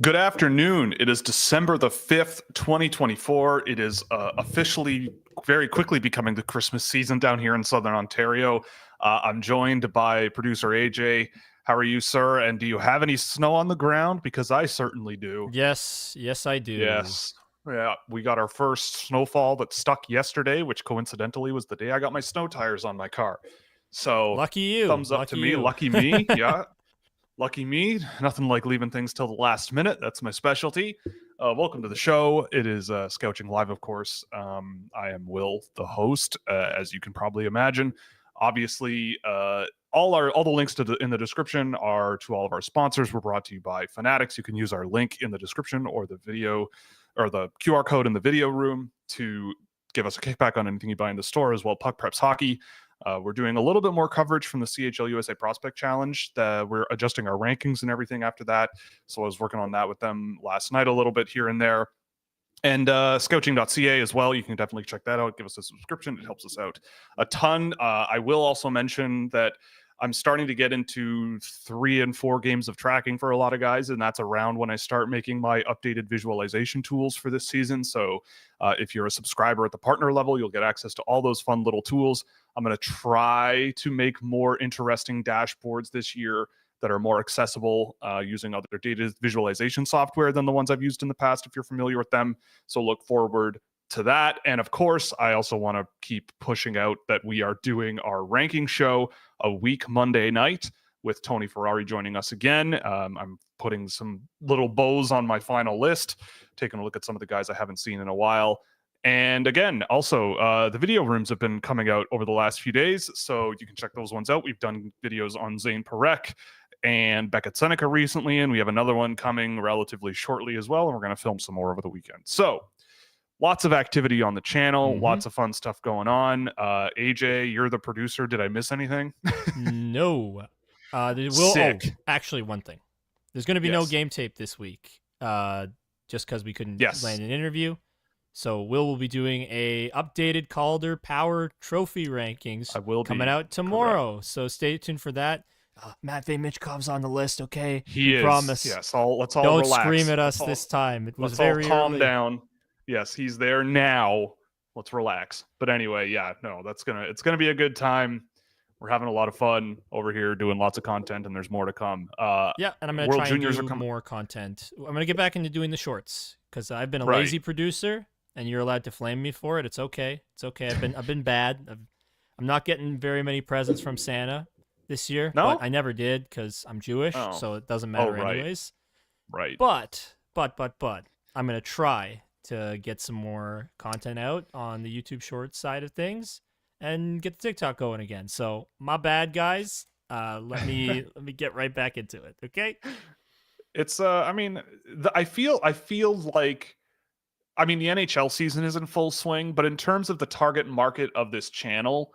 Good afternoon. It is December the 5th, 2024. It is officially very quickly becoming the Christmas season down here in Southern Ontario. I'm joined by producer AJ. How are you, sir? And do you have any snow on the ground? Because I certainly do. Yes, I do. Yes. Yeah, we got our first snowfall that stuck yesterday, which coincidentally was the day I got my snow tires on my car. So Lucky you. thumbs up to me. Lucky me. Yeah. Lucky me. Nothing like leaving things till the last minute. That's my specialty. Welcome to the show. It is Scouching Live, of course. I am Will, the host, as you can probably imagine. Obviously, all the links in the description are to all of our sponsors. We're brought to you by Fanatics. You can use our link in the description or the video or the QR code in the video room to give us a kickback on anything you buy in the store, as well. Puck Preps Hockey. We're doing a little bit more coverage from the CHL USA Prospect Challenge. We're adjusting our rankings and everything after that. So I was working on that with them last night a little bit here and there. And Scouching.ca as well. You can definitely check that out. Give us a subscription. It helps us out a ton. I will also mention that I'm starting to get into 3 and 4 games of tracking for a lot of guys, and that's around when I start making my updated visualization tools for this season. So if you're a subscriber at the partner level, you'll get access to all those fun little tools. I'm going to try to make more interesting dashboards this year that are more accessible using other data visualization software than the ones I've used in the past, if you're familiar with them. So look forward to that. And of course, I also want to keep pushing out that we are doing our ranking show a week Monday night with Tony Ferrari joining us again. I'm putting some little bows on my final list, taking a look at some of the guys I haven't seen in a while. And again, also, the video rooms have been coming out over the last few days, so you can check those ones out. We've done videos on Zane Parekh and Beckett Seneca recently, and we have another one coming relatively shortly as well, and we're going to film some more over the weekend. So lots of activity on the channel, lots of fun stuff going on. AJ, you're the producer. Did I miss anything? No. Sick. Actually, one thing. There's going to be no game tape this week, just because we couldn't land an interview. So will be doing a updated Calder Power Trophy rankings coming out tomorrow. Correct. So stay tuned for that. Matvey Michkov's on the list, okay? He is. Promise. Yes, let's all Don't relax. Scream at us this time. It was very all calm early. Down. Yes, he's there now. Let's relax. But anyway, it's gonna be a good time. We're having a lot of fun over here doing lots of content, and there's more to come. And I'm gonna try and do more content. I'm gonna get back into doing the shorts because I've been a lazy producer. And you're allowed to flame me for it. It's okay. It's okay. I've been bad. I'm not getting very many presents from Santa this year. No, but I never did because I'm Jewish, so it doesn't matter anyways. Right. But I'm gonna try to get some more content out on the YouTube Shorts side of things and get the TikTok going again. So my bad, guys. Let me get right back into it. Okay. It's I feel like. I mean, the NHL season is in full swing, but in terms of the target market of this channel,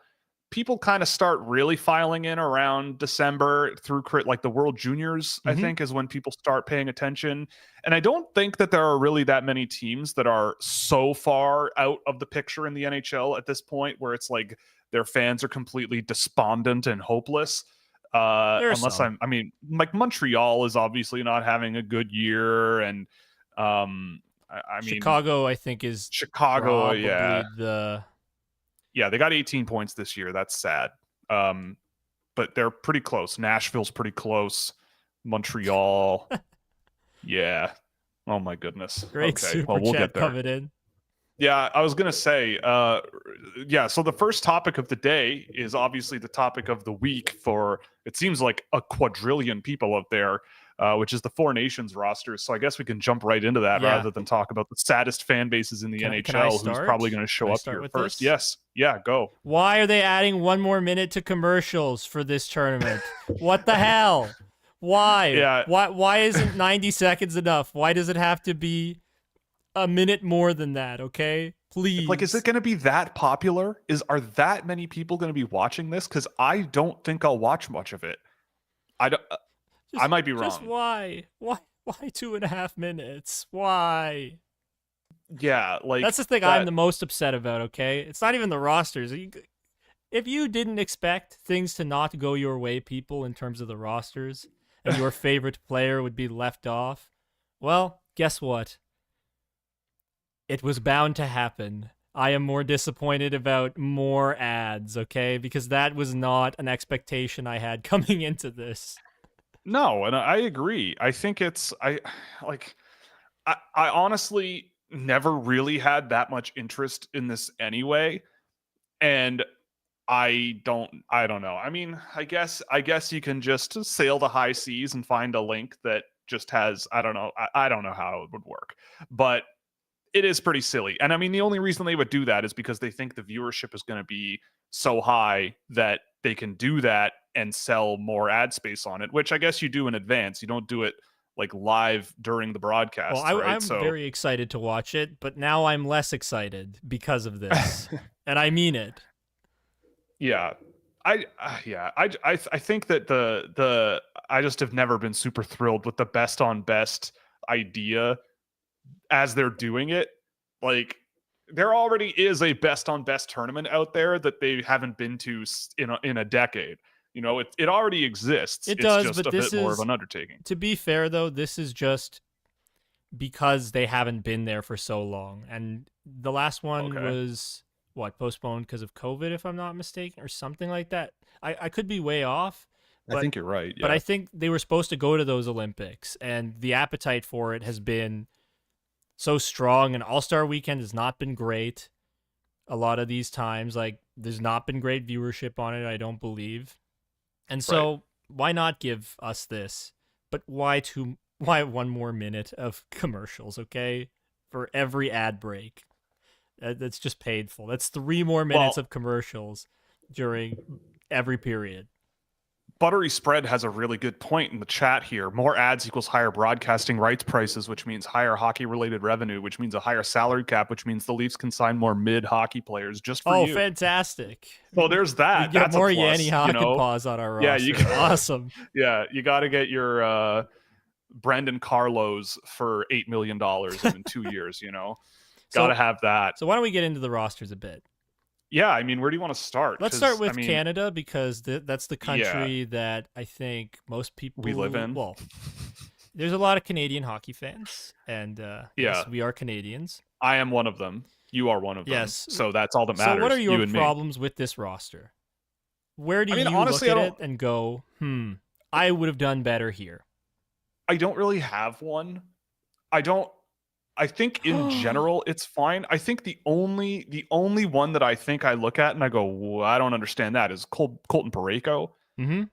people kind of start really filing in around December through like the World Juniors, I think, is when people start paying attention. And I don't think that there are really that many teams that are so far out of the picture in the NHL at this point where it's like their fans are completely despondent and hopeless. Unless like Montreal is obviously not having a good year. And, I mean, Chicago, I think, is they got 18 points this year. That's sad. But they're pretty close. Nashville's pretty close. Montreal. Yeah. Oh my goodness. Great super chat get there. coming in. Yeah, I was gonna say, so the first topic of the day is obviously the topic of the week for, it seems like, a quadrillion people out there. Which is the Four Nations roster. So I guess we can jump right into that rather than talk about the saddest fan bases in the NHL, who's probably going to show up here first. Yes. Yeah, go. Why are they adding 1 more minute to commercials for this tournament? What the hell? Why? Yeah. Why isn't 90 seconds enough? Why does it have to be a minute more than that, okay? Please. Like, is it going to be that popular? Are that many people going to be watching this? Because I don't think I'll watch much of it. I might be wrong. Just why? Why 2.5 minutes? Why? Yeah, like that's the thing I'm the most upset about, okay? It's not even the rosters. If you didn't expect things to not go your way, people, in terms of the rosters, and your favorite player would be left off, Well, guess what? It was bound to happen. I am more disappointed about more ads, okay? Because that was not an expectation I had coming into this. No, and I agree. I think I honestly never really had that much interest in this anyway. And I don't know. I mean, I guess you can just sail the high seas and find a link that just has, I don't know. I don't know how it would work. But it is pretty silly. And I mean, the only reason they would do that is because they think the viewership is going to be so high that they can do that and sell more ad space on it, which I guess you do in advance. You don't do it like live during the broadcast. Well, right? I'm very excited to watch it, but now I'm less excited because of this. And I mean it. Yeah. I think that I just have never been super thrilled with the best on best idea as they're doing it. Like, there already is a best on best tournament out there that they haven't been to in a decade. You know, it already exists. It does, just but a bit more of an undertaking. To be fair, though, this is just because they haven't been there for so long. And the last one was, postponed because of COVID, if I'm not mistaken, or something like that. I could be way off. I think you're right. Yeah. But I think they were supposed to go to those Olympics, and the appetite for it has been so strong, and All-Star Weekend has not been great a lot of these times. Like, there's not been great viewership on it, I don't believe. And so why not give us this? But why one more minute of commercials, okay? For every ad break. That's just painful. That's 3 more minutes of commercials during every period. Buttery Spread has a really good point in the chat here. More ads equals higher broadcasting rights prices, which means higher hockey-related revenue, which means a higher salary cap, which means the Leafs can sign more mid-hockey players just for you. Oh, fantastic. Well, there's that. We get That's more a plus, Yanni Hakanpääs on our roster. Yeah, awesome. Yeah, you got to get your Brendan Carlos for $8 million in 2 years, you know? Got to have that. So why don't we get into the rosters a bit? Yeah, I mean, where do you want to start? Let's start with Canada, because that's the country that I think most people... We live in. Well, there's a lot of Canadian hockey fans, and yes, we are Canadians. I am one of them. You are one of them. Yes. So that's all that matters. So what are your problems with this roster? Where do you honestly look at it and go, I would have done better here? I don't really have one. I think in general it's fine. I think the only one that I think I look at and I go, well, I don't understand that, is Colton Parayko. Mm-hmm.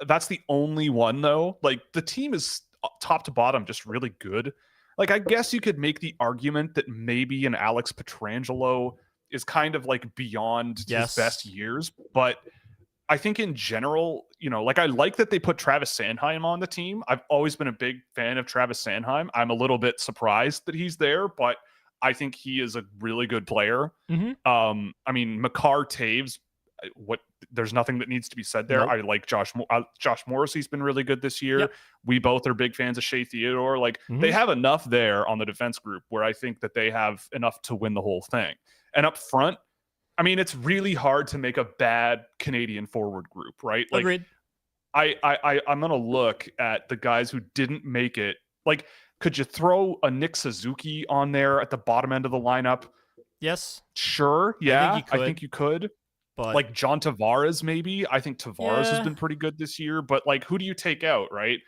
That's the only one, though. Like, the team is top to bottom just really good. Like, I guess you could make the argument that maybe an Alex Pietrangelo is kind of like beyond his best years, but I think in general, you know, like, I like that they put Travis Sanheim on the team. I've always been a big fan of Travis Sanheim. I'm a little bit surprised that he's there, but I think he is a really good player. Mm-hmm. I mean, Makar Taves, there's nothing that needs to be said there. Nope. I like Josh Morrissey's been really good this year. Yep. We both are big fans of Shea Theodore. Like, they have enough there on the defense group where I think that they have enough to win the whole thing. And up front, I mean, it's really hard to make a bad Canadian forward group, right? Like, agreed. I'm going to look at the guys who didn't make it. Like, could you throw a Nick Suzuki on there at the bottom end of the lineup? Yes. Sure. Yeah, I think you could. But like John Tavares, maybe. I think Tavares has been pretty good this year. But, like, who do you take out, right?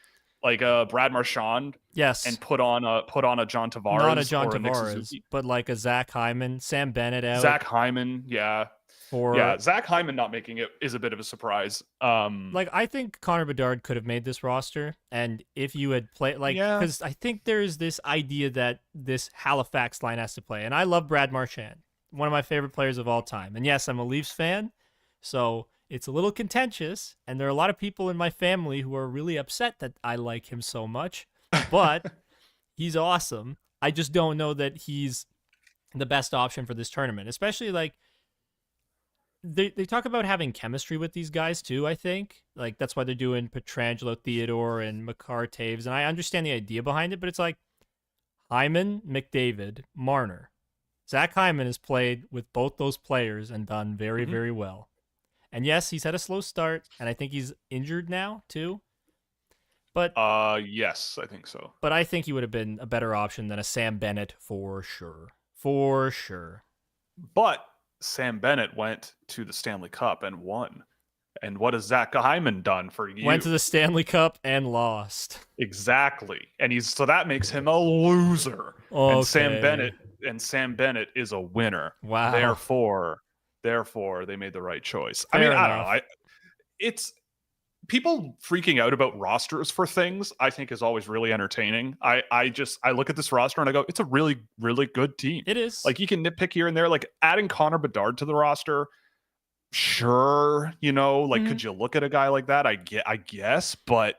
Like Brad Marchand, and put on a John Tavares, not a John Tavares, but like a Zach Hyman, Sam Bennett out. Zach Hyman, Zach Hyman not making it is a bit of a surprise. Like, I think Connor Bedard could have made this roster, and if you had played, like, because I think there's this idea that this Halifax line has to play, and I love Brad Marchand, one of my favorite players of all time, and yes, I'm a Leafs fan, so it's a little contentious, and there are a lot of people in my family who are really upset that I like him so much, but he's awesome. I just don't know that he's the best option for this tournament, especially, like, they talk about having chemistry with these guys too, I think. Like, that's why they're doing Pietrangelo, Theodore, and Makar Taves, and I understand the idea behind it, but it's like Hyman, McDavid, Marner. Zach Hyman has played with both those players and done very, very well. And yes, he's had a slow start, and I think he's injured now too. But yes, I think so. But I think he would have been a better option than a Sam Bennett for sure. For sure. But Sam Bennett went to the Stanley Cup and won. And what has Zach Hyman done for you? Went to the Stanley Cup and lost. Exactly. And so that makes him a loser. Okay. And Sam Bennett is a winner. Wow. Therefore they made the right choice. Fair enough. I don't know. It's people freaking out about rosters for things, I think, is always really entertaining. I look at this roster and I go, it's a really, really good team. It is. Like, you can nitpick here and there, like adding Connor Bedard to the roster. Sure, could you look at a guy like that? I guess, but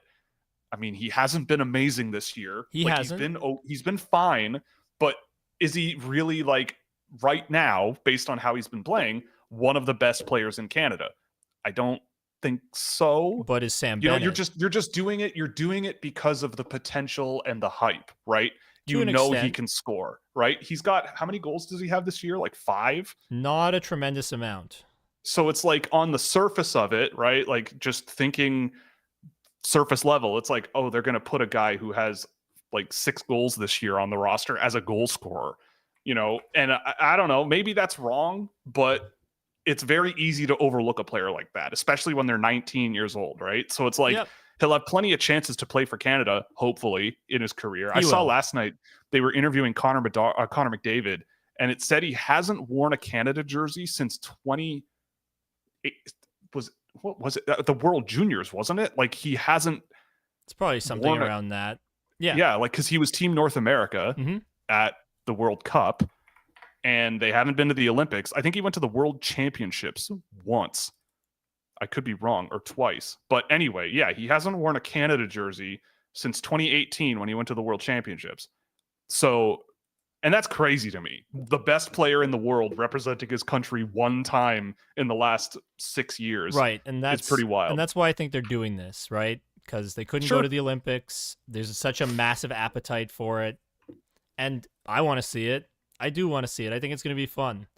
I mean, he hasn't been amazing this year. He hasn't. He's been fine, but is he really, like, right now, based on how he's been playing, one of the best players in Canada? I don't think so. But is Sam Bennett? You're just doing it. You're doing it because of the potential and the hype, right? To an extent. He can score, right? He's got, how many goals does he have this year? Like 5? Not a tremendous amount. So it's like, on the surface of it, right? Like, just thinking surface level, it's like, oh, they're going to put a guy who has like 6 goals this year on the roster as a goal scorer, and I don't know, maybe that's wrong, but it's very easy to overlook a player like that, especially when they're 19 years old, right? So it's like, He'll have plenty of chances to play for Canada, hopefully, in his career. I saw last night they were interviewing Connor McDavid, and it said he hasn't worn a Canada jersey since what was it? The World Juniors, wasn't it? Like, he hasn't. It's probably something around that. Yeah. Yeah, like, because he was Team North America at the World Cup, and they haven't been to the Olympics. I think he went to the World Championships once. I could be wrong, or twice. But anyway, yeah, he hasn't worn a Canada jersey since 2018 when he went to the World Championships. So, and that's crazy to me. The best player in the world representing his country one time in the last 6 years. Right, and that's pretty wild. And that's why I think they're doing this, right? Because they couldn't go to the Olympics. There's such a massive appetite for it. And I want to see it. I do want to see it. I think it's going to be fun.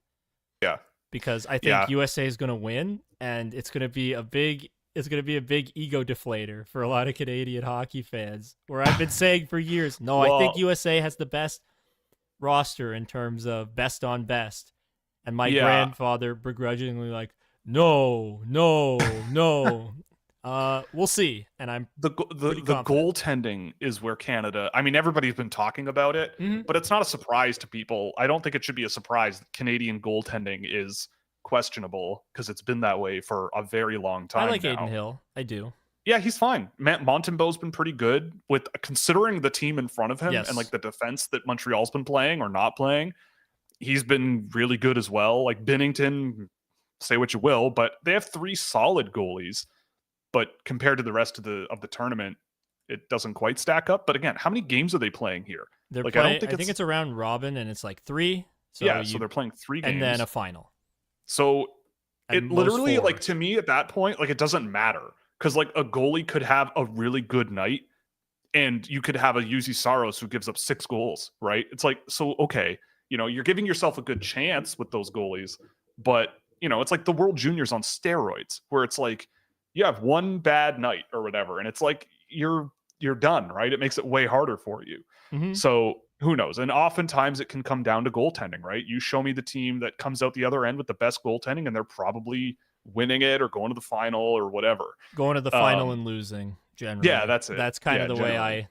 Yeah. Because I think USA is going to win, and it's going to be a big ego deflator for a lot of Canadian hockey fans. Where I've been saying for years, I think USA has the best roster in terms of best on best, and my grandfather begrudgingly like, no. We'll see. And I'm the goaltending is where Canada. I mean, everybody's been talking about it, but it's not a surprise to people. I don't think it should be a surprise that Canadian goaltending is questionable, because it's been that way for a very long time. I like now. Aiden Hill. I do. Yeah, he's fine. Montembeau's been pretty good, with considering the team in front of him and like the defense that Montreal's been playing or not playing. He's been really good as well. Like Binnington, say what you will, but they have 3 solid goalies. But compared to the rest of the tournament, it doesn't quite stack up. But again, how many games are they playing here? They're I think it's around robin, and it's like 3. So so they're playing 3 games. And then a final. So it literally, like, to me at that point, like, it doesn't matter. Because, like, a goalie could have a really good night, and you could have a Uzi Saros who gives up 6 goals, right? It's like, so, okay, you're giving yourself a good chance with those goalies. But, it's like the World Juniors on steroids, where it's like, you have one bad night or whatever, and it's like you're done, right? It makes it way harder for you. So who knows? And oftentimes it can come down to goaltending, right? You show me the team that comes out the other end with the best goaltending, and they're probably winning it or going to the final or whatever. Going to the final and losing, generally. Yeah, that's it. That's kind of the way I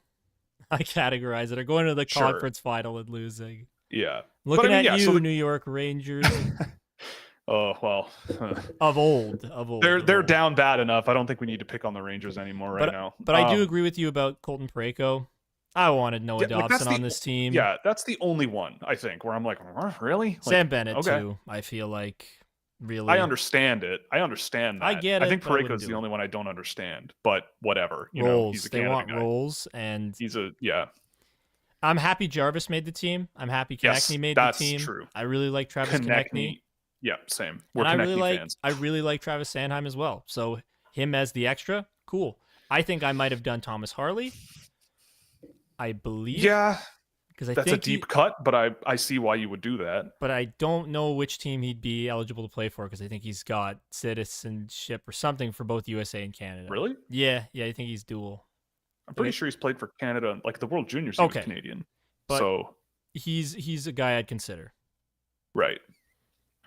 categorize it. Or going to the conference final and losing. Yeah. Looking at you, New York Rangers. Oh, well. Of old. They're down bad enough. I don't think we need to pick on the Rangers anymore now. But I do agree with you about Colton Parayko. I wanted Noah Dobson on this team. Yeah, that's the only one, I think, where I'm like, really? Like, Sam Bennett, too, I feel like, really. I understand it. I understand that. I get it. I think Parayko's the only one I don't understand, but whatever. Roles. He's a they Canada want guy. roles, and yeah. I'm happy Jarvis made the team. I'm happy Konechny made the team. That's true. I really like Travis Konechny. Yeah, same. We're Konechny fans. I really like Travis Sanheim as well. So him as the extra, cool. I think I might have done Thomas Harley. I believe. Yeah, because that's a deep cut, but I see why you would do that. But I don't know which team he'd be eligible to play for, because I think he's got citizenship or something for both USA and Canada. Really? Yeah, I think he's dual. I'm pretty sure he's played for Canada. Like the World Juniors, he was Canadian. But so he's a guy I'd consider. Right.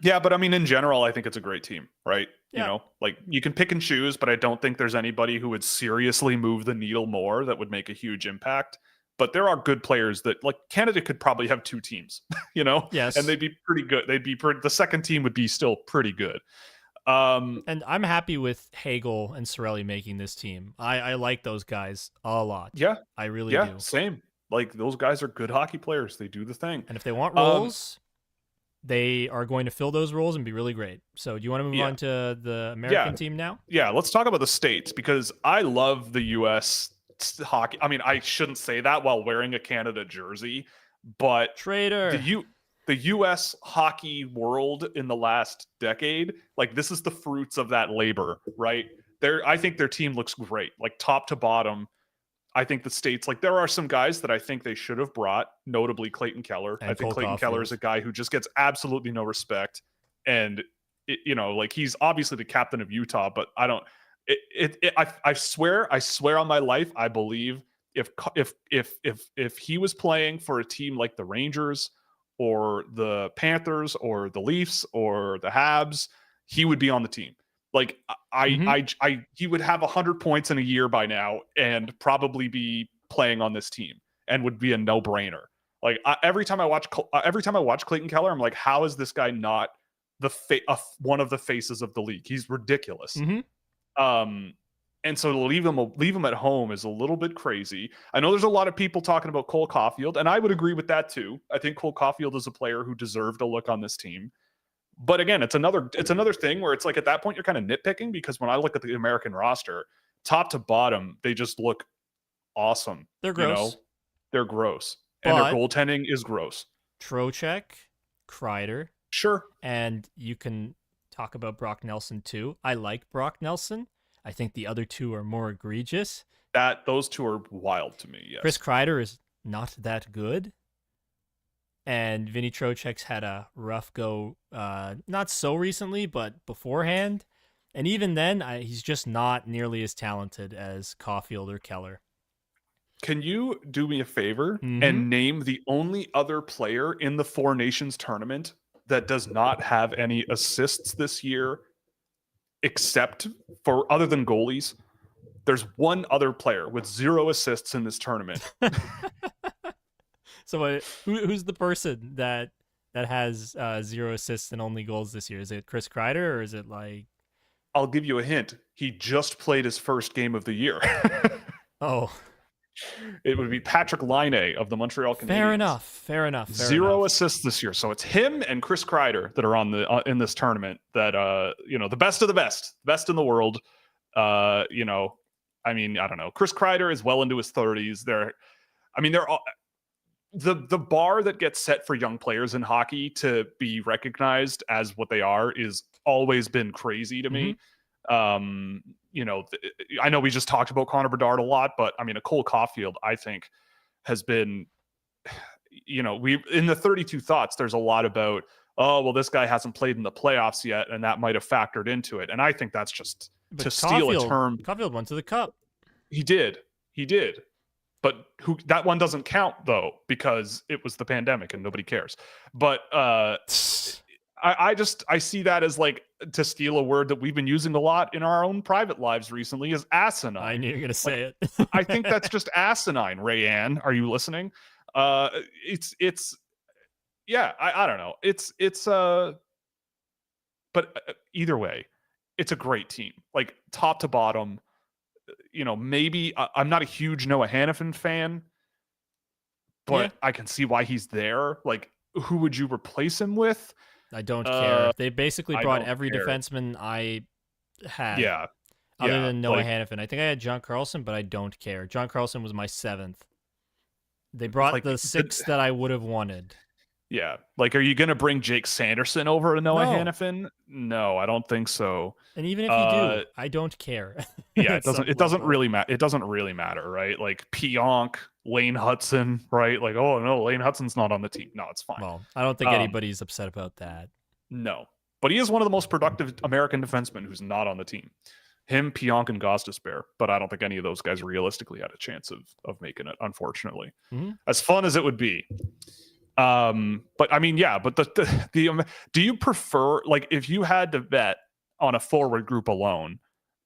Yeah, but I mean, in general, I think it's a great team, right? Yeah. You know, like you can pick and choose, but I don't think there's anybody who would seriously move the needle more that would make a huge impact. But there are good players that, like, Canada could probably have 2 teams, you know? Yes. And they'd be pretty good. The second team would be still pretty good. And I'm happy with Hagel and Cirelli making this team. I like those guys a lot. Yeah. I really do. Same. Like, those guys are good hockey players. They do the thing. And if they want roles, they are going to fill those roles and be really great. So do you want to move on to the American team now? Yeah, let's talk about the States, because I love the U.S. hockey. I mean, I shouldn't say that while wearing a Canada jersey, but traitor. The U.S. hockey world in the last decade, like, this is the fruits of that labor, right? I think their team looks great, like top to bottom. I think the States, like, there are some guys that I think they should have brought, notably Clayton Keller. And I think Clayton Keller is a guy who just gets absolutely no respect. And, like, he's obviously the captain of Utah, but I don't, I swear on my life, I believe if he was playing for a team like the Rangers or the Panthers or the Leafs or the Habs, he would be on the team. Like, he would have 100 points in a year by now and probably be playing on this team and would be a no-brainer. Like, every time I watch Clayton Keller, I'm like, how is this guy not one of the faces of the league? He's ridiculous. And so to leave him at home is a little bit crazy. I know there's a lot of people talking about Cole Caulfield, and I would agree with that too. I think Cole Caulfield is a player who deserved a look on this team. But again, it's another thing where it's like, at that point you're kind of nitpicking, because when I look at the American roster, top to bottom, they just look awesome. They're gross. You know? They're gross. And their goaltending is gross. Trocheck, Kreider. Sure. And you can talk about Brock Nelson too. I like Brock Nelson. I think the other two are more egregious. Those two are wild to me, yes. Chris Kreider is not that good. And Vinny Trocheck's had a rough go, not so recently, but beforehand. And even then, he's just not nearly as talented as Caulfield or Keller. Can you do me a favor and name the only other player in the Four Nations tournament that does not have any assists this year, except for, other than goalies? There's one other player with 0 assists in this tournament. So who's the person that has 0 assists and only goals this year? Is it Chris Kreider, or is it like... I'll give you a hint. He just played his first game of the year. Oh. It would be Patrick Laine of the Montreal Canadiens. Fair enough. 0 assists this year. So it's him and Chris Kreider that are on in this tournament, that the best of the best in the world. I mean, I don't know. Chris Kreider is well into his 30s. They're all... The bar that gets set for young players in hockey to be recognized as what they are is always been crazy to me. I know we just talked about Connor Bedard a lot, but I mean, a Cole Caulfield, I think, has been, we in the 32 Thoughts, there's a lot about, oh, well, this guy hasn't played in the playoffs yet, and that might have factored into it. And I think that's just steal a term. Caulfield went to the Cup. He did. But that one doesn't count, though, because it was the pandemic and nobody cares. But I see that as, like, to steal a word that we've been using a lot in our own private lives recently, is asinine. I knew you were going to say it. I think that's just asinine. Rayanne, are you listening? I don't know. But either way, it's a great team, like, top to bottom. Maybe I'm not a huge Noah Hannafin fan, but I can see why he's there. Like, who would you replace him with? I don't care. They basically brought every defenseman I had. Yeah. Other than Noah Hannafin. I think I had John Carlson, but I don't care. John Carlson was my 7th. They brought the 6th that I would have wanted. Yeah. Like, are you going to bring Jake Sanderson over to Noah Hannafin? No, I don't think so. And even if you do, I don't care. Yeah, it doesn't really matter. It doesn't really matter, right? Like, Pionk, Lane Hudson, right? Like, oh no, Lane Hudson's not on the team. No, it's fine. Well, I don't think anybody's upset about that. No. But he is one of the most productive American defensemen who's not on the team. Him, Pionk, and Gostisbehere, but I don't think any of those guys realistically had a chance of making it, unfortunately. As fun as it would be. But I mean, yeah, but the do you prefer, like, if you had to bet on a forward group alone,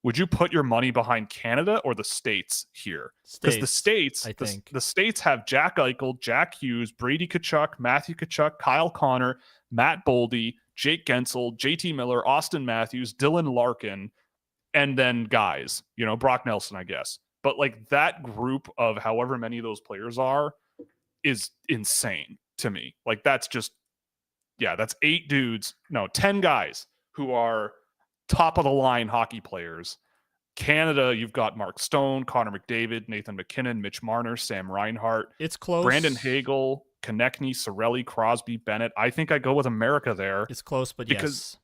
would you put your money behind Canada or the States here? Because the States have Jack Eichel, Jack Hughes, Brady Tkachuk, Matthew Tkachuk, Kyle Connor, Matt Boldy, Jake Gensel, JT Miller, Austin Matthews, Dylan Larkin, and then guys, Brock Nelson, I guess. But like that group of however many of those players are is insane to me. Like that's 8 dudes, 10 guys who are top of the line hockey players. Canada, you've got Mark Stone, Connor McDavid, Nathan McKinnon, Mitch Marner, Sam Reinhart. It's close. Brandon Hagel, Konechny, Cirelli, Crosby, Bennett. I think I go with America there. It's close, but because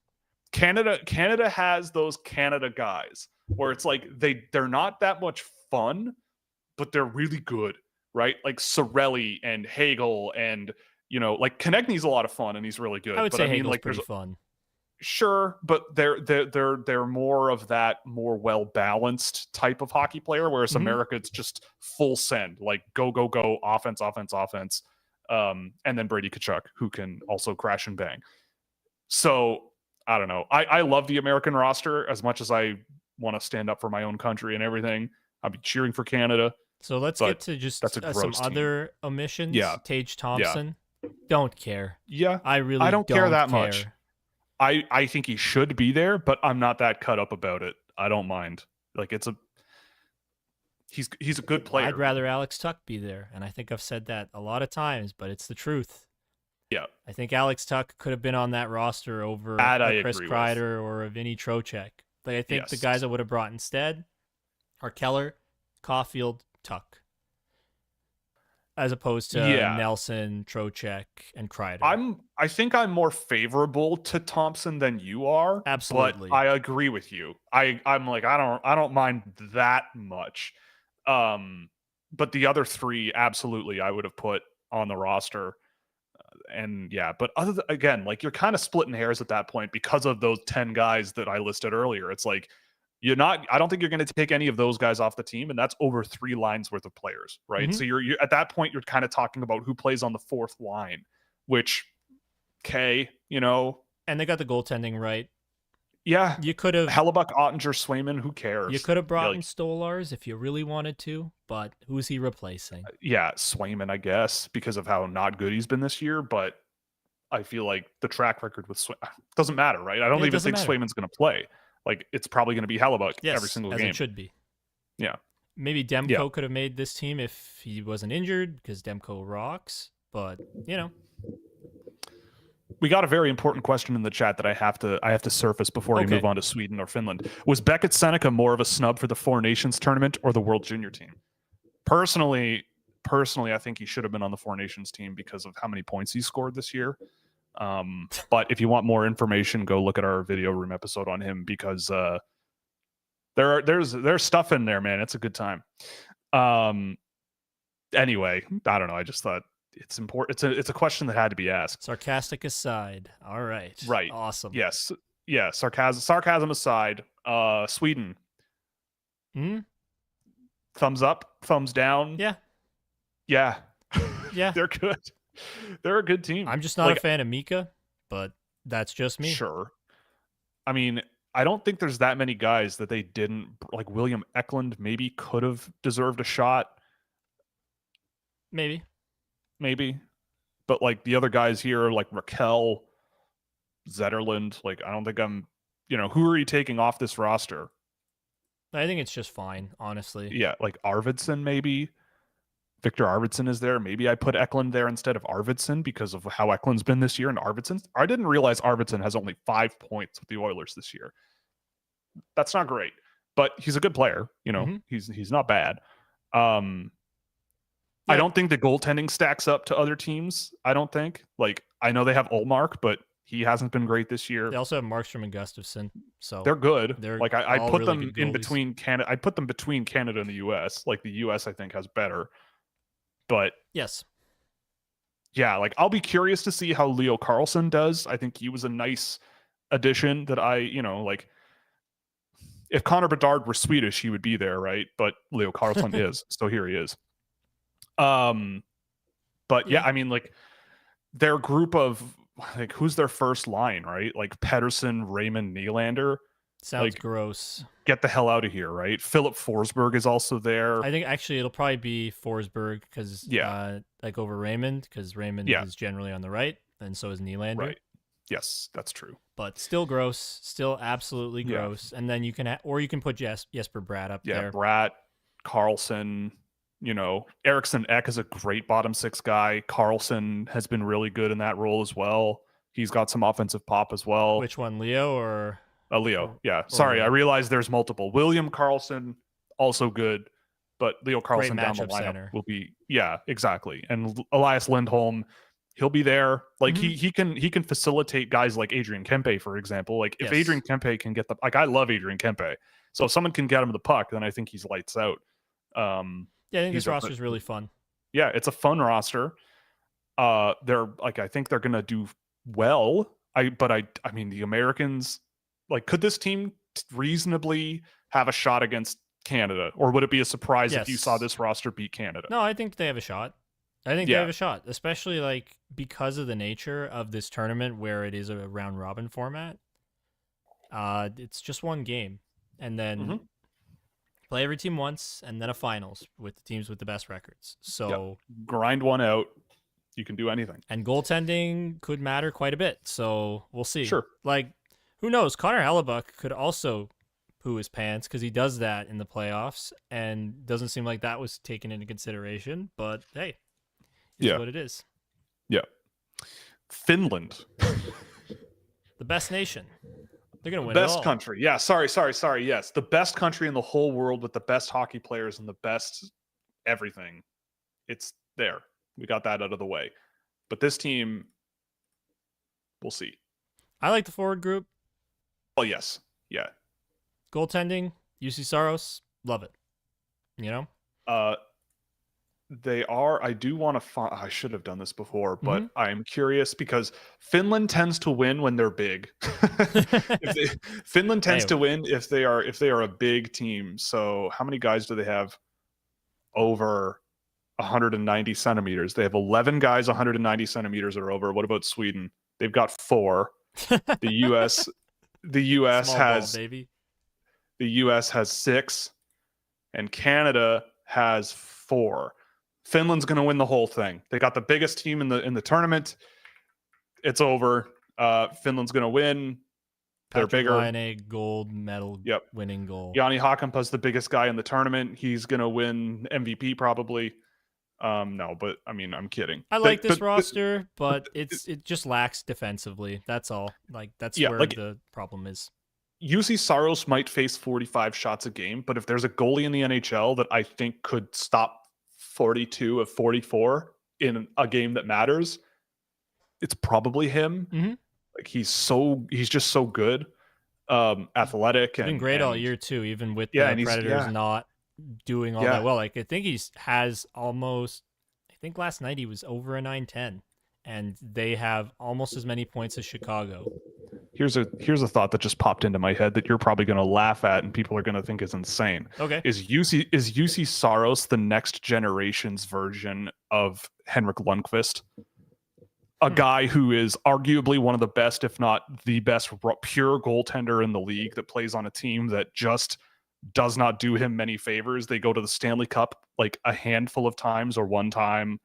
Canada has those Canada guys where it's like they're not that much fun, but they're really good, right? Like Cirelli and Hagel and like Konechny's a lot of fun and he's really good. I would say Hagel's pretty fun. Sure, but they're more of that more well-balanced type of hockey player, whereas America, it's just full send, like go, offense. And then Brady Tkachuk, who can also crash and bang. So I don't know. I love the American roster as much as I want to stand up for my own country and everything. I'll be cheering for Canada. So let's get to just some other omissions. Yeah. Tage Thompson. Yeah. Don't care. Yeah. I don't care that much. I think he should be there, but I'm not that cut up about it. I don't mind. Like he's a good player. I'd rather Alex Tuch be there, and I think I've said that a lot of times, but it's the truth. Yeah. I think Alex Tuch could have been on that roster over Chris Kreider or a Vinny Trocheck. Like, I think the guys I would have brought instead are Keller, Caulfield, Tuch, as opposed to Nelson, Trocheck, and Kreider. I think I'm more favorable to Thompson than you are. Absolutely. But I agree with you. I'm like, I don't mind that much. But the other 3, absolutely, I would have put on the roster. But again, like you're kind of splitting hairs at that point because of those 10 guys that I listed earlier. It's like I don't think you're going to take any of those guys off the team, and that's over 3 lines worth of players, right? So you're at that point, you're kind of talking about who plays on the 4th line, which, and they got the goaltending right. Yeah, you could have Hellebuck, Ottinger, Swayman. Who cares? You could have brought in Stolars if you really wanted to, but who's he replacing? Swayman, I guess, because of how not good he's been this year. But I feel like the track record with Swayman doesn't matter, right? I don't even think Swayman's going to play. Like, it's probably going to be Hellebuck every single game. It should be. Yeah. Maybe Demko could have made this team if he wasn't injured, because Demko rocks. But we got a very important question in the chat that I have to surface before we move on to Sweden or Finland. Was Beckett Seneca more of a snub for the Four Nations tournament or the World Junior team? Personally, I think he should have been on the Four Nations team because of how many points he scored this year. But if you want more information, go look at our video room episode on him, because there's stuff in there, man. It's a good time. Anyway, I don't know. I just thought it's important. It's a question that had to be asked. Sarcastic aside. All right. Right. Awesome. Yes. Yeah. Sarcasm aside. Sweden. Thumbs up. Thumbs down. Yeah. Yeah. Yeah. They're good. They're a good team. I'm just not a fan of Mika, but that's just me. Sure. I mean, I don't think there's that many guys that they didn't, like William Eklund maybe could have deserved a shot. Maybe. But like the other guys here, like Raquel, Zetterlund, like I don't think who are you taking off this roster? I think it's just fine, honestly. Yeah, like Arvidsson maybe. Victor Arvidsson is there. Maybe I put Eklund there instead of Arvidsson because of how Eklund's been this year. And I didn't realize Arvidsson has only 5 points with the Oilers this year. That's not great, but he's a good player. He's not bad. I don't think the goaltending stacks up to other teams. I don't think. Like, I know they have Ullmark, but he hasn't been great this year. They also have Markstrom and Gustafsson, so they're good. They're like I put really them in between Canada. I put them between Canada and the U.S. Like the U.S. I think has better. But yes, yeah, like I'll be curious to see how Leo Carlsson does. I think he was a nice addition that if Connor Bedard were Swedish, he would be there, right? But Leo Carlsson is, so here he is. But yeah, I mean, like their group of like who's their first line, right? Like Pettersson, Raymond, Nylander. Sounds gross. Get the hell out of here, right? Philip Forsberg is also there. I think actually it'll probably be Forsberg because like over Raymond, because Raymond is generally on the right, and so is Nylander. Right. Yes, that's true. But still gross, still absolutely gross. And then you can or you can put Jesper Bratt up there. Yeah, Bratt, Carlson. You know, Eriksson Ek is a great bottom six guy. Carlson has been really good in that role as well. He's got some offensive pop as well. Which one, Leo or? Leo, yeah. Sorry, I realized there's multiple. William Carlson, also good, but Leo Carlson down the lineup will be, exactly. And Elias Lindholm, he'll be there. Like he can facilitate guys like Adrian Kempe, for example. Like if Adrian Kempe can get I love Adrian Kempe. So if someone can get him the puck, then I think he's lights out. I think this roster is really fun. Yeah, it's a fun roster. I think they're gonna do well. I mean the Americans. Like, could this team reasonably have a shot against Canada? Or would it be a surprise if you saw this roster beat Canada? No, I think they have a shot. I think they have a shot, especially like because of the nature of this tournament where it is a round robin format. It's just one game. And then play every team once and then a finals with the teams with the best records. So grind one out. You can do anything. And goaltending could matter quite a bit. So we'll see. Sure. Like, who knows? Connor Hellebuck could also poo his pants because he does that in the playoffs and doesn't seem like that was taken into consideration. But hey, it's what it is. Yeah. Finland. The best nation. They're going to win best country. Yeah, sorry. Yes, the best country in the whole world with the best hockey players and the best everything. It's there. We got that out of the way. But this team, we'll see. I like the forward group. Oh, yes. Yeah. Goaltending, UC Saros, love it. You know? They are. I do want to find. I should have done this before, but I'm curious because Finland tends to win when they're big. Finland tends to win if they are a big team. So how many guys do they have over 190 centimeters? They have 11 guys 190 centimeters or over. What about Sweden? They've got 4. The US has baby. The US has 6 and Canada has 4. Finland's going to win the whole thing. They got the biggest team in the tournament. It's over. Finland's going to win. They're bigger. A gold medal winning goal. Jani Hakanpa's the biggest guy in the tournament. He's going to win MVP probably. No, but I mean, I'm kidding. I like this roster, but it just lacks defensively. That's all. Like that's where the problem is. UC Saros might face 45 shots a game, but if there's a goalie in the NHL that I think could stop 42 of 44 in a game that matters, it's probably him. Like he's just so good, athletic, and been great all year too, even with the Predators not doing all that well. Like I think has almost. I think last night he was over a 910, and they have almost as many points as Chicago. Here's a thought that just popped into my head that you're probably going to laugh at and people are going to think is insane. Okay. Is UC Saros the next generation's version of Henrik Lundqvist? A guy who is arguably one of the best, if not the best, pure goaltender in the league that plays on a team that just does not do him many favors. They go to the Stanley Cup like a handful of times or one time,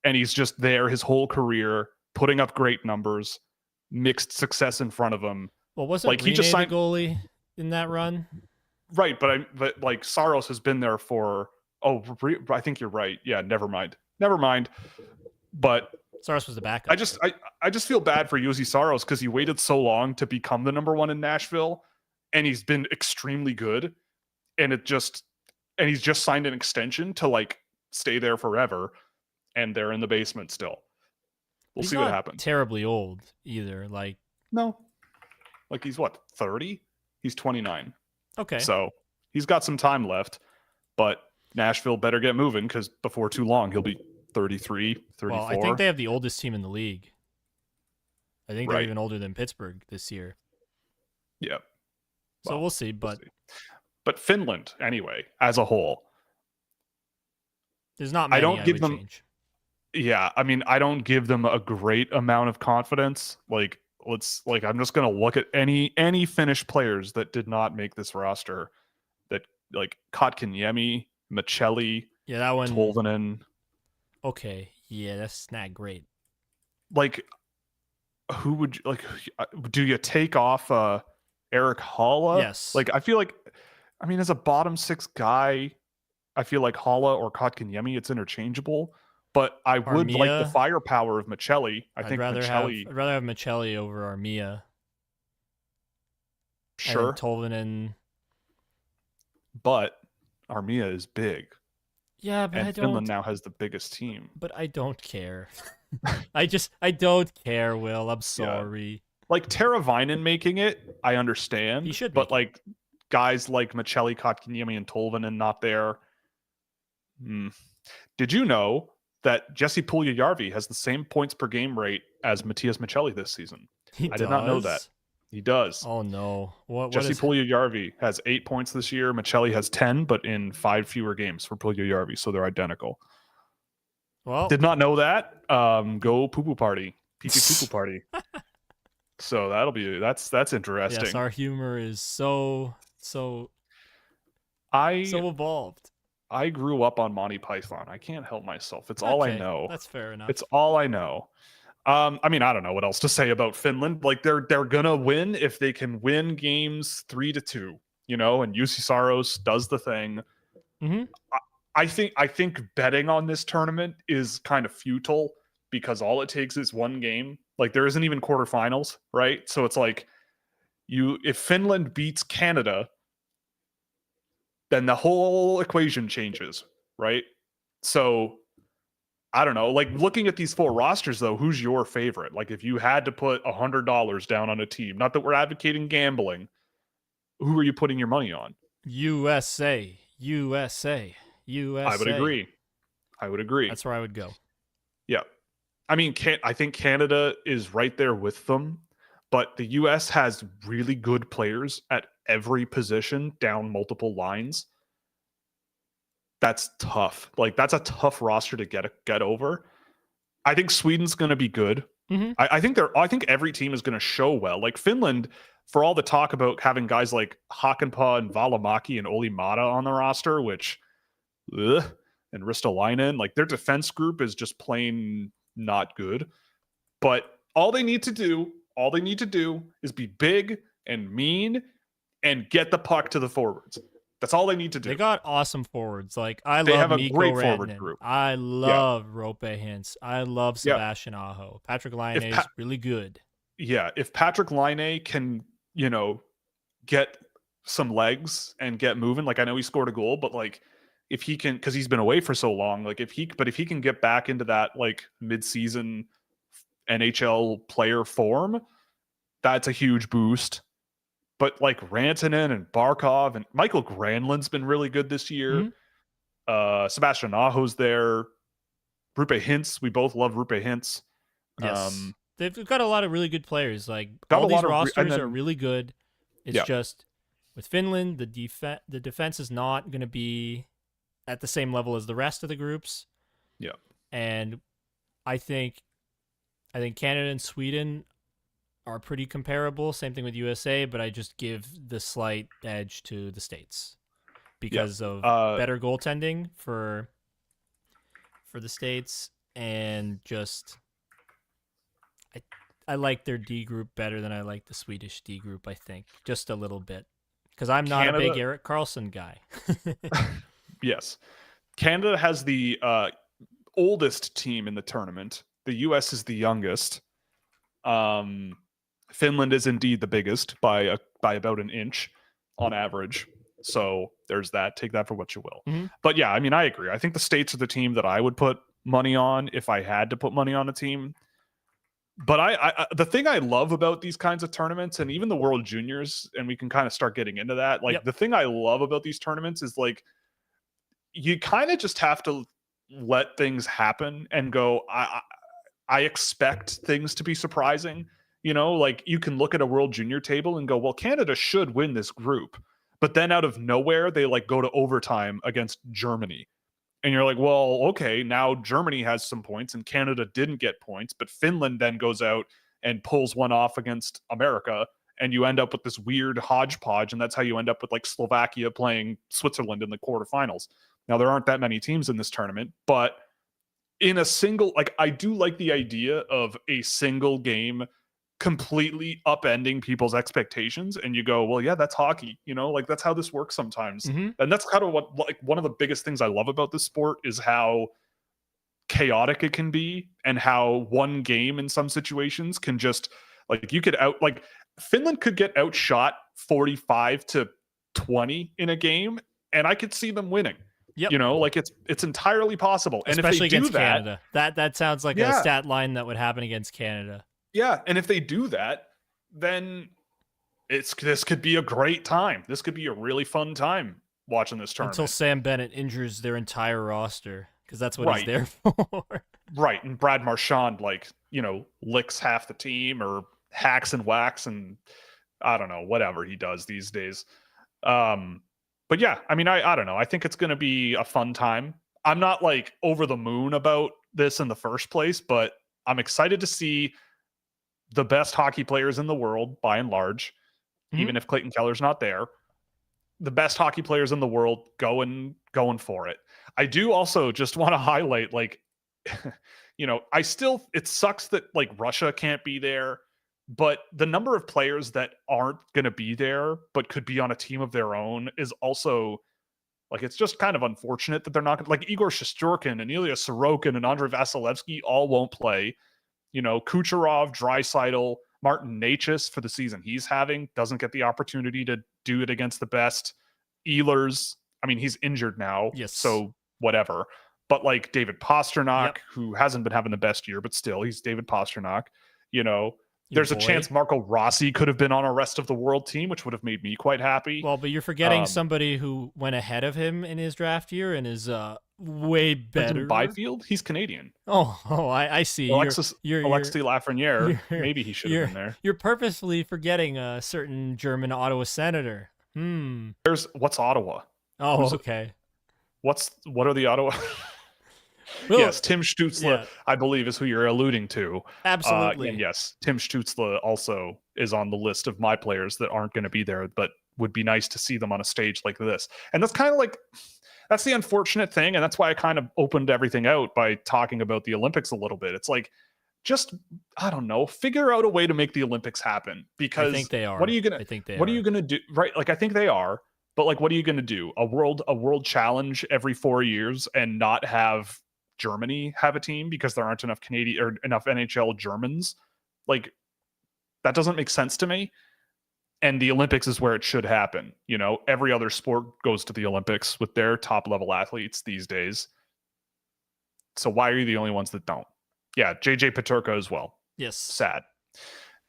and he's just there his whole career, putting up great numbers. Mixed success in front of him. Well, wasn't like he just signed the goalie in that run? Right, but like Saros has been there for. I think you're right. Yeah, never mind. But Saros was the backup. I just feel bad for UC Saros because he waited so long to become the number 1 in Nashville, and he's been extremely good, and he's just signed an extension to like stay there forever, and they're in the basement still. We'll see what happens. Terribly old either. Like no, like he's what 30? He's 29. Okay, so he's got some time left, but Nashville better get moving because before too long he'll be 33, 34. Well, I think they have the oldest team in the league. I think they're even older than Pittsburgh this year. Yeah. So we'll see. But Finland, anyway, as a whole, there's not many I would change. Yeah, I mean, I don't give them a great amount of confidence. I'm just gonna look at any Finnish players that did not make this roster. That like Kotkaniemi, Maccelli, that one, Tolvanen. Okay, yeah, that's not great. Like, who would you, like? Do you take off Eric Halla? Yes. Like, I feel like, I mean, as a bottom six guy, I feel like Halla or Kotkaniemi, it's interchangeable. But I would like the firepower of Maccelli. I'd rather have Maccelli over Armia. Sure. Tolvanen. But Armia is big. Yeah, but Finland now has the biggest team. But I don't care. I don't care, Will. I'm sorry. Yeah. Like Teravainen making it, I understand. He should, but like guys like Maccelli, Kotkaniemi, and Tolvanen not there. Did you know that Jesse Puljujärvi has the same points per game rate as Matias Maccelli this season? I did not know that. He does. Oh no! Jesse Puljujärvi has 8 points this year. Maccelli has 10, but in 5 fewer games for Puljujärvi, so they're identical. Well, did not know that. Go poo poo party, pee pee poo poo party. So that's interesting. Yes, our humor is so evolved. I grew up on Monty Python. I can't help myself. It's all I know. That's fair enough. It's all I know. I mean, I don't know what else to say about Finland. Like they're gonna win if they can win games 3-2, and UC Saros does the thing. Mm-hmm. I think betting on this tournament is kind of futile because all it takes is one game. Like there isn't even quarterfinals, right? So it's like if Finland beats Canada, then the whole equation changes, right? So I don't know. Like looking at these 4 rosters, though, who's your favorite? Like if you had to put $100 down on a team, not that we're advocating gambling, who are you putting your money on? USA. I would agree. That's where I would go. Yeah. I mean, I think Canada is right there with them, but the US has really good players at every position down multiple lines. That's tough. Like that's a tough roster to get over. I think Sweden's going to be good. Mm-hmm. I think every team is going to show well. Like Finland, for all the talk about having guys like Hakanpää and Valimaki and Olli Mata on the roster, which and Ristolainen, like their defense group is just plain not good. But all they need to do is be big and mean and get the puck to the forwards. That's all they need to do. They got awesome forwards. Like I they love have a Mikko great Rantanen. Forward group. I love Roope Hintz. I love Sebastian Aho. Patrick Laine is really good. Yeah, if Patrick Laine can, get some legs and get moving, like I know he scored a goal, but like if he can, because he's been away for so long, like if he can get back into that like mid-season NHL player form, that's a huge boost. But like Rantanen and Barkov and Michael Granlund's been really good this year. Mm-hmm. Sebastian Aho's there. Roope Hintz. We both love Roope Hintz. Yes. They've got a lot of really good players. Like all these rosters are really good. It's just with Finland, the defense is not going to be at the same level as the rest of the groups. Yeah. And I think Canada and Sweden are pretty comparable. Same thing with USA, but I just give the slight edge to the States because of better goaltending for the States, and just I like their D group better than I like the Swedish D group, I think, just a little bit, because I'm not a big Erik Karlsson guy. Yes. Canada has the oldest team in the tournament. The US is the youngest. Finland is indeed the biggest by about an inch on average. So there's that. Take that for what you will. Mm-hmm. But yeah, I mean, I agree. I think the States are the team that I would put money on if I had to put money on a team. But I the thing I love about these kinds of tournaments, and even the World Juniors, and we can kind of start getting into that. Like the thing I love about these tournaments is like you kind of just have to let things happen and go, I expect things to be surprising. You know, like you can look at a World Junior table and go, well, Canada should win this group. But then out of nowhere, they like go to overtime against Germany. And you're like, well, okay, now Germany has some points and Canada didn't get points, but Finland then goes out and pulls one off against America. And you end up with this weird hodgepodge. And that's how you end up with like Slovakia playing Switzerland in the quarterfinals. Now, there aren't that many teams in this tournament, but in a single, like, I do like the idea of a single game completely upending people's expectations, and you go, well, yeah, that's hockey, you know, like that's how this works sometimes. And that's kind of what, like, one of the biggest things I love about this sport is how chaotic it can be, and how one game in some situations can just, like, you could like Finland could get outshot 45-20 in a game, and I could see them winning. Yep. You know, like it's entirely possible. And especially if they against do Canada, that sounds like a stat line that would happen against Canada. Yeah, and if they do that, then this could be a great time. This could be a really fun time watching this tournament. Until Sam Bennett injures their entire roster, because that's what he's there for. Right, and Brad Marchand, like, you know, licks half the team or hacks and whacks and I don't know, whatever he does these days. But yeah, I mean, I don't know. I think it's going to be a fun time. I'm not like over the moon about this in the first place, but I'm excited to see the best hockey players in the world, by and large, even if Clayton Keller's not there, the best hockey players in the world going for it. I do also just want to highlight, like, you know, it sucks that like Russia can't be there, but the number of players that aren't going to be there, but could be on a team of their own is also, like, it's just kind of unfortunate that they're not gonna, like, Igor Shesterkin and Ilya Sorokin and Andrei Vasilevsky all won't play. You know, Kucherov, Draisaitl, Martin Necas for the season he's having doesn't get the opportunity to do it against the best. Ehlers, I mean, he's injured now, so whatever. But like David Pastrnak, who hasn't been having the best year, but still, he's David Pastrnak. You know, there's a chance Marco Rossi could have been on a rest of the world team, which would have made me quite happy. Well, but you're forgetting somebody who went ahead of him in his draft year and is way better. Byfield? He's Canadian. I see. Alexis Lafreniere, maybe he should have been there. You're purposefully forgetting a certain German Ottawa senator. What's Ottawa? Okay. What are the Ottawa? Well, yes, Tim Stützle, I believe, is who you're alluding to. Absolutely. And yes, Tim Stützle also is on the list of my players that aren't going to be there, but would be nice to see them on a stage like this. And that's kind of like, that's the unfortunate thing. And that's why I kind of opened everything out by talking about the Olympics a little bit. It's like, just, I don't know, figure out a way to make the Olympics happen. Because I think they are. What are you going to do? Right. Like, I think they are. But like, what are you going to do? A world challenge every 4 years and not have Germany have a team because there aren't enough Canadian or enough NHL Germans? Like, that doesn't make sense to me. And the Olympics is where it should happen. You know, every other sport goes to the Olympics with their top level athletes these days. So why are you the only ones that don't? Yeah, JJ Peterka as well. Yes. Sad.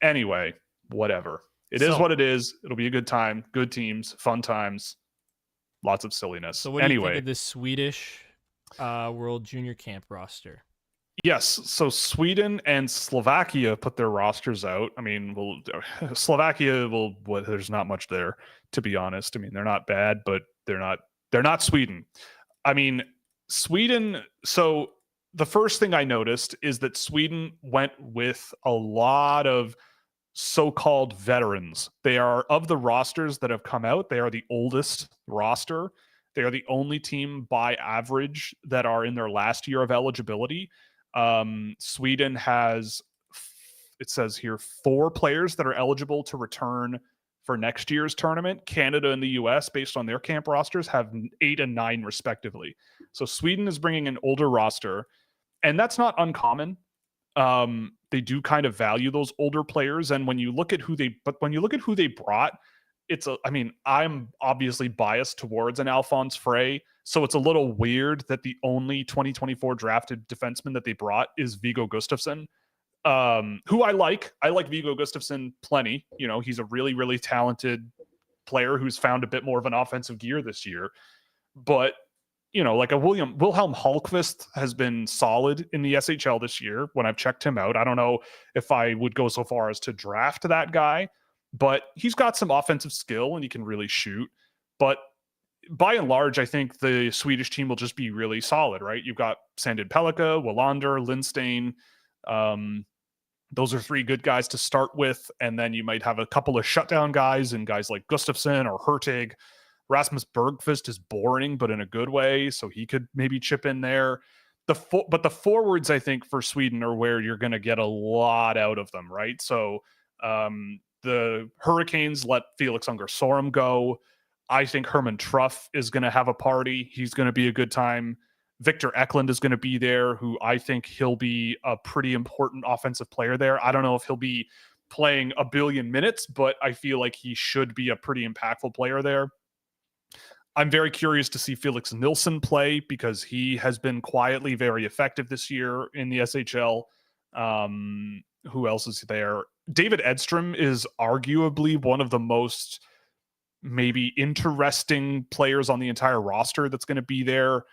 Anyway, whatever. It is what it is. It'll be a good time, good teams, fun times, lots of silliness. So what do you think of this Swedish World Junior Camp roster? Yes, so Sweden and Slovakia put their rosters out. I mean, Slovakia there's not much there, to be honest. I mean, they're not bad, but they're not Sweden. I mean, Sweden, so the first thing I noticed is that Sweden went with a lot of so-called veterans. They are, of the rosters that have come out, they are the oldest roster. They are the only team by average that are in their last year of eligibility. Sweden has, it says here, 4 players that are eligible to return for next year's tournament. Canada and the US, based on their camp rosters, have 8 and 9 respectively. So Sweden is bringing an older roster, and that's not uncommon. They do kind of value those older players, and when you look at who they brought, I'm obviously biased towards an Alphonse Frey, so it's a little weird that the only 2024 drafted defenseman that they brought is Viggo Gustafsson, who I like. I like Viggo Gustafsson plenty. You know, he's a really, really talented player who's found a bit more of an offensive gear this year. But like a Wilhelm Hallqvist has been solid in the SHL this year when I've checked him out. I don't know if I would go so far as to draft that guy, but he's got some offensive skill and he can really shoot. But by and large, I think the Swedish team will just be really solid, right? You've got Sandin Pellikka, Wallander, Lindstein. Those are three good guys to start with. And then you might have a couple of shutdown guys and guys like Gustafsson or Hurtig. Rasmus Bergqvist is boring, but in a good way, so he could maybe chip in there. But the forwards, I think, for Sweden are where you're going to get a lot out of them, right? So the Hurricanes let Felix Unger-Sorum go. I think Herman Truff is going to have a party. He's going to be a good time. Victor Eklund is going to be there, who I think he'll be a pretty important offensive player there. I don't know if he'll be playing a billion minutes, but I feel like he should be a pretty impactful player there. I'm very curious to see Felix Nilsson play because he has been quietly very effective this year in the SHL. Who else is there? David Edstrom is arguably one of the most maybe interesting players on the entire roster that's going to be there.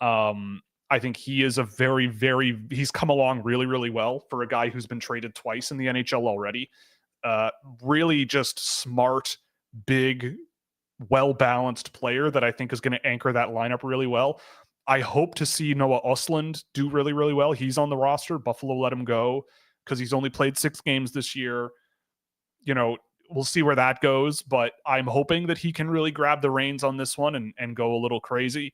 I think he is he's come along really, really well for a guy who's been traded twice in the NHL already. Really just smart, big, well-balanced player that I think is going to anchor that lineup really well. I hope to see Noah Östlund do really, really well. He's on the roster. Buffalo let him go because he's only played 6 games this year. We'll see where that goes, but I'm hoping that he can really grab the reins on this one and go a little crazy.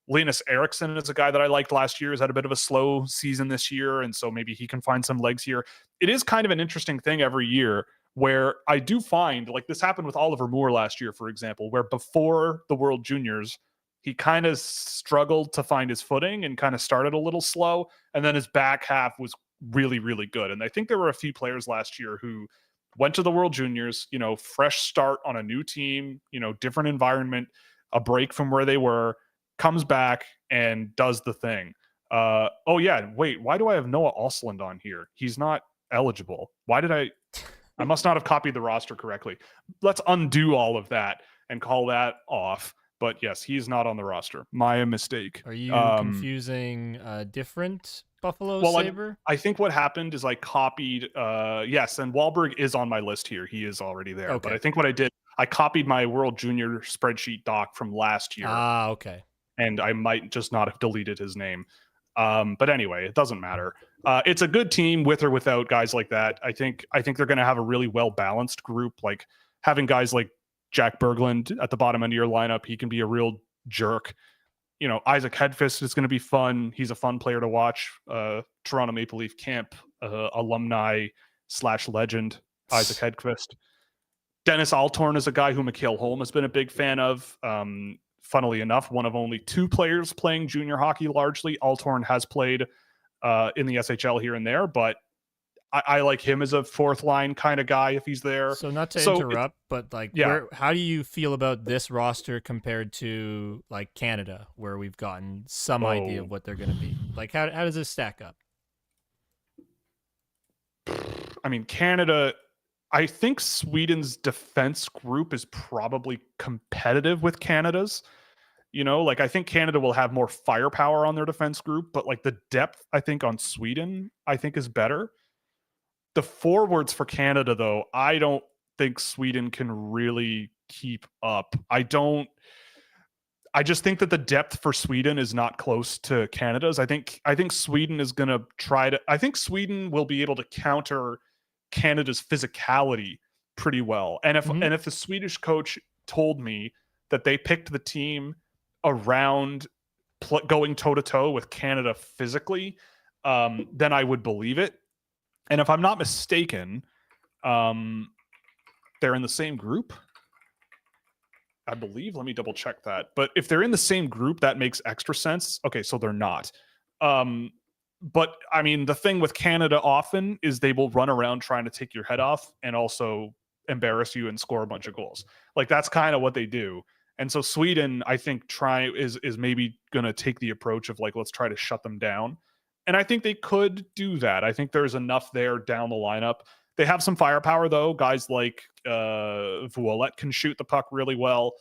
Linus Eriksson is a guy that I liked last year. He's had a bit of a slow season this year, and so maybe he can find some legs here. It is kind of an interesting thing every year where I do find, like this happened with Oliver Moore last year, for example, where before the World Juniors, he kind of struggled to find his footing and kind of started a little slow. And then his back half was really, really good. And I think there were a few players last year who went to the World Juniors, fresh start on a new team, different environment, a break from where they were, comes back and does the thing. Oh yeah, wait, why do I have Noah Östlund on here? He's not eligible. Why did I must not have copied the roster correctly. Let's undo all of that and call that off. But yes, he's not on the roster. My mistake. Are you confusing a different Buffalo Sabre? I think what happened is I copied, yes, and Wahlberg is on my list here. He is already there. Okay. But I think what I did, I copied my World Junior spreadsheet doc from last year. Okay. And I might just not have deleted his name. But anyway, it doesn't matter. It's a good team with or without guys like that. I think they're going to have a really well-balanced group. Like having guys like Jack Berglund at the bottom end of your lineup, he can be a real jerk. Isaac Hedfist is going to be fun. He's a fun player to watch. Toronto Maple Leaf camp alumni / legend, Isaac Hedfist. Dennis Altorn is a guy who Mikhail Holm has been a big fan of. Funnily enough, one of only 2 players playing junior hockey largely. Altorn has played in the SHL here and there, but I like him as a 4th line kind of guy if he's there. So not to interrupt, but how do you feel about this roster compared to like Canada, where we've gotten some idea of what they're going to be? Like how does this stack up? I mean, Canada, I think Sweden's defense group is probably competitive with Canada's. I think Canada will have more firepower on their defense group, but like the depth, I think on Sweden, I think is better. The forwards for Canada, though, I don't think Sweden can really keep up. I just think that the depth for Sweden is not close to Canada's. I think Sweden is going to I think Sweden will be able to counter Canada's physicality pretty well. And if the Swedish coach told me that they picked the team around going toe-to-toe with Canada physically, then I would believe it. And if I'm not mistaken, they're in the same group, I believe. Let me double check that. But if they're in the same group, that makes extra sense. Okay, so they're not. But I mean, the thing with Canada often is they will run around trying to take your head off and also embarrass you and score a bunch of goals. Like that's kind of what they do. And so Sweden, I think, is maybe going to take the approach of like, let's try to shut them down. And I think they could do that. I think there's enough there down the lineup. They have some firepower, though. Guys like Vuolet can shoot the puck really well.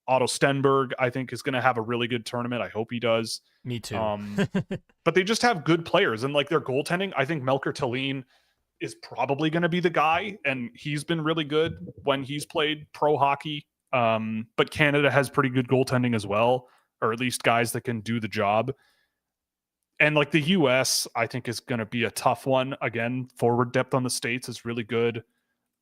Otto Stenberg, I think, is going to have a really good tournament. I hope he does. Me too. But they just have good players, and like their goaltending, I think Melker Thelin is probably going to be the guy, and he's been really good when he's played pro hockey. But Canada has pretty good goaltending as well, or at least guys that can do the job. And like the US, I think is going to be a tough one. Again, forward depth on the States is really good.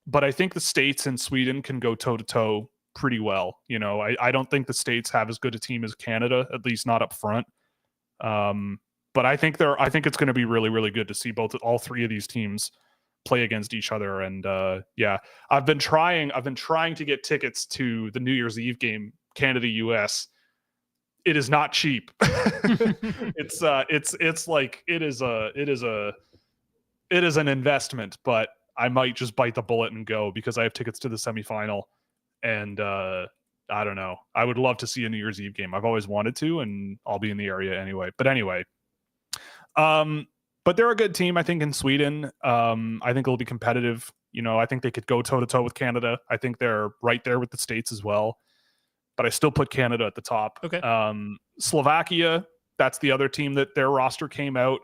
But I think the States and Sweden can go toe-to-toe pretty well. You know, I don't think the States have as good a team as Canada, at least not up front. But I think it's going to be really, really good to see all three of these teams play against each other. And yeah, I've been trying to get tickets to the New Year's Eve game, Canada-US. It is not cheap. It's an investment, but I might just bite the bullet and go because I have tickets to the semifinal. And I don't know. I would love to see a New Year's Eve game. I've always wanted to, and I'll be in the area anyway. But anyway, but they're a good team, I think, in Sweden. I think it'll be competitive. You know, I think they could go toe-to-toe with Canada. I think they're right there with the States as well. But I still put Canada at the top. Okay. Slovakia, that's the other team that their roster came out.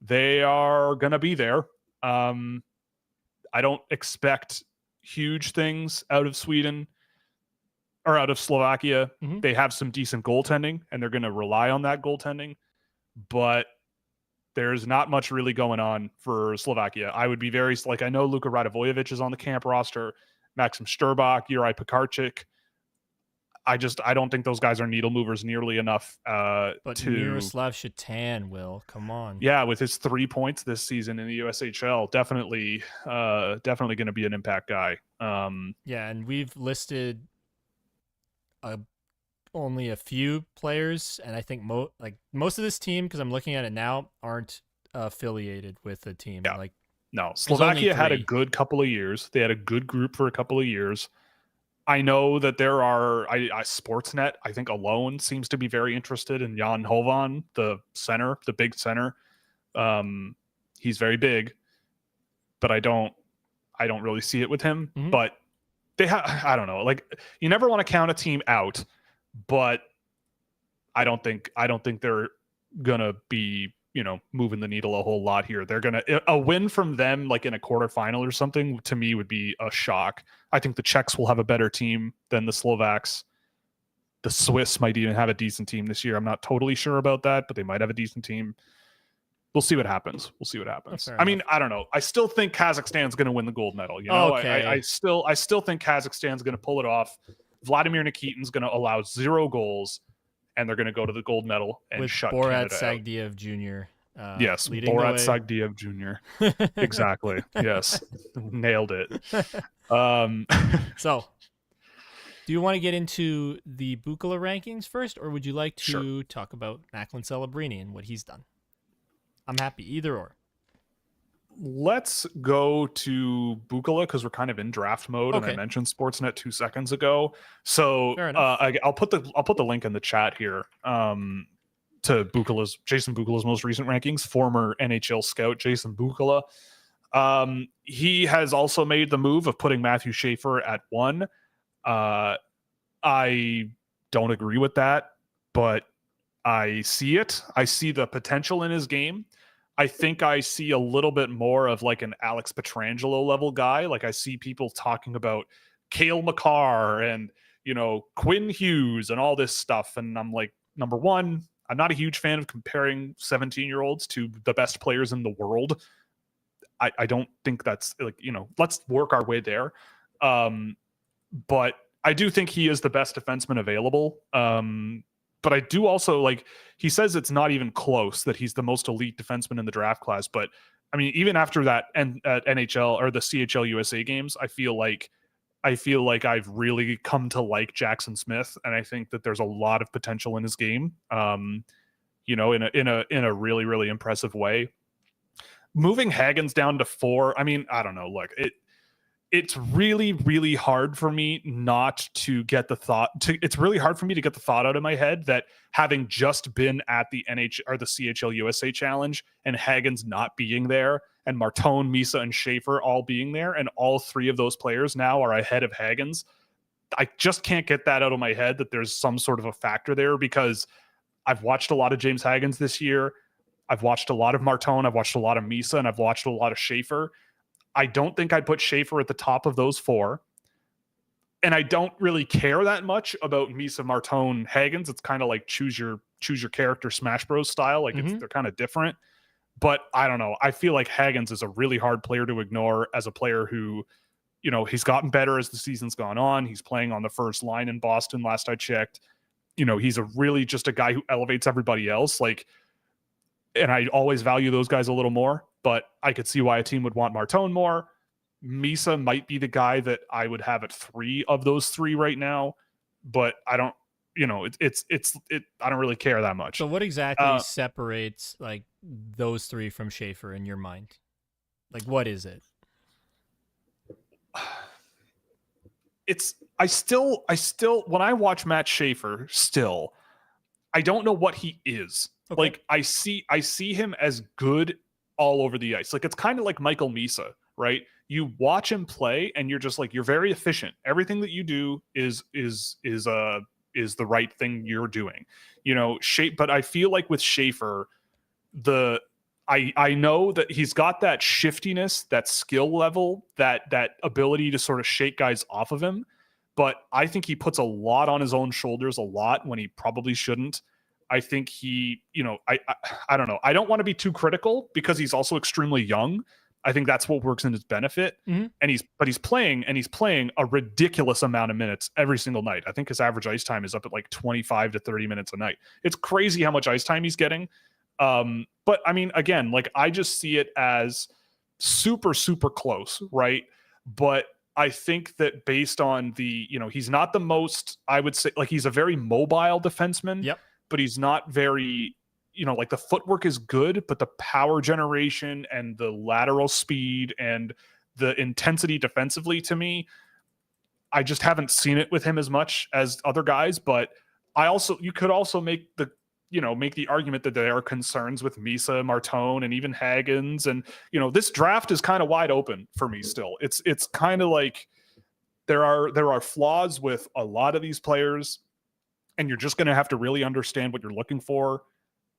They are going to be there. I don't expect huge things out of Sweden or out of Slovakia. Mm-hmm. They have some decent goaltending, and they're going to rely on that goaltending. But there's not much really going on for Slovakia. I would be I know Luka Radivojevic is on the camp roster, Maxim Sturbach, Juraj Pekarczyk. I don't think those guys are needle movers nearly enough. But Miroslav Shatan will come on. Yeah, with his 3 points this season in the USHL, definitely going to be an impact guy. Yeah, and we've listed only a few players, and I think most of this team, because I'm looking at it now, aren't affiliated with a team. Yeah. Like, no, Slovakia had a good couple of years. They had a good group for a couple of years. I know that there are Sportsnet, I think alone seems to be very interested in Jan Hovan, the big center. He's very big, but I don't really see it with him. Mm-hmm. But I don't know. Like, you never want to count a team out, but I don't think they're gonna be, you know, moving the needle a whole lot here. A win from them, like in a quarterfinal or something, to me would be a shock. I think the Czechs will have a better team than the Slovaks. The Swiss might even have a decent team this year. I'm not totally sure about that, but they might have a decent team. We'll see what happens. I mean, I don't know. I still think Kazakhstan's going to win the gold medal. You know, okay. I still think Kazakhstan's going to pull it off. Vladimir Nikitin's going to allow 0 goals, and they're going to go to the gold medal and with shut Borat Canada Sagdiev Jr. Yes, Borat Sagdiev Jr. Exactly. Yes, nailed it. So, do you want to get into the Bukala rankings first, or would you like to talk about Macklin Celebrini and what he's done? I'm happy either or. Let's go to Bukala because we're kind of in draft mode, okay. And I mentioned Sportsnet 2 seconds ago. So I'll put the link in the chat here. To Jason Bukala's most recent rankings, former NHL scout Jason Bukala. He has also made the move of putting Matthew Schaefer at 1. I don't agree with that, but I see it. I see the potential in his game. I think I see a little bit more of like an Alex Pietrangelo level guy. Like, I see people talking about Cale Makar and, you know, Quinn Hughes and all this stuff. And I'm like, number one, I'm not a huge fan of comparing 17-year-olds to the best players in the world. I don't think that's, like, you know, let's work our way there. But I do think he is the best defenseman available. But I do also, like, he says it's not even close that he's the most elite defenseman in the draft class. But I mean, even after that NHL or the CHL USA games, I feel like I've really come to like Jackson Smith, and I think that there's a lot of potential in his game. You know, in a really, really impressive way. Moving Hagens down to 4, I mean, I don't know. Look, it's really, really hard for me not to get the thought. It's really hard for me to get the thought out of my head that having just been at the NHL or the CHL USA Challenge and Hagens not being there, and Martone, Misa, and Schaefer all being there, and all 3 of those players now are ahead of Hagens. I just can't get that out of my head that there's some sort of a factor there, because I've watched a lot of James Hagens this year. I've watched a lot of Martone. I've watched a lot of Misa, and I've watched a lot of Schaefer. I don't think I'd put Schaefer at the top of those four. And I don't really care that much about Misa, Martone, Hagens. It's kind of like choose your character Smash Bros style. Like they're kind of different. But I don't know. I feel like Hagens is a really hard player to ignore as a player who, you know, he's gotten better as the season's gone on. He's playing on the first line in Boston last I checked. You know, he's a really just a guy who elevates everybody else. Like, and I always value those guys a little more, but I could see why a team would want Martone more. Misa might be the guy that I would have at 3 of those 3 right now, but I don't, you know, I don't really care that much. So what exactly separates like those 3 from Schaefer in your mind? Like, what is it? I still, when I watch Matt Schaefer still, I don't know what he is. Okay. Like I see him as good all over the ice. Like it's kind of like Michael Misa, right? You watch him play and you're just like, you're very efficient. Everything that you do is the right thing you're doing, you know, but I feel like with Schaefer, I know that he's got that shiftiness, that skill level, that ability to sort of shake guys off of him. But I think he puts a lot on his own shoulders, a lot when he probably shouldn't. I think he, you know, I don't know. I don't want to be too critical because he's also extremely young. I think that's what works in his benefit. Mm-hmm. And he's playing a ridiculous amount of minutes every single night. I think his average ice time is up at like 25 to 30 minutes a night. It's crazy how much ice time he's getting. But I mean, again, like I just see it as super, super close, right? But I think that based on the, you know, he's not the most, I would say, like he's a very mobile defenseman. Yep. But he's not very, you know, like the footwork is good, but the power generation and the lateral speed and the intensity defensively, to me, I just haven't seen it with him as much as other guys. But you could also make the argument that there are concerns with Misa, Martone, and even Hagens. And, you know, this draft is kind of wide open for me still. It's kind of like there are flaws with a lot of these players, and you're just going to have to really understand what you're looking for.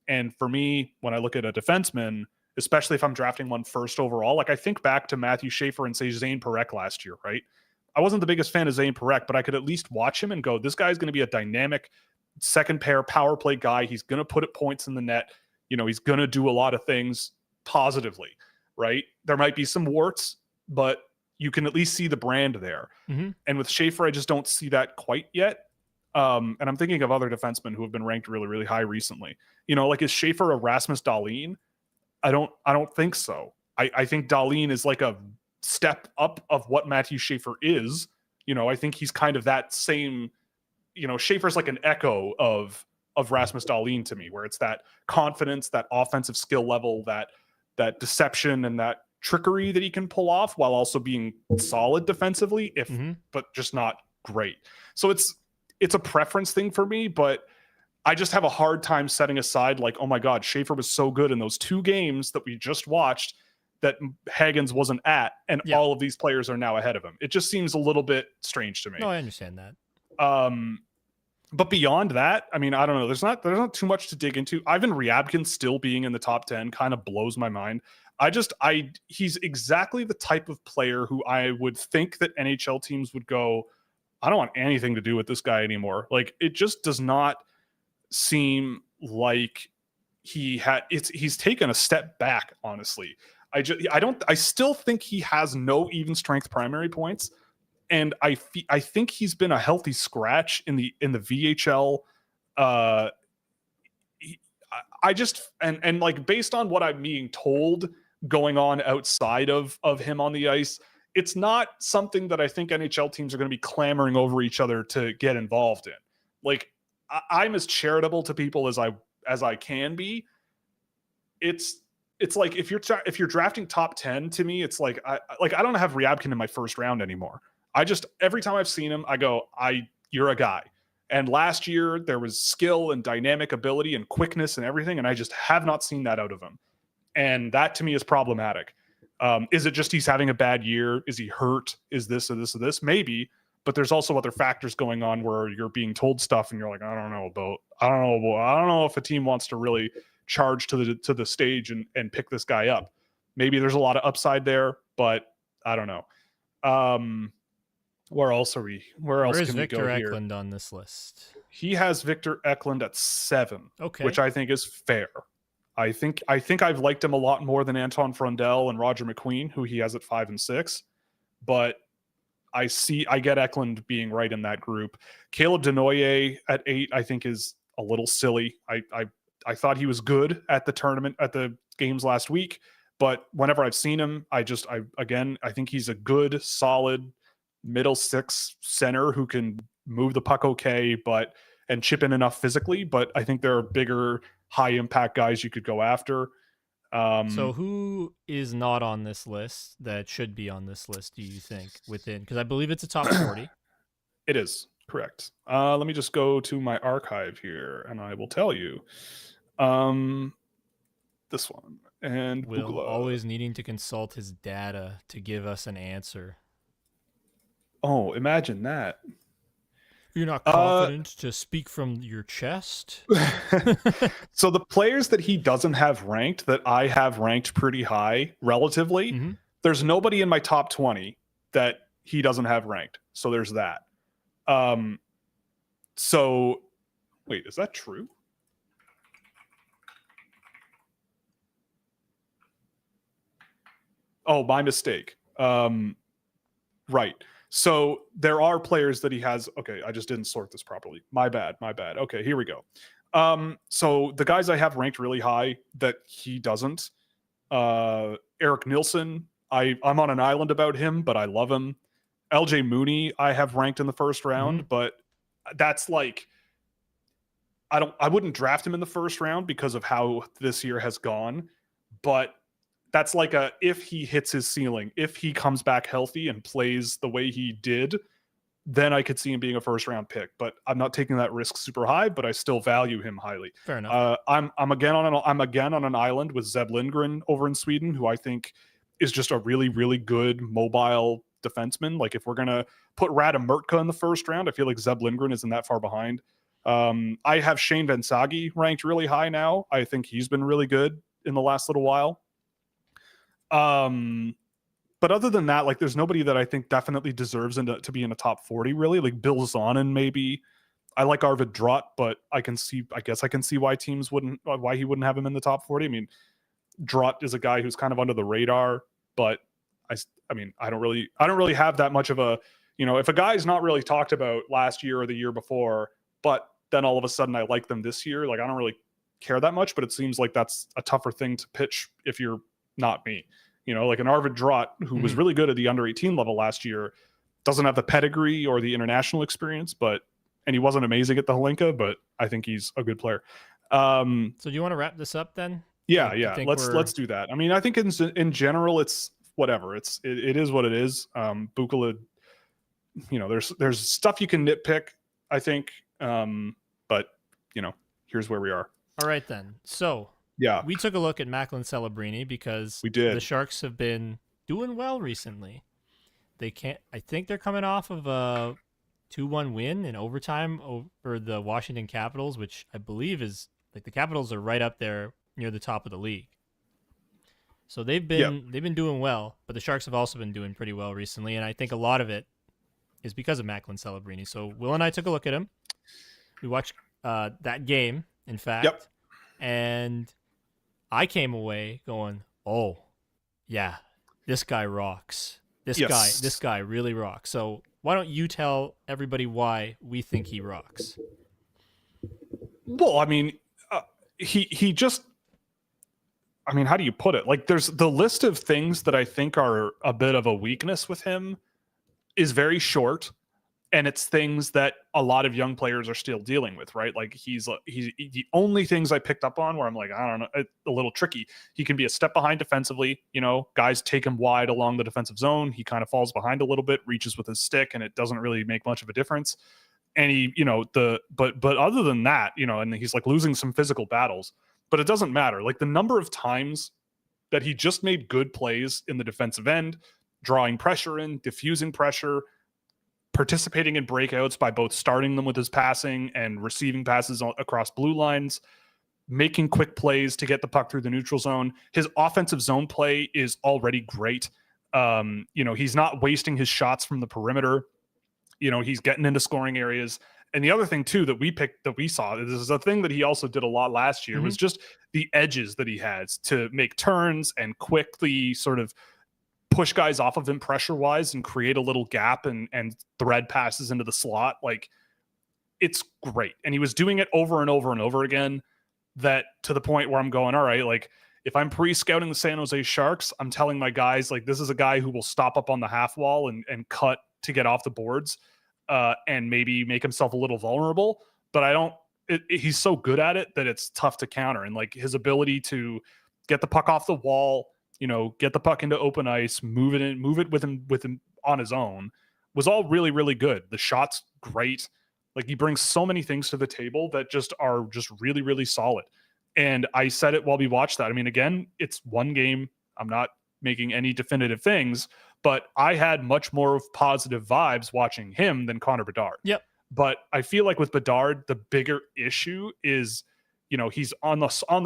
And for me, when I look at a defenseman, especially if I'm drafting one first overall, like I think back to Matthew Schaefer and say Zane Parekh last year, right? I wasn't the biggest fan of Zane Parekh, but I could at least watch him and go, this guy's going to be a dynamic second pair power play guy. He's going to put it points in the net. You know, he's going to do a lot of things positively, right? There might be some warts, but you can at least see the brand there. Mm-hmm. And with Schaefer, I just don't see that quite yet. And I'm thinking of other defensemen who have been ranked really, really high recently. You know, like is Schaefer a Rasmus Dahlin? I don't think so. I think Dahlin is like a step up of what Matthew Schaefer is. You know, I think he's kind of that same, you know, Schaefer's like an echo of Rasmus Dahlin to me, where it's that confidence, that offensive skill level, that deception and that trickery that he can pull off while also being solid defensively, but just not great. So it's a preference thing for me, but I just have a hard time setting aside like, oh my God, Schaefer was so good in those 2 games that we just watched that Hagens wasn't at, and all of these players are now ahead of him. It just seems a little bit strange to me. No, I understand that. But beyond that, I mean, I don't know. There's not too much to dig into. Ivan Ryabkin still being in the top 10 kind of blows my mind. He's exactly the type of player who I would think that NHL teams would go, I don't want anything to do with this guy anymore. Like it just does not seem like he's taken a step back, honestly. I still think he has no even strength primary points. And I think he's been a healthy scratch in the VHL. And like based on what I'm being told going on outside of him on the ice, it's not something that I think NHL teams are going to be clamoring over each other to get involved in. Like I'm as charitable to people as I can be. It's like if you're drafting top 10 to me, it's like I don't have Ryabkin in my first round anymore. Every time I've seen him, I go, you're a guy. And last year there was skill and dynamic ability and quickness and everything, and I just have not seen that out of him. And that to me is problematic. Is it just he's having a bad year? Is he hurt? Is this or this or this? Maybe. but there's also other factors going on where you're being told stuff and you're like, I don't know if a team wants to really charge to the stage and pick this guy up. Maybe there's a lot of upside there, but I don't know. Where else can we go here? Victor Eklund on this list? He has Victor Eklund at 7, okay, which I think is fair. I think I've liked him a lot more than Anton Frondell and Roger McQueen, who he has at 5 and 6. But I get Eklund being right in that group. Caleb Denoyer at 8, I think is a little silly. I thought he was good at the tournament, at the games last week, but whenever I've seen him, I think he's a good, solid middle 6 center who can move the puck okay, and chip in enough physically. But I think there are bigger, high impact guys you could go after. So who is not on this list that should be on this list, do you think, within? Because I believe it's a top 40. It is, correct. Let me just go to my archive here, and I will tell you. This one. And Will Bukala. Always needing to consult his data to give us an answer. Oh, imagine that. You're not confident to speak from your chest? So the players that he doesn't have ranked, that I have ranked pretty high relatively, there's nobody in my top 20 that he doesn't have ranked. So there's that. So wait, is that true? Oh, my mistake. Right. So there are players that he has. Okay, I just didn't sort this properly. My bad. Okay, here we go. So the guys I have ranked really high that he doesn't. Eric Nilsson, I'm on an island about him, but I love him. LJ Mooney, I have ranked in the first round, but that's like, I wouldn't draft him in the first round because of how this year has gone, but that's like if he hits his ceiling, if he comes back healthy and plays the way he did, then I could see him being a first round pick. But I'm not taking that risk super high, but I still value him highly. Fair enough. I'm again on an island with Zeb Lindgren over in Sweden, who I think is just a really, really good mobile defenseman. Like if we're gonna put Radim Murtka in the first round, I feel like Zeb Lindgren isn't that far behind. I have Shane Vansagi ranked really high now. I think he's been really good in the last little while. But other than that, like there's nobody that I think definitely deserves to be in a top 40 really. Like Bill Zonin, maybe. I like Arvid Drott, but I guess I can see why he wouldn't have him in the top 40. I mean, Drott is a guy who's kind of under the radar, but I mean, I don't really have that much of a, if a guy's not really talked about last year or the year before, but then all of a sudden I like them this year, like I don't really care that much, but it seems like that's a tougher thing to pitch if you're not me. Like an Arvid Drott, who was really good at the under 18 level last year, doesn't have the pedigree or the international experience, and he wasn't amazing at the Hlinka, but I think he's a good player. So do you want to wrap this up then? Yeah. Let's do that. I mean, I think in general, it's whatever. It is what it is. Bukala, there's stuff you can nitpick, I think. But here's where we are. All right then. So yeah, we took a look at Macklin Celebrini because we did. The Sharks have been doing well recently. I think they're coming off of a 2-1 win in overtime over the Washington Capitals, which I believe is like the Capitals are right up there near the top of the league. So they've been doing well, but the Sharks have also been doing pretty well recently, and I think a lot of it is because of Macklin Celebrini. So Will and I took a look at him. We watched that game, in fact, and I came away going, "Oh, yeah, this guy rocks. This guy really rocks." So why don't you tell everybody why we think he rocks? Well, I mean, he just. I mean, how do you put it? Like, there's the list of things that I think are a bit of a weakness with him is very short, and it's things that a lot of young players are still dealing with, right? Like, he's the only things I picked up on where I'm like, I don't know, it's a little tricky. He can be a step behind defensively. Guys take him wide along the defensive zone. He kind of falls behind a little bit, reaches with his stick, and it doesn't really make much of a difference. And he, but other than that, and he's like losing some physical battles. But it doesn't matter. Like the number of times that he just made good plays in the defensive end, drawing pressure in, diffusing pressure, participating in breakouts by both starting them with his passing and receiving passes across blue lines, making quick plays to get the puck through the neutral zone. His offensive zone play is already great. He's not wasting his shots from the perimeter. He's getting into scoring areas. And the other thing too that we saw, this is a thing that he also did a lot last year, was just the edges that he has to make turns and quickly sort of push guys off of him pressure wise and create a little gap and thread passes into the slot. Like, it's great. And he was doing it over and over and over again, that to the point where I'm going, all right, like, if I'm pre-scouting the San Jose Sharks, I'm telling my guys, like, this is a guy who will stop up on the half wall and cut to get off the boards and maybe make himself a little vulnerable. But he's so good at it that it's tough to counter. And like, his ability to get the puck off the wall, get the puck into open ice, move it with him on his own, was all really, really good. The shot's great. Like, he brings so many things to the table that are just really, really solid. And I said it while we watched that. I mean, again, it's one game. I'm not making any definitive things, but I had much more of positive vibes watching him than Connor Bedard. Yep. But I feel like with Bedard, the bigger issue is, he's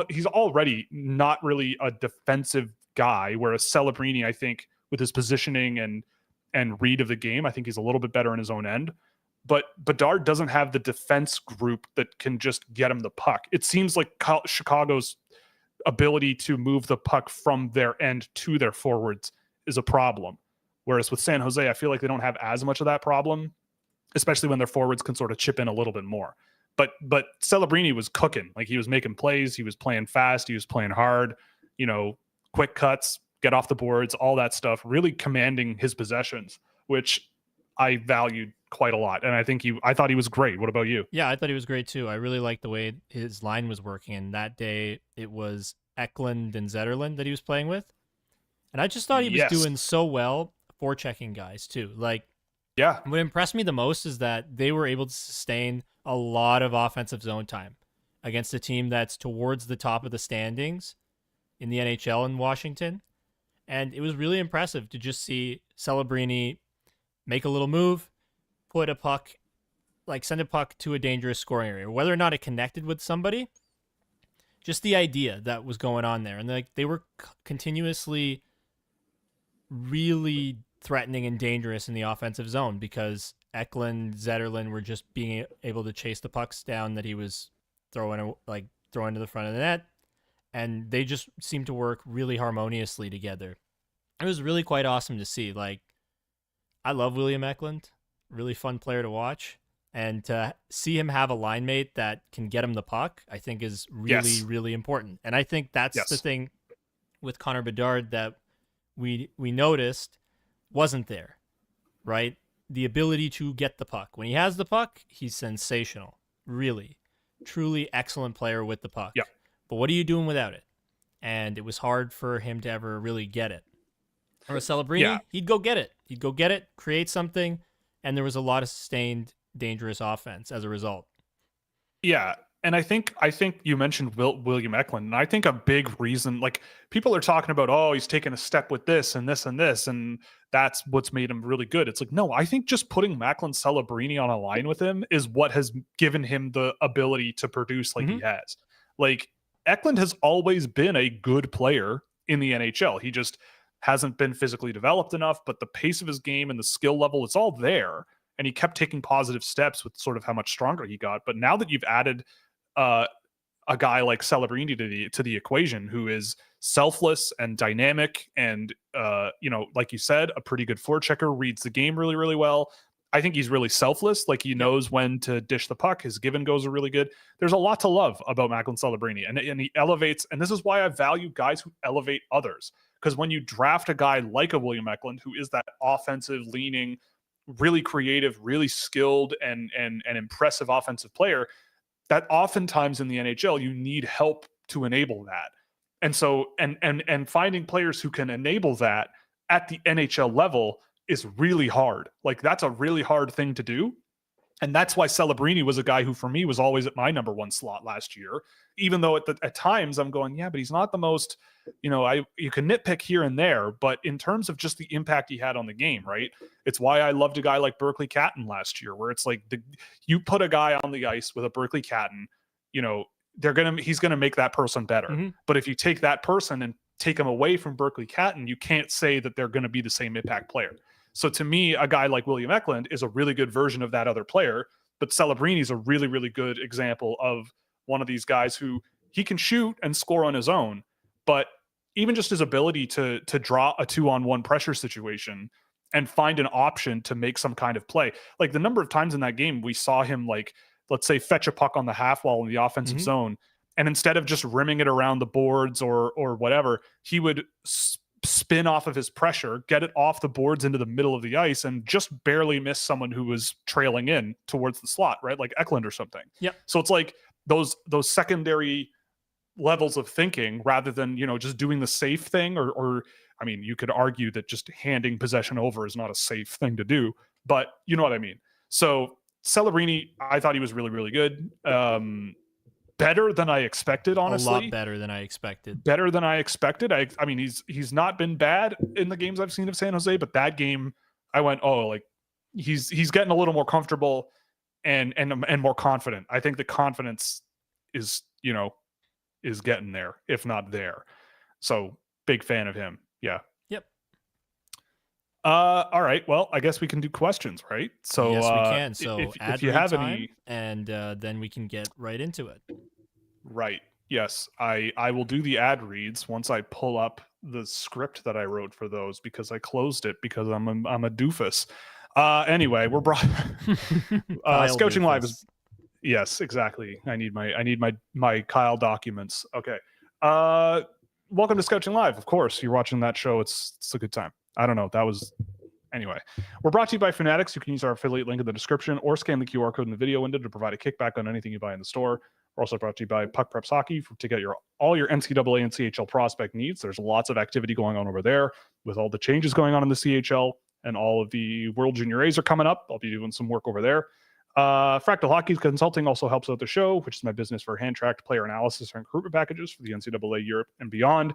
he's already not really a defensive guy, whereas Celebrini, I think, with his positioning and read of the game, I think he's a little bit better in his own end. But Bedard doesn't have the defense group that can just get him the puck. It seems like Chicago's ability to move the puck from their end to their forwards is a problem. Whereas with San Jose, I feel like they don't have as much of that problem, especially when their forwards can sort of chip in a little bit more. But Celebrini was cooking. Like, he was making plays. He was playing fast. He was playing hard, quick cuts, get off the boards, all that stuff, really commanding his possessions, which I valued quite a lot. And I thought he was great. What about you? Yeah, I thought he was great too. I really liked the way his line was working. And that day it was Eklund and Zetterlund that he was playing with. And I just thought he was doing so well forechecking guys too. Like, yeah, what impressed me the most is that they were able to sustain a lot of offensive zone time against a team that's towards the top of the standings in the NHL in Washington. And it was really impressive to just see Celebrini make a little move, put a puck, like send a puck to a dangerous scoring area. Whether or not it connected with somebody, just the idea that was going on there. And like, they were continuously really threatening and dangerous in the offensive zone because Eklund, Zetterlund were just being able to chase the pucks down that he was throwing to the front of the net. And they just seemed to work really harmoniously together. It was really quite awesome to see. Like, I love William Eklund, really fun player to watch. And to see him have a line mate that can get him the puck, I think is really, really important. And I think that's the thing with Connor Bedard that we noticed wasn't there, right? The ability to get the puck. When he has the puck, he's sensational. Really, truly excellent player with the puck. Yeah. But what are you doing without it? And it was hard for him to ever really get it. Or Celebrini, he'd go get it. He'd go get it, create something, and there was a lot of sustained, dangerous offense as a result. Yeah, and I think you mentioned William Eklund, and I think a big reason, like, people are talking about, oh, he's taken a step with this and this and this, and that's what's made him really good. It's like, no, I think just putting Macklin Celebrini on a line with him is what has given him the ability to produce like he has. Like, Eklund has always been a good player in the NHL. He just hasn't been physically developed enough, but the pace of his game and the skill level, it's all there. And he kept taking positive steps with sort of how much stronger he got. But now that you've added a guy like Celebrini to the equation, who is selfless and dynamic and, like you said, a pretty good forechecker, reads the game really, really well. I think he's really selfless. Like, he knows when to dish the puck. His give and goes are really good. There's a lot to love about Macklin Celebrini. And he elevates, and this is why I value guys who elevate others. Because when you draft a guy like a William Eklund, who is that offensive leaning, really creative, really skilled, and impressive offensive player, that oftentimes in the NHL, you need help to enable that. And so, and finding players who can enable that at the NHL level is really hard. Like, that's a really hard thing to do. And that's why Celebrini was a guy who, for me, was always at my number one slot last year, even though at times I'm going, yeah, but he's not the most, you can nitpick here and there, but in terms of just the impact he had on the game, right? It's why I loved a guy like Berkeley Catton last year, where it's like you put a guy on the ice with a Berkeley Catton, he's gonna make that person better. Mm-hmm. But if you take that person and take him away from Berkeley Catton, you can't say that they're going to be the same impact player. So to me, a guy like William Eklund is a really good version of that other player, but Celebrini is a really, really good example of one of these guys who he can shoot and score on his own, but even just his ability to draw a 2-on-1 pressure situation and find an option to make some kind of play. Like the number of times in that game, we saw him, like, let's say, fetch a puck on the half wall in the offensive mm-hmm. zone. And instead of just rimming it around the boards or whatever, he would spin off of his pressure, get it off the boards into the middle of the ice, and just barely miss someone who was trailing in towards the slot, right? Like Eklund or something. Yeah. So it's like those secondary levels of thinking rather than, just doing the safe thing or I mean, you could argue that just handing possession over is not a safe thing to do, but you know what I mean? So Celebrini, I thought he was really, really good. Better than I expected, honestly. A lot better than I expected. Better than I expected. I mean, he's not been bad in the games I've seen of San Jose, but that game, I went, oh, like he's getting a little more comfortable and more confident. I think the confidence is getting there, if not there. So big fan of him. Yeah. Yep. All right. Well, I guess we can do questions, right? So yes, we can. So if you have any, and then we can get right into it. Right. Yes. I will do the ad reads once I pull up the script that I wrote for those, because I closed it because I'm a doofus. Anyway, we're brought Scouching Live is, yes, exactly. I need my Kyle documents. Okay. Welcome to Scouching Live. Of course, you're watching that show. It's a good time. I don't know. Anyway, we're brought to you by Fanatics. You can use our affiliate link in the description or scan the QR code in the video window to provide a kickback on anything you buy in the store. We're also brought to you by Puck Preps Hockey to get all your NCAA and CHL prospect needs. There's lots of activity going on over there with all the changes going on in the CHL, and all of the World Junior A's are coming up. I'll be doing some work over there. Fractal Hockey Consulting also helps out the show, which is my business for hand-tracked player analysis and recruitment packages for the NCAA Europe and beyond.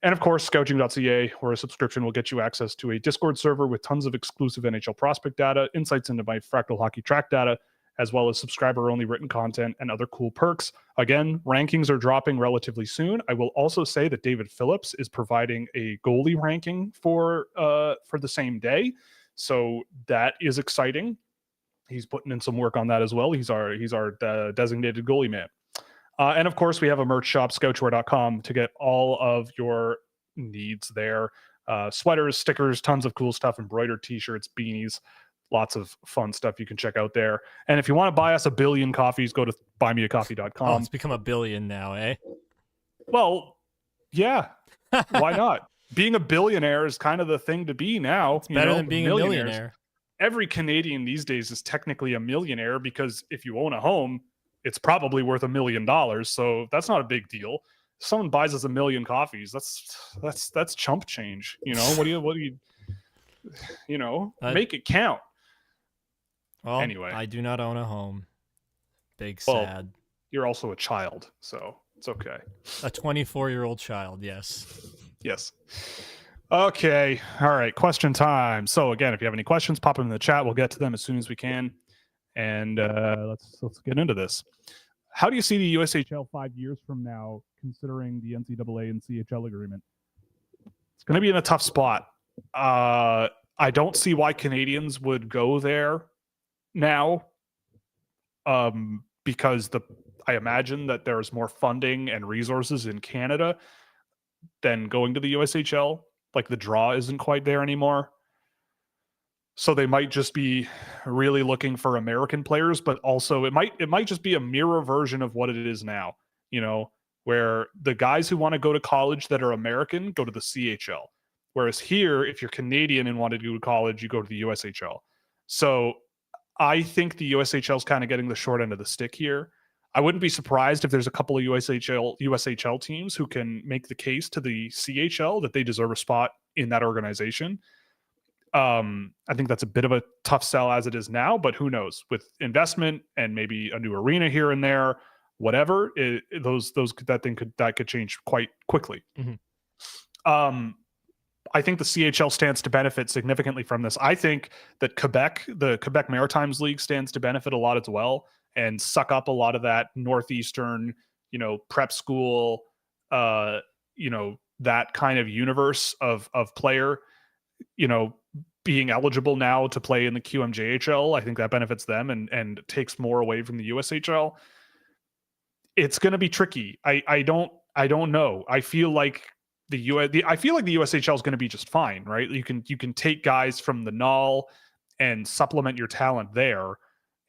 And of course, Scouching.ca, where a subscription will get you access to a Discord server with tons of exclusive NHL prospect data, insights into my Fractal Hockey track data, as well as subscriber-only written content and other cool perks. Again, rankings are dropping relatively soon. I will also say that David Phillips is providing a goalie ranking for the same day, so that is exciting. He's putting in some work on that as well. He's our designated goalie man. And of course, we have a merch shop, Scouchwear.com, to get all of your needs there. Sweaters, stickers, tons of cool stuff, embroidered t-shirts, beanies, lots of fun stuff you can check out there. And if you want to buy us 1 billion coffees, go to buymeacoffee.com. Oh, it's become 1 billion now, eh? Well, yeah. Why not? Being a billionaire is kind of the thing to be now. It's better than being a millionaire. Every Canadian these days is technically a millionaire, because if you own a home, it's probably worth $1 million. So that's not a big deal. If someone buys us 1 million coffees, that's chump change. What do you make it count. Well, anyway, I do not own a home. Big sad. You're also a child, so it's okay. A 24-year-old child, yes. Yes. Okay. All right. Question time. So again, if you have any questions, pop them in the chat. We'll get to them as soon as we can. And let's get into this. How do you see the USHL 5 years from now, considering the NCAA and CHL agreement? It's going to be in a tough spot. I don't see why Canadians would go there now, because I imagine that there's more funding and resources in Canada than going to the USHL. Like, the draw isn't quite there anymore. So they might just be really looking for American players, but also it might just be a mirror version of what it is now, where the guys who want to go to college that are American go to the CHL. Whereas here, if you're Canadian and want to go to college, you go to the USHL. So I think the USHL is kind of getting the short end of the stick here. I wouldn't be surprised if there's a couple of USHL teams who can make the case to the CHL that they deserve a spot in that organization. I think that's a bit of a tough sell as it is now, but who knows? With investment and maybe a new arena here and there, whatever, that could change quite quickly. Mm-hmm. I think the CHL stands to benefit significantly from this. I think that the Quebec Maritimes League stands to benefit a lot as well and suck up a lot of that Northeastern, prep school, that kind of universe of player, being eligible now to play in the QMJHL. I think that benefits them and takes more away from the USHL. It's going to be tricky. I don't know. I feel like the USHL is going to be just fine, right? You can take guys from the NAL and supplement your talent there.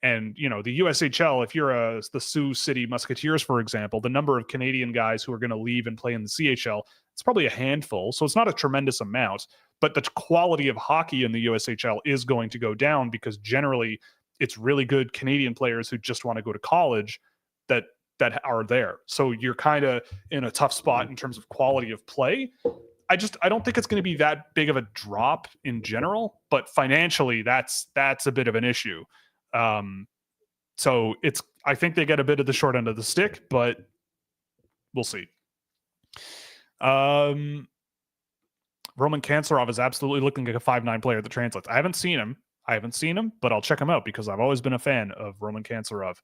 And, the USHL, if you're the Sioux City Musketeers, for example, the number of Canadian guys who are going to leave and play in the CHL, it's probably a handful. So it's not a tremendous amount, but the quality of hockey in the USHL is going to go down because generally it's really good Canadian players who just want to go to college that are there. So you're kind of in a tough spot in terms of quality of play. I don't think it's going to be that big of a drop in general, but financially that's a bit of an issue. So I think they get a bit of the short end of the stick, but we'll see. Roman Kanserov is absolutely looking like a 5'9" player that translates. I haven't seen him, but I'll check him out because I've always been a fan of Roman Kanserov.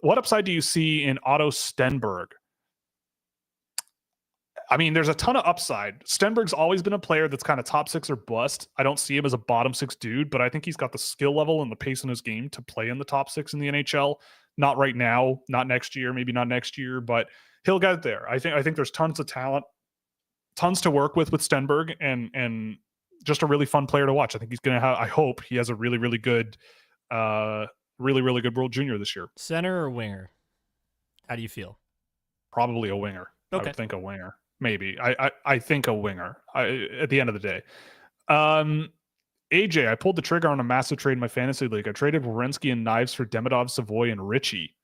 What upside do you see in Otto Stenberg? I mean, there's a ton of upside. Stenberg's always been a player that's kind of top 6 or bust. I don't see him as a bottom 6 dude, but I think he's got the skill level and the pace in his game to play in the top 6 in the NHL. Not right now, not next year, maybe not next year, but he'll get there. I think there's tons of talent, tons to work with Stenberg, and just a really fun player to watch. I think he's going to have, I hope he has a really, really good, really good World Junior this year. Center or winger? How do you feel? Probably a winger. Okay. I would think a winger. Maybe. I think a winger at the end of the day. AJ, I pulled the trigger on a massive trade in my fantasy league. I traded Werenski and Knives for Demidov, Savoy, and Richie.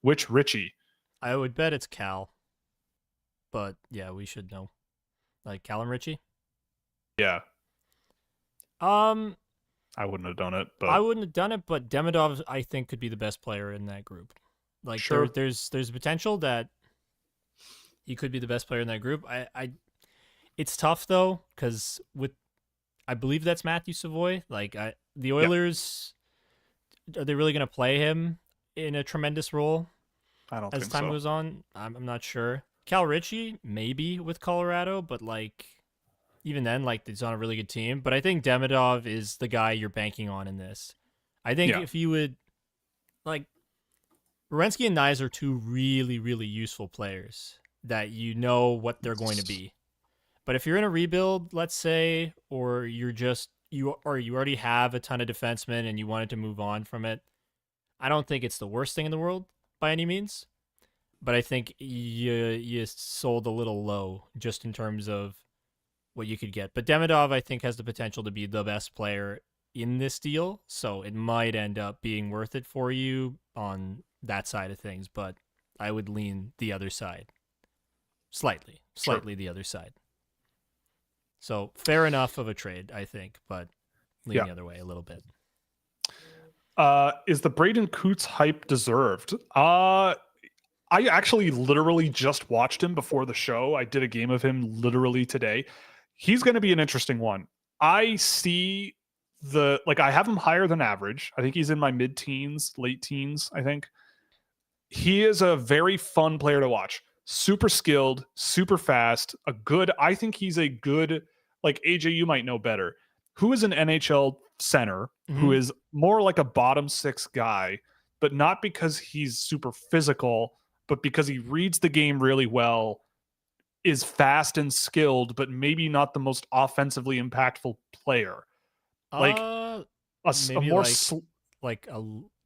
Which Richie? I would bet it's Cal. But yeah, we should know. Like Cal and Richie? Yeah. I wouldn't have done it. But Demidov, I think, could be the best player in that group. Like, sure. there's potential that he could be the best player in that group. It's tough though, because I believe that's Matthew Savoy. Like the Oilers, Are they really going to play him in a tremendous role? I don't as think time so. goes on. I'm not sure. Cal Ritchie maybe with Colorado, but like even then, like he's on a really good team. But I think Demidov is the guy you're banking on in this. I think if you would like. Werenski and Nyes are two really, really useful players that you know what they're going to be. But if you're in a rebuild, let's say, or you already have a ton of defensemen and you wanted to move on from it, I don't think it's the worst thing in the world by any means. But I think you sold a little low just in terms of what you could get. But Demidov, I think, has the potential to be the best player in this deal, so it might end up being worth it for you on that side of things, but I would lean the other side. Slightly the other side. So fair enough of a trade, I think, but lean the other way a little bit. Is the Braden Coots hype deserved? I actually literally just watched him before the show. I did a game of him literally today. He's going to be an interesting one. I see I have him higher than average. I think he's in my mid-teens, late teens, I think. He is a very fun player to watch. Super skilled, super fast, I think he's a good, like AJ, you might know better. Who is an NHL center who is more like a bottom 6 guy, but not because he's super physical, but because he reads the game really well, is fast and skilled, but maybe not the most offensively impactful player. Like a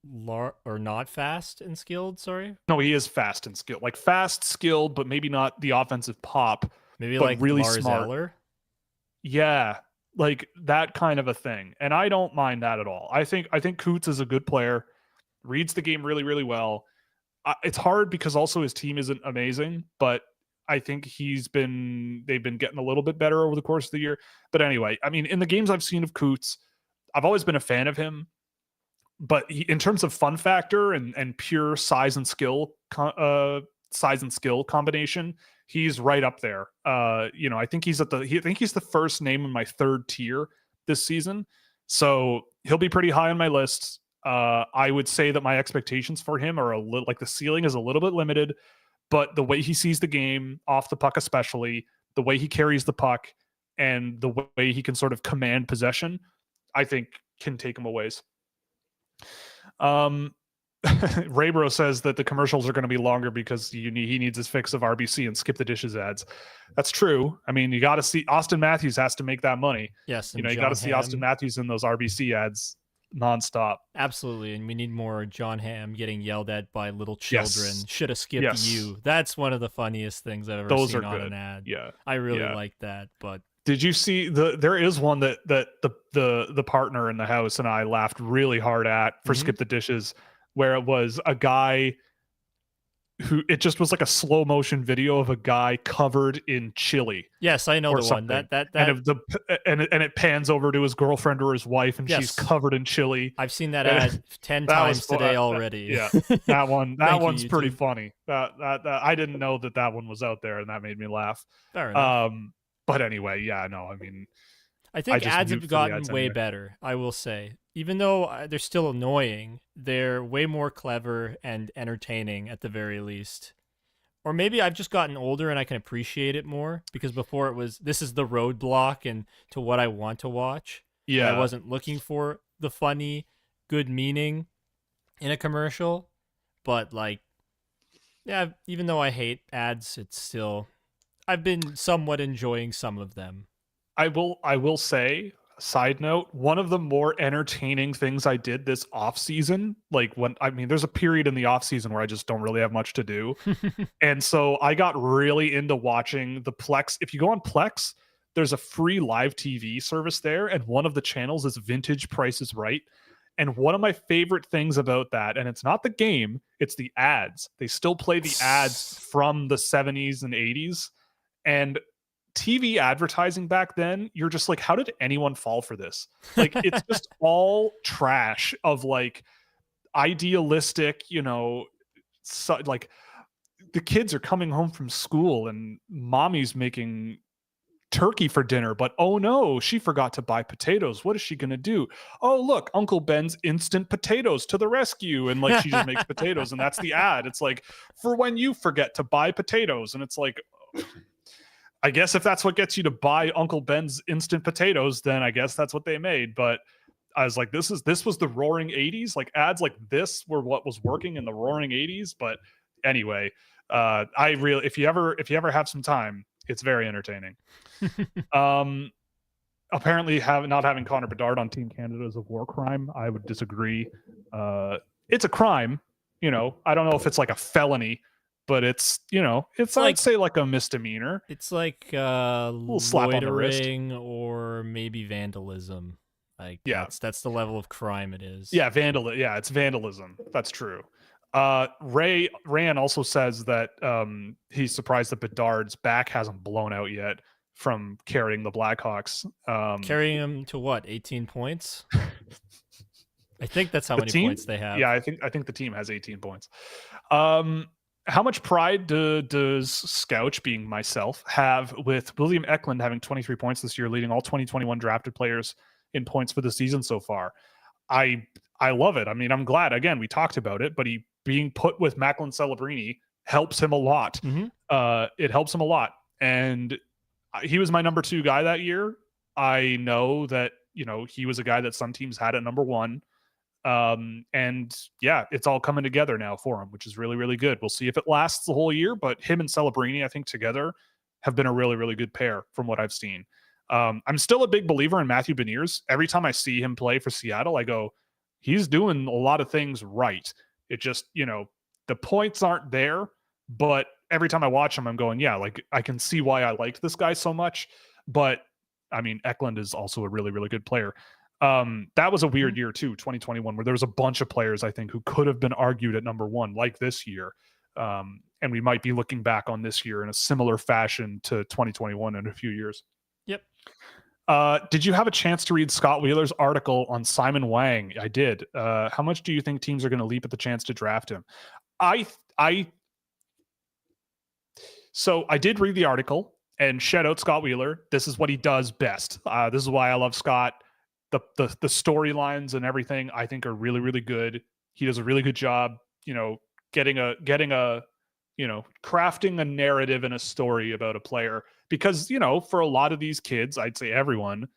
more or not fast and skilled. Sorry. No, he is fast and skilled. Like fast, skilled, but maybe not the offensive pop. Maybe but like really Lars smart. Eller? Yeah, like that kind of a thing, and I don't mind that at all. I think Coots is a good player, reads the game really, really well. It's hard because also his team isn't amazing, but I think they've been getting a little bit better over the course of the year. But anyway, I mean, in the games I've seen of Coots, I've always been a fan of him. But in terms of fun factor and pure size and skill combination, he's right up there. I think he's the first name in my third tier this season. So he'll be pretty high on my list. I would say that my expectations for him are a little, like, the ceiling is a little bit limited, but the way he sees the game off the puck, especially the way he carries the puck and the way he can sort of command possession, I think can take him a ways. Raybro says that the commercials are going to be longer because he needs his fix of RBC and skip the dishes ads. That's true. I mean, you got to see Austin Matthews has to make that money. Yes, you got to see Austin Matthews in those RBC ads nonstop. Absolutely, and we need more John Hamm getting yelled at by little children. Yes. Should have skipped you. That's one of the funniest things I've ever seen on an ad. Yeah, I really like that. But did you see there is one that the partner in the house and I laughed really hard at for Skip the Dishes, where it was a guy who, it just was like a slow motion video of a guy covered in chili. Yes, I know the one and it pans over to his girlfriend or his wife, and she's covered in chili. I've seen that ad 10 times today already. Yeah, that one's pretty funny. That I didn't know that one was out there, and that made me laugh. Fair enough. But anyway, yeah, no, I mean, I think ads have gotten way better, I will say. Even though they're still annoying, they're way more clever and entertaining at the very least. Or maybe I've just gotten older and I can appreciate it more, because before this is the roadblock and to what I want to watch. Yeah. I wasn't looking for the funny, good meaning in a commercial. But even though I hate ads, I've been somewhat enjoying some of them. I will say, side note, one of the more entertaining things I did this off season, there's a period in the off season where I just don't really have much to do. And so I got really into watching the Plex. If you go on Plex, there's a free live TV service there. And one of the channels is Vintage Price is Right. And one of my favorite things about that, and it's not the game, it's the ads. They still play the ads from the 70s and 80s. And TV advertising back then, you're just like, how did anyone fall for this? Like, it's just all trash of idealistic, the kids are coming home from school and mommy's making turkey for dinner, but oh no, she forgot to buy potatoes. What is she gonna do? Oh, look, Uncle Ben's instant potatoes to the rescue. And she just makes potatoes, and that's the ad. It's like, for when you forget to buy potatoes. And it's like, I guess if that's what gets you to buy Uncle Ben's instant potatoes, then I guess that's what they made. But I was like, this was the roaring 80s. Like, ads like this were what was working in the roaring 80s. But anyway, if you ever have some time, it's very entertaining. Apparently not having Connor Bedard on Team Canada is a war crime. I would disagree. It's a crime. I don't know if it's like a felony, but it's I'd say like a misdemeanor. It's like loitering or maybe vandalism. That's the level of crime it is. Yeah, it's vandalism. That's true. Rayan also says that he's surprised that Bedard's back hasn't blown out yet from carrying the Blackhawks. Carrying him to what, 18 points? I think that's how many points they have. Yeah, I think the team has 18 points. How much pride does Scouch, being myself, have with William Eklund having 23 points this year, leading all 2021 drafted players in points for the season so far? I love it. I mean, I'm glad. Again, we talked about it, but he being put with Macklin Celebrini helps him a lot. Mm-hmm. It helps him a lot. And he was my number 2 guy that year. I know that, he was a guy that some teams had at number 1. And yeah, it's all coming together now for him, which is really, really good. We'll see if it lasts the whole year, but him and Celebrini, I think together have been a really, really good pair from what I've seen. I'm still a big believer in Matthew Beniers. Every time I see him play for Seattle, I go, he's doing a lot of things right. It just, the points aren't there, but every time I watch him, I'm going, yeah, I can see why I liked this guy so much. But I mean, Eklund is also a really, really good player. That was a weird year too, 2021, where there was a bunch of players, I think, who could have been argued at number 1, like this year. And and we might be looking back on this year in a similar fashion to 2021 in a few years. Yep. Did you have a chance to read Scott Wheeler's article on Simon Wang? I did. How much do you think teams are going to leap at the chance to draft him? So I did read the article, and shout out Scott Wheeler. This is what he does best. This is why I love Scott. The storylines and everything I think are really, really good. He does a really good job, getting a crafting a narrative and a story about a player, because, for a lot of these kids, I'd say everyone,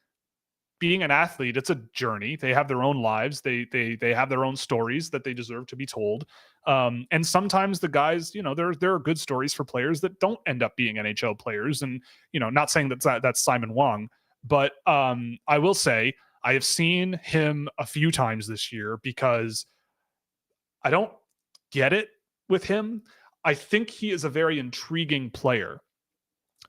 being an athlete, it's a journey. They have their own lives. They have their own stories that they deserve to be told. And sometimes the guys, there are good stories for players that don't end up being NHL players. And, not saying that's Simon Wang, but I will say I have seen him a few times this year because I don't get it with him. I think he is a very intriguing player.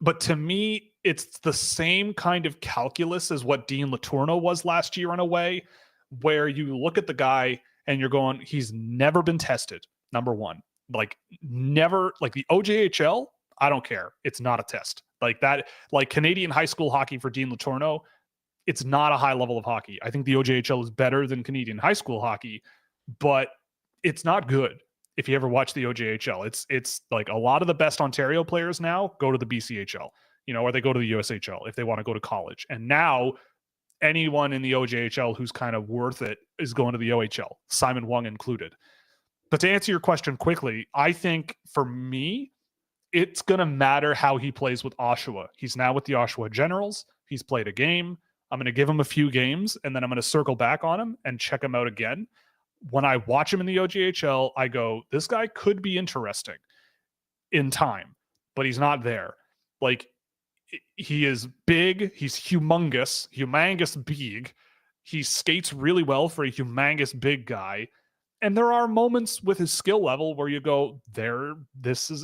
But to me, it's the same kind of calculus as what Dean Letourneau was last year in a way, where you look at the guy and you're going, he's never been tested, number one. Like, never, like the OJHL, I don't care. It's not a test. Like that, like Canadian high school hockey for Dean Letourneau, it's not a high level of hockey. I think the OJHL is better than Canadian high school hockey, but it's not good. If you ever watch the OJHL, it's like a lot of the best Ontario players now go to the BCHL, or they go to the USHL if they want to go to college. And now anyone in the OJHL who's kind of worth it is going to the OHL, Simon Wang included. But to answer your question quickly, I think for me, it's going to matter how he plays with Oshawa. He's now with the Oshawa Generals. He's played a game. I'm going to give him a few games, and then I'm going to circle back on him and check him out again. When I watch him in the OJHL, I go, this guy could be interesting in time, but he's not there. Like, he is big. He's humongous big. He skates really well for a humongous big guy. And there are moments with his skill level where you go,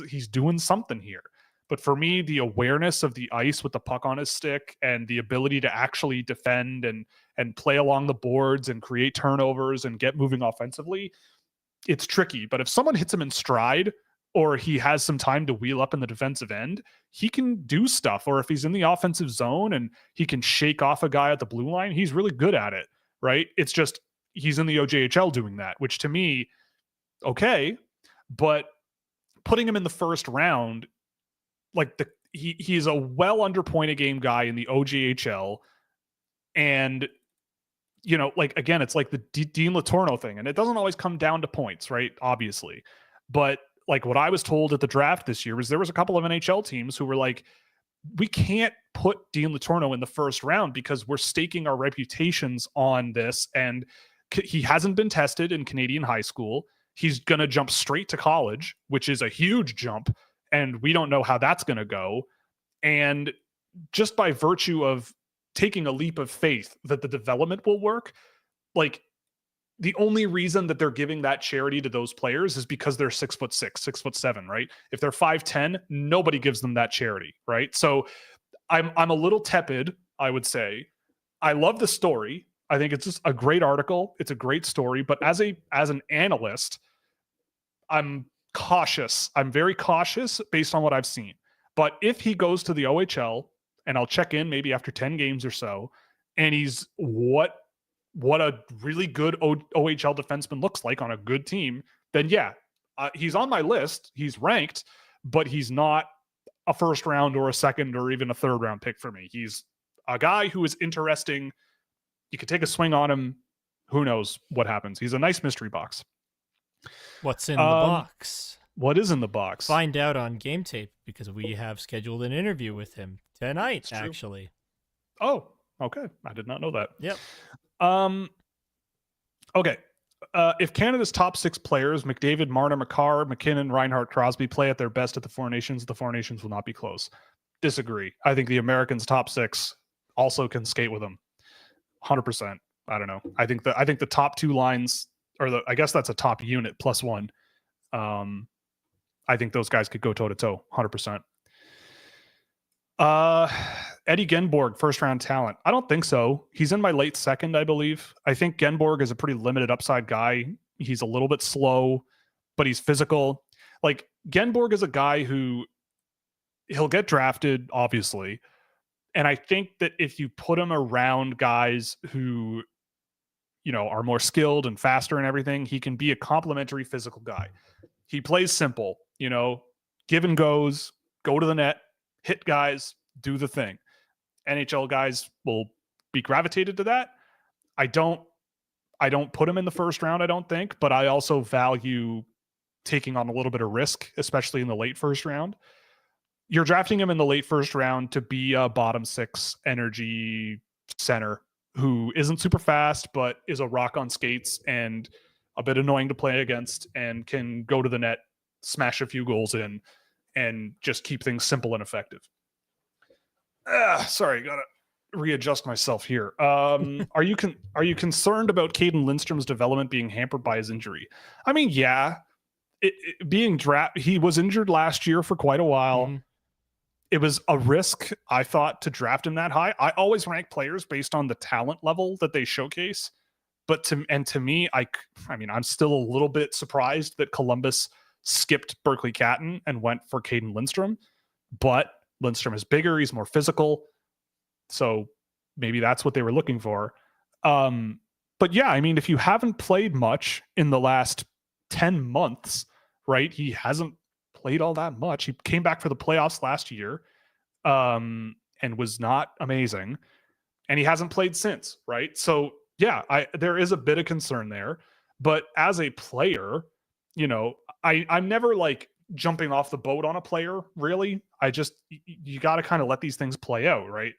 he's doing something here. But for me, the awareness of the ice with the puck on his stick and the ability to actually defend and play along the boards and create turnovers and get moving offensively, it's tricky. But if someone hits him in stride, or he has some time to wheel up in the defensive end, he can do stuff. Or if he's in the offensive zone and he can shake off a guy at the blue line, he's really good at it, right? It's just he's in the OJHL doing that, which to me, okay. But putting him in the first round, like he's a well under point a game guy in the OJHL. And, like, again, it's like the Dean Letourneau thing. And it doesn't always come down to points, right? Obviously. But like what I was told at the draft this year was there was a couple of NHL teams who were like, we can't put Dean Letourneau in the first round because we're staking our reputations on this. And he hasn't been tested in Canadian high school. He's going to jump straight to college, which is a huge jump. And we don't know how that's going to go. And just by virtue of taking a leap of faith that the development will work, like, the only reason that they're giving that charity to those players is because they're 6'6", 6'7", right? If they're 5'10", nobody gives them that charity, right? So I'm a little tepid, I would say. I love the story. I think it's just a great article. It's a great story. But as an analyst, I'm cautious. I'm very cautious based on what I've seen. But if he goes to the OHL, and I'll check in maybe after 10 games or so, and he's what a really good OHL defenseman looks like on a good team, then yeah, he's on my list. He's ranked, but he's not a first round or a second or even a third round pick for me. He's a guy who is interesting. You could take a swing on him. Who knows what happens? He's a nice mystery box. What's in the box? What is in the box? Find out on Game Tape, because we have scheduled an interview with him tonight, actually. Oh, okay. I did not know that. Yep. Okay. If Canada's top 6 players, McDavid, Marner, Makar, McKinnon, Reinhart, Crosby, play at their best at the Four Nations, the Four Nations will not be close. Disagree. I think the Americans' top 6 also can skate with them. 100%. I don't know. I think the top 2 lines, I guess that's a top unit plus 1. I think those guys could go toe to toe. 100%. Eddie Genborg, first round talent. I don't think so. He's in my late second, I believe. I think Genborg is a pretty limited upside guy. He's a little bit slow, but he's physical. Like, Genborg is a guy who he'll get drafted, obviously. And I think that if you put him around guys who, are more skilled and faster and everything, he can be a complementary physical guy. He plays simple, give and goes, go to the net, hit guys, do the thing. NHL guys will be gravitated to that. I don't put him in the first round, I don't think, but I also value taking on a little bit of risk, especially in the late first round. You're drafting him in the late first round to be a bottom 6 energy center who isn't super fast, but is a rock on skates and a bit annoying to play against and can go to the net, smash a few goals in, and just keep things simple and effective. Sorry, gotta readjust myself here. Are you concerned about Caden Lindstrom's development being hampered by his injury? I mean, yeah. He was injured last year for quite a while. Mm-hmm. It was a risk, I thought, to draft him that high. I always rank players based on the talent level that they showcase. But to me, I'm still a little bit surprised that Columbus skipped Berkeley Catton and went for Caden Lindstrom. But Lindstrom is bigger, he's more physical. So maybe that's what they were looking for. But yeah, I mean, if you haven't played much in the last 10 months, right? He hasn't played all that much. He came back for the playoffs last year and was not amazing. And he hasn't played since, right? So yeah, there is a bit of concern there. But as a player, I'm never like jumping off the boat on a player, really. You got to kind of let these things play out, right?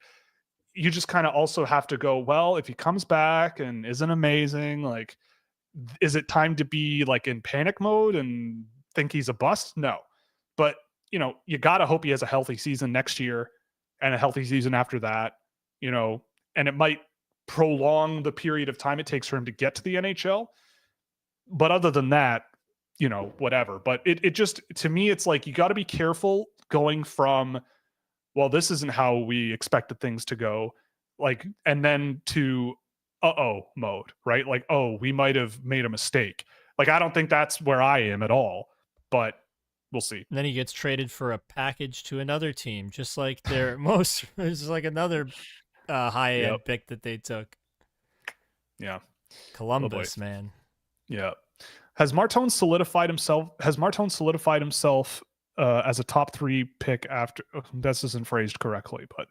You just kind of also have to go, well, if he comes back and isn't amazing, like, is it time to be like in panic mode and think he's a bust? No. But, you got to hope he has a healthy season next year and a healthy season after that, and it might prolong the period of time it takes for him to get to the NHL. But other than that, whatever. But it just, to me, it's like, you got to be careful going from, well, this isn't how we expected things to go, like, and then to mode, right? Like, we might have made a mistake. Like, I don't think that's where I am at all, but we'll see. And then he gets traded for a package to another team, just like their most, it's like another high-end pick that they took. Yeah. Columbus, man. Yeah. Has Martone solidified himself as a top 3 pick after, this isn't phrased correctly, but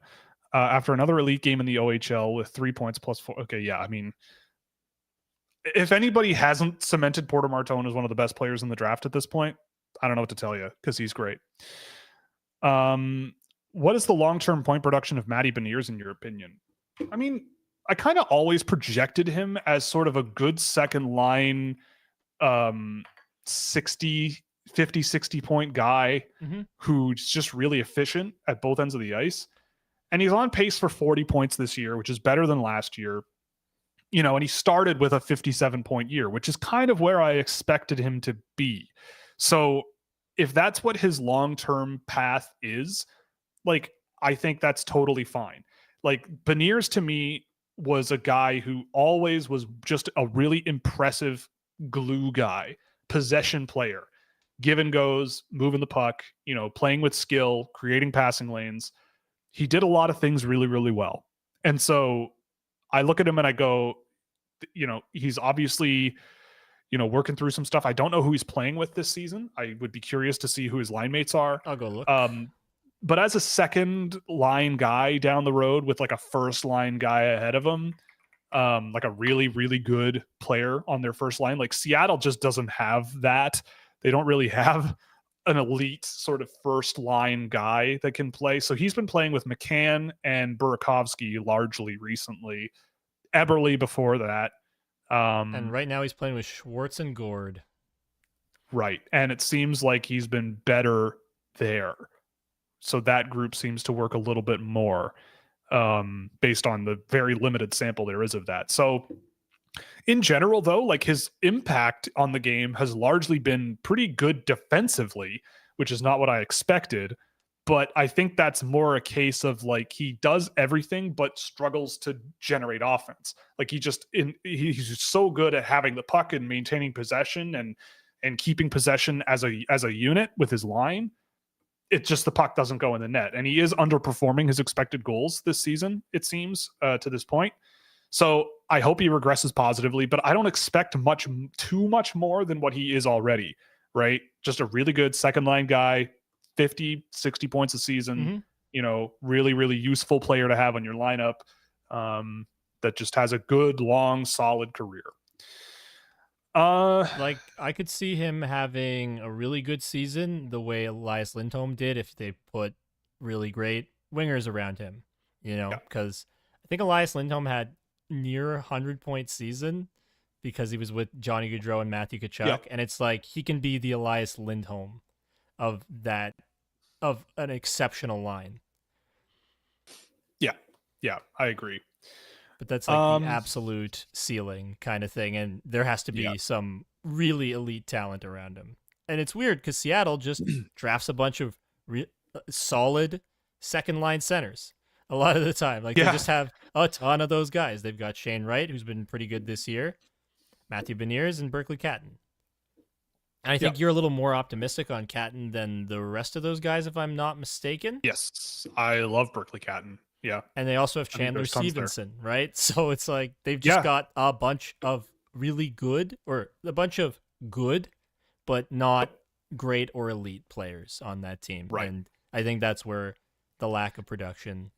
after another elite game in the OHL with 3 points plus 4. Okay, yeah, I mean, if anybody hasn't cemented Porter Martone as one of the best players in the draft at this point, I don't know what to tell you, because he's great. What is the long-term point production of Matty Beniers in your opinion? I mean, I kind of always projected him as sort of a good second line 60 point guy who's just really efficient at both ends of the ice. And he's on pace for 40 points this year, which is better than last year. And he started with a 57-point year, which is kind of where I expected him to be. So if that's what his long-term path is, like, I think that's totally fine. Like, Beniers to me was a guy who always was just a really impressive glue guy, possession player, give and goes, moving the puck, playing with skill, creating passing lanes. He did a lot of things really, really well. And so I look at him and I go, he's obviously, working through some stuff. I don't know who he's playing with this season. I would be curious to see who his line mates are. I'll go look. But as a second line guy down the road with like a first line guy ahead of him, like a really, really good player on their first line, like Seattle just doesn't have that. They don't really have an elite sort of first line guy that can play. So he's been playing with McCann and Burakovsky largely recently. Eberle before that. And right now he's playing with Schwartz and Gord. Right. And it seems like he's been better there. So that group seems to work a little bit more based on the very limited sample there is of that. So in general, though, like, his impact on the game has largely been pretty good defensively, which is not what I expected. But I think that's more a case of, like, he does everything but struggles to generate offense. Like, he's so good at having the puck and maintaining possession and and keeping possession as a unit with his line, it's just the puck doesn't go in the net. And he is underperforming his expected goals this season, it seems, to this point. So I hope he regresses positively, but I don't expect too much more than what he is already, right? Just a really good second line guy, 50, 60 points a season, really, really useful player to have on your lineup, that just has a good, long, solid career. Like, I could see him having a really good season the way Elias Lindholm did if they put really great wingers around him, because I think Elias Lindholm had near 100-point season because he was with Johnny Gaudreau and Matthew Tkachuk, and it's like he can be the Elias Lindholm of an exceptional line. Yeah, I agree. But that's like the absolute ceiling kind of thing, and there has to be some really elite talent around him. And it's weird because Seattle just drafts a bunch of solid second-line centers a lot of the time. Like, they just have a ton of those guys. They've got Shane Wright, who's been pretty good this year, Matthew Beniers, and Berkeley Catton. And I think you're a little more optimistic on Catton than the rest of those guys, if I'm not mistaken. Yes, I love Berkeley Catton. Yeah. And they also have Chandler Stevenson, right? So it's like they've just got a bunch of really good, or a bunch of good, but not great or elite players on that team. Right. And I think that's where the lack of production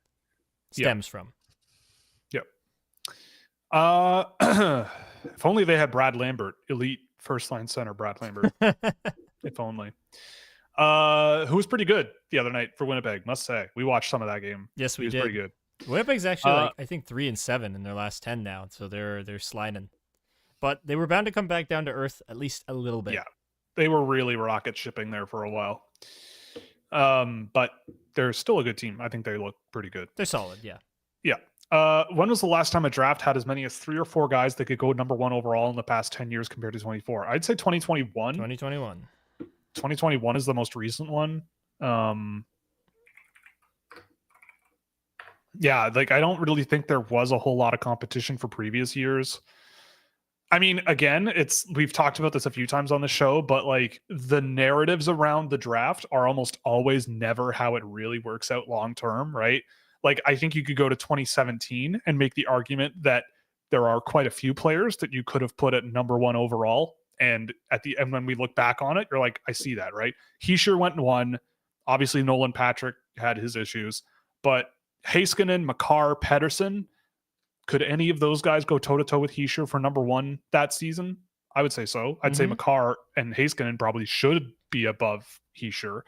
stems from. Yep. If only they had Brad Lambert, elite first line center Brad Lambert. If only. Who was pretty good the other night for Winnipeg, must say. We watched some of that game. Yes, we did. Pretty good. Winnipeg's actually, I think, 3-7 in their last 10 now, so they're sliding. But they were bound to come back down to earth at least a little bit. Yeah, they were really rocket shipping there for a while. But they're still a good team. I think they look pretty good. They're solid, yeah. Yeah. When was the last time a draft had as many as 3 or 4 guys that could go number 1 overall in the past 10 years compared to 24? I'd say 2021. 2021 is the most recent one. Yeah, like I don't really think there was a whole lot of competition for previous years. I mean, again, we've talked about this a few times on the show, but like the narratives around the draft are almost always never how it really works out long term, right? Like I think you could go to 2017 and make the argument that there are quite a few players that you could have put at number 1 overall. And when we look back on it, you're like, I see that, right? Hischier went and won. Obviously, Nolan Patrick had his issues, but Heiskanen, Makar, Pettersson, could any of those guys go toe-to-toe with Hischier for number 1 that season? I would say so. I'd say Makar and Heiskanen probably should be above Hischier.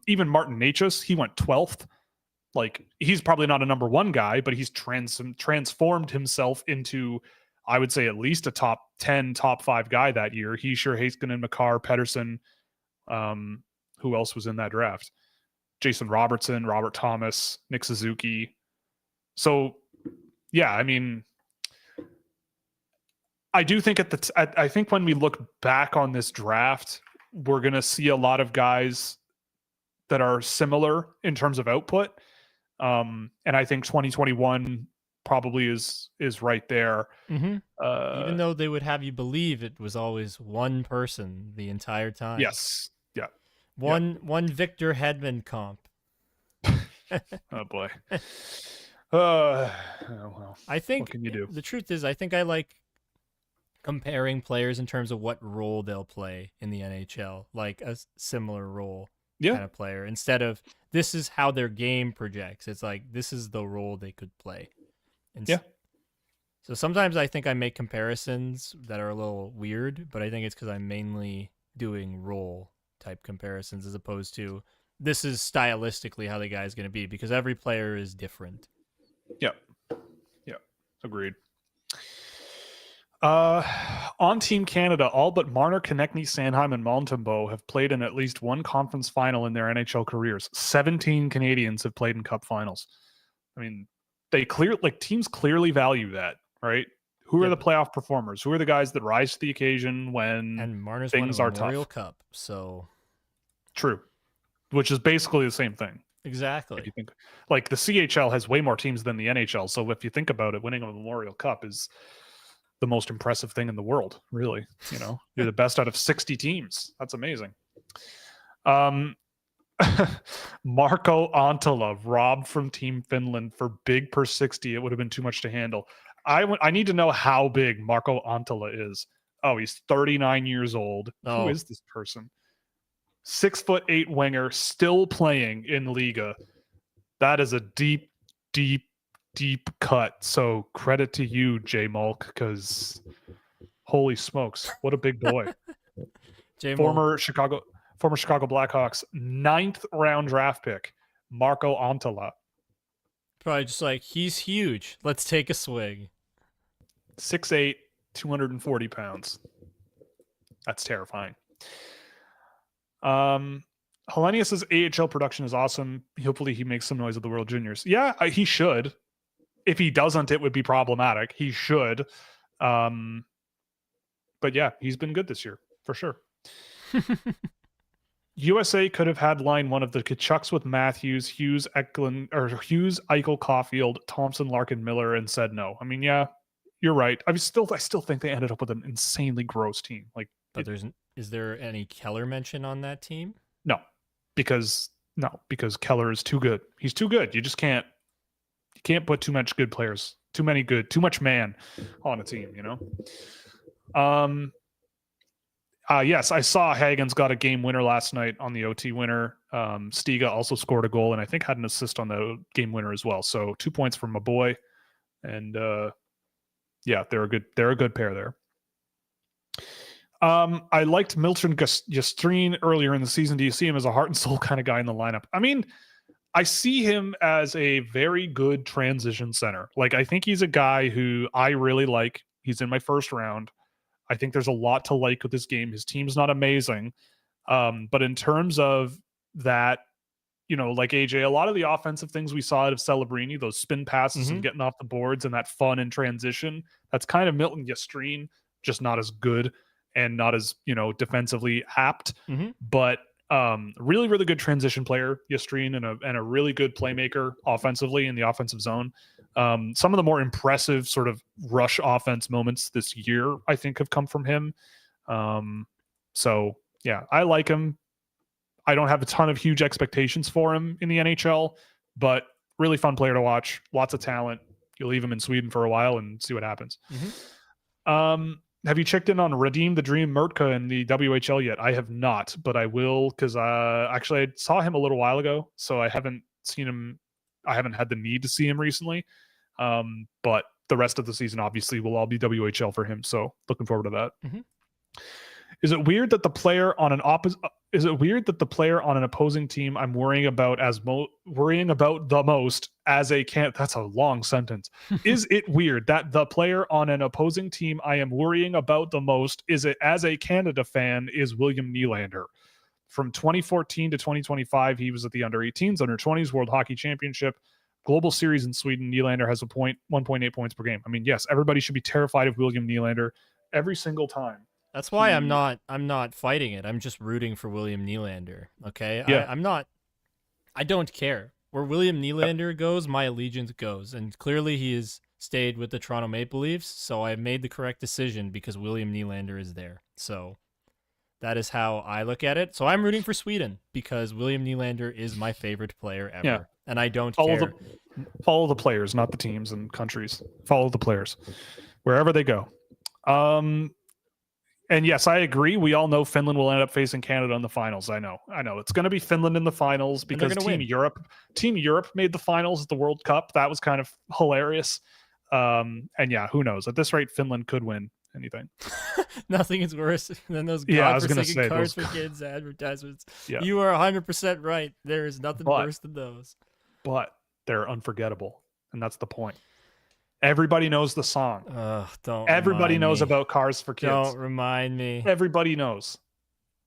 Even Martin Necas, he went 12th. Like, he's probably not a number 1 guy, but he's transformed himself into, I would say, at least a top 10, top 5 guy that year. Hischier, Heiskanen, Makar, Pettersson. Who else was in that draft? Jason Robertson, Robert Thomas, Nick Suzuki. So, yeah, I mean, I do think I think when we look back on this draft, we're going to see a lot of guys that are similar in terms of output. And I think 2021 probably is right there. Even though they would have you believe it was always one person the entire time. Yes. Yeah. One Victor Hedman comp. Oh boy. Well, I think what can you do? The truth is, I think I like comparing players in terms of what role they'll play in the NHL, like a similar role kind of player, instead of this is how their game projects. It's like this is the role they could play. So sometimes I think I make comparisons that are a little weird, but I think it's because I'm mainly doing role type comparisons as opposed to this is stylistically how the guy's going to be, because every player is different. Yeah. Agreed. On Team Canada, all but Marner, Konechny, Sanheim, and Montembeault have played in at least one conference final in their NHL careers. 17 Canadians have played in cup finals. I mean, teams clearly value that, right? Who are the playoff performers? Who are the guys that rise to the occasion when and Marner's things won a are Memorial tough? Cup, so true, which is basically the same thing. Exactly. If you think, like the CHL has way more teams than the NHL, so if you think about it, winning a Memorial Cup is the most impressive thing in the world, really. You know, you're the best out of 60 teams. That's amazing. Marco Antala robbed from Team Finland for big per 60. It would have been too much to handle. I need to know how big Marco Antala is. Oh, he's 39 years old. Oh. Who is this person? 6'8" winger, still playing in Liga. That is a deep, deep, deep cut. So credit to you, J Mulk, because holy smokes, what a big boy. Former Chicago Blackhawks 9th round draft pick, Marco Antala. Probably just like, he's huge. Let's take a swing. 6'8", 240 pounds. That's terrifying. Hellenius' AHL production is awesome. Hopefully he makes some noise at the World Juniors. Yeah, he should. If he doesn't, it would be problematic. He should. But yeah, he's been good this year, for sure. USA could have had line one of the Kachucks with Matthews, Hughes, Eichel, Caulfield, Thompson, Larkin, Miller, and said no. I mean, yeah, you're right. I still think they ended up with an insanely gross team. But is there any Keller mention on that team? No, because Keller is too good. He's too good. You can't put too much good players, too much man on a team, you know? Yes, I saw Hagen's got a game winner last night on the OT winner. Stiga also scored a goal and I think had an assist on the game winner as well. So 2 points from my boy. And yeah, they're a good pair there. I liked Milton Jastreen earlier in the season. Do you see him as a heart and soul kind of guy in the lineup? I mean, I see him as a very good transition center. Like, I think he's a guy who I really like. He's in my first round. I think there's a lot to like with this game. His team's not amazing. But in terms of that, you know, like AJ, a lot of the offensive things we saw out of Celebrini, those spin passes and getting off the boards and that fun in transition, that's kind of Milton Jastreen, just not as good and not as, you know, defensively apt. But really, really good transition player, Jastreen, and a really good playmaker offensively in the offensive zone. Some of the more impressive sort of rush offense moments this year, I think, have come from him. So yeah, I like him. I don't have a ton of huge expectations for him in the NHL, but really fun player to watch. Lots of talent. You leave him in Sweden for a while and see what happens. Have you checked in on Redeem the Dream Murtka in the WHL yet? I have not, but I will, because actually I saw him a little while ago, so I haven't seen him. I haven't had the need to see him recently. But the rest of the season obviously will all be WHL for him. So looking forward to that. Is it weird that the player on an opposing team I'm worrying about the most as a that's a long sentence. Is it weird that the player on an opposing team I am worrying about the most as a Canada fan is William Nylander? From 2014 to 2025, he was at the under-18s, under-20s World Hockey Championship, Global Series in Sweden. Nylander has 1.8 points per game. I mean, yes, everybody should be terrified of William Nylander every single time. That's why I'm not fighting it. I'm just rooting for William Nylander. Okay, yeah. I don't care where William Nylander goes. My allegiance goes, and clearly he has stayed with the Toronto Maple Leafs. So I made the correct decision because William Nylander is there. So that is how I look at it. So I'm rooting for Sweden because William Nylander is my favorite player ever, yeah. And I don't care. Follow the players, not the teams and countries. Follow the players wherever they go. And yes, I agree. We all know Finland will end up facing Canada in the finals. I know. It's going to be Finland in the finals because Team Europe made the finals at the World Cup. That was kind of hilarious. And yeah, who knows? At this rate, Finland could win anything. Nothing is worse than those godforsaken Cards for Kids advertisements. Yeah. You are 100% right. There is nothing worse than those. But they're unforgettable, and that's the point. Everybody knows the song. Everybody knows about Cars for Kids. Don't remind me. Everybody knows.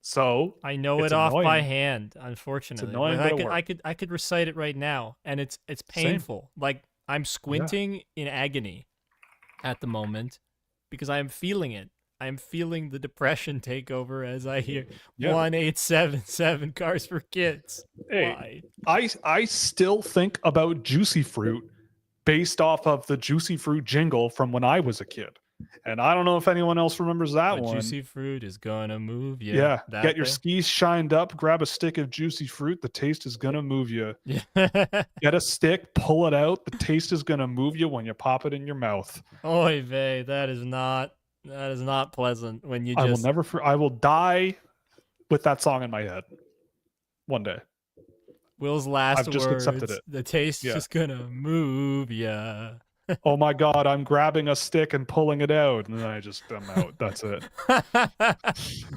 So I know it off by hand, unfortunately. It's annoying, I could recite it right now, and it's painful. Same. Like I'm squinting in agony at the moment because I am feeling it. I am feeling the depression take over as I hear 1877 Cars for Kids. Hey, I still think about Juicy Fruit based off of the Juicy Fruit jingle from when I was a kid. And I don't know if anyone else remembers that one. Juicy fruit is gonna move you. Yeah, get your skis shined up, grab a stick of juicy fruit. The taste is gonna move you. Yeah. Get a stick, pull it out. The taste is gonna move you when you pop it in your mouth. Oy vey, that is not pleasant when you just... I will die with that song in my head one day. Will's last I've just words, accepted it. The taste is gonna move ya. Oh my God, I'm grabbing a stick and pulling it out. And then I'm out. That's it.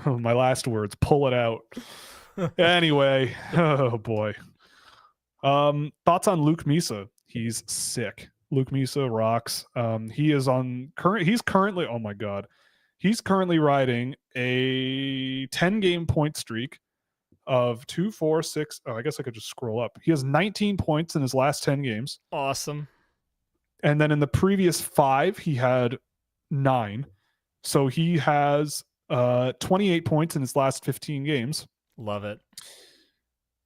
My last words, pull it out. Anyway, oh boy. Thoughts on Luke Misa? He's sick. Luke Misa rocks. He's currently, oh my God. He's currently riding a 10-game point streak of 2, 4, 6. Oh, I guess I could just scroll up. He has 19 points in his last 10 games. Awesome. And then in the previous 5, he had 9. So he has 28 points in his last 15 games. Love it.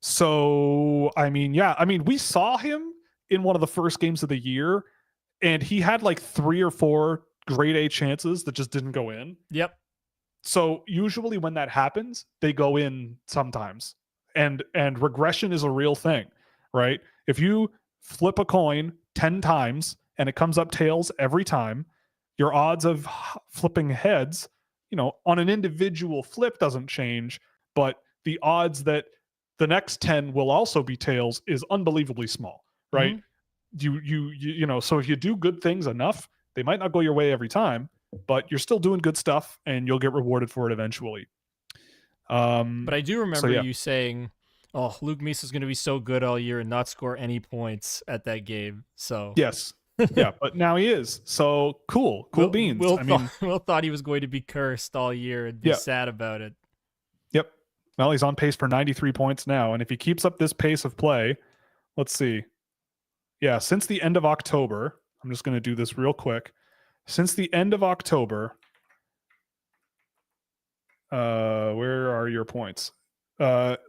So, we saw him in one of the first games of the year, and he had like 3 or 4 grade A chances that just didn't go in. Yep. So usually when that happens, they go in sometimes. And regression is a real thing, right? If you flip a coin 10 times and it comes up tails every time, your odds of flipping heads, on an individual flip doesn't change, but the odds that the next 10 will also be tails is unbelievably small, right? Mm-hmm. So if you do good things enough, they might not go your way every time, but you're still doing good stuff and you'll get rewarded for it eventually. But I do remember you saying, oh, Luke Misa is going to be so good all year and not score any points at that game. So yes. Yeah, but now he is. So cool beans. Will thought he was going to be cursed all year and be sad about it. Yep. Well, he's on pace for 93 points now. And if he keeps up this pace of play, let's see. Yeah, since the end of October, I'm just going to do this real quick. Since the end of October, where are your points?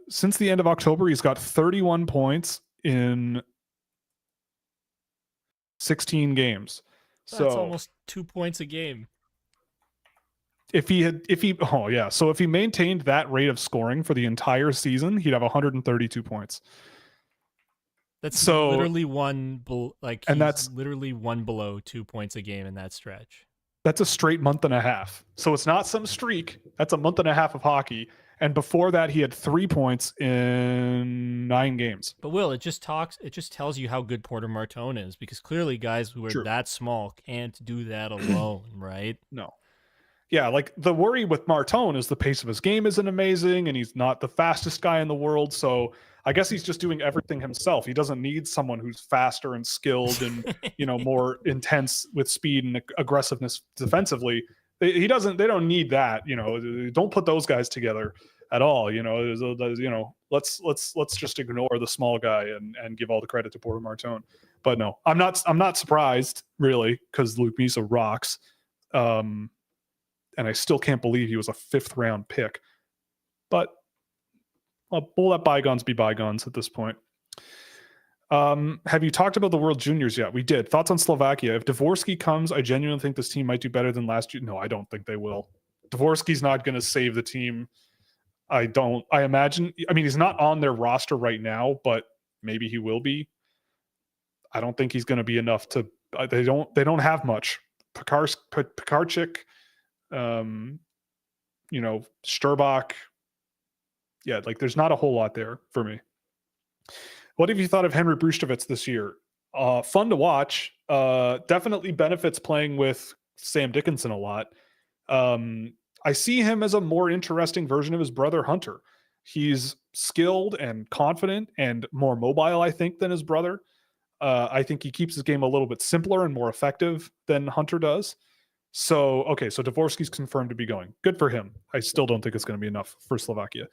Since the end of October, he's got 31 points in 16 games. That's almost 2 points a game. So if he maintained that rate of scoring for the entire season, he'd have 132 points. That's literally literally one below 2 points a game in that stretch. That's a straight month and a half. So it's not some streak. That's a month and a half of hockey. And before that, he had 3 points in 9 games. But Will, it just tells you how good Porter Martone is, because clearly guys who are that small can't do that alone, right? No. Yeah, like the worry with Martone is the pace of his game isn't amazing and he's not the fastest guy in the world. So I guess he's just doing everything himself. He doesn't need someone who's faster and skilled and, more intense with speed and aggressiveness defensively. They don't need that, don't put those guys together at all. Let's just ignore the small guy and give all the credit to Porter Martone. But no, I'm not surprised really, because Luke Misa rocks. And I still can't believe he was a 5th round pick, but we'll let bygones be bygones at this point. Have you talked about the World Juniors yet? We did. Thoughts on Slovakia? If Dvorsky comes, I genuinely think this team might do better than last year. No, I don't think they will. Dvorsky's not going to save the team. I imagine, he's not on their roster right now, but maybe he will be. I don't think he's going to be enough to, they don't have much. Pekarchik, Sturbach. Yeah, there's not a whole lot there for me. What have you thought of Henry Brustavets this year? Fun to watch. Definitely benefits playing with Sam Dickinson a lot. I see him as a more interesting version of his brother Hunter. He's skilled and confident and more mobile, I think, than his brother. I think he keeps his game a little bit simpler and more effective than Hunter does. So Dvorsky's confirmed to be going. Good for him. I still don't think it's going to be enough for Slovakia.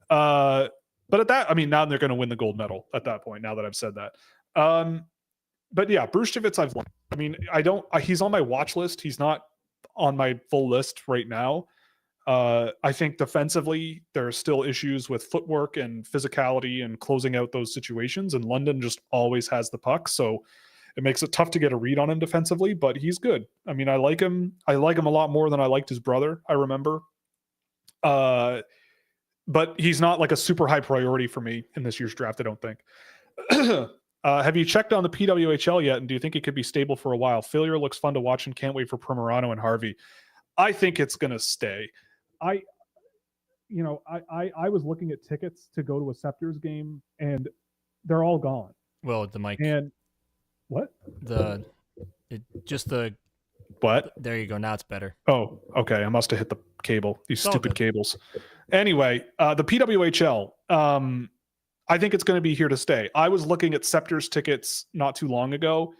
But at that, now they're going to win the gold medal at that point, now that I've said that. But yeah, Brustavets, I've liked. He's on my watch list. He's not on my full list right now. I think defensively, there are still issues with footwork and physicality and closing out those situations. And London just always has the puck. So It makes it tough to get a read on him defensively, but he's good. I mean, I like him. I like him a lot more than I liked his brother, I remember. But he's not like a super high priority for me in this year's draft, I don't think. Have you checked on the PWHL yet, and do you think it could be stable for a while? Failure looks fun to watch and can't wait for Primerano and Harvey. I think it's going to stay. I was looking at tickets to go to a Scepters game, and they're all gone. Well, the mic. And what? What? There you go. Now it's better. Oh, okay. I must have hit the cable. These stupid cables. Anyway, the PWHL. I think it's going to be here to stay. I was looking at Scepters tickets not too long ago.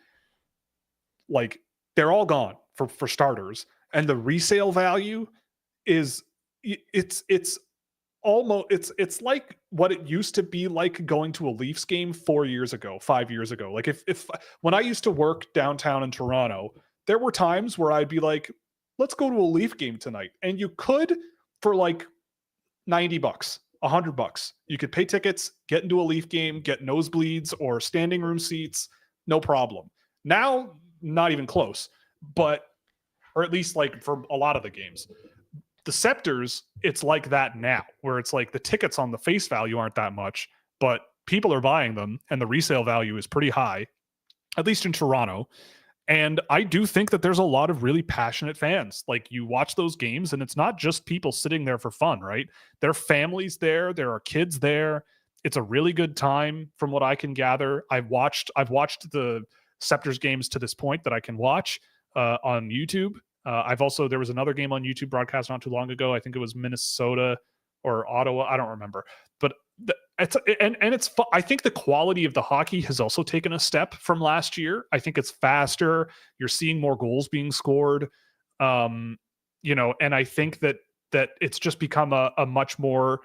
Like, they're all gone for starters, and the resale value is it's almost it's like what it used to be like going to a Leafs game 4 years ago, 5 years ago. Like if when I used to work downtown in Toronto, there were times where I'd be like, let's go to a Leaf game tonight. And you could, for like $90, $100. You could pay tickets, get into a Leaf game, get nosebleeds or standing room seats, no problem. Now, not even close, or at least like for a lot of the games. The Scepters, it's like that now, where it's like the tickets on the face value aren't that much, but people are buying them and the resale value is pretty high, at least in Toronto. And I do think that there's a lot of really passionate fans. Like, you watch those games and it's not just people sitting there for fun, right? There are families there. There are kids there. It's a really good time from what I can gather. I've watched the Scepters games to this point that I can watch on YouTube. There was another game on YouTube broadcast not too long ago. I think it was Minnesota or Ottawa. I don't remember, but it's fun. I think the quality of the hockey has also taken a step from last year. I think it's faster. You're seeing more goals being scored. And I think that it's just become a much more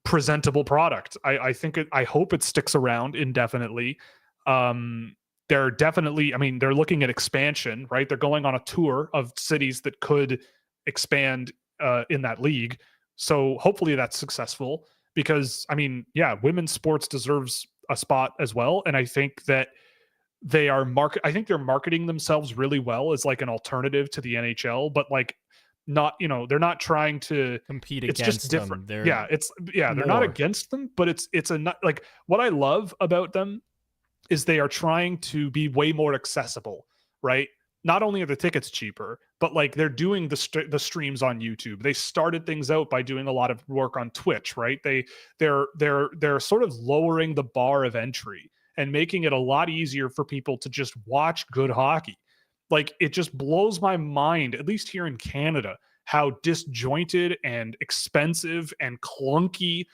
presentable product. I hope it sticks around indefinitely. They're looking at expansion, right? They're going on a tour of cities that could expand in that league. So hopefully that's successful, because women's sports deserves a spot as well. And I think that they're marketing themselves really well as like an alternative to the NHL, but like they're not trying to compete against them. It's just different. They're they're not against them, but it's like what I love about them is they are trying to be way more accessible, right? Not only are the tickets cheaper, but like they're doing the streams on YouTube. They started things out by doing a lot of work on Twitch, right? They're sort of lowering the bar of entry and making it a lot easier for people to just watch good hockey. Like, it just blows my mind, at least here in Canada, how disjointed and expensive and clunky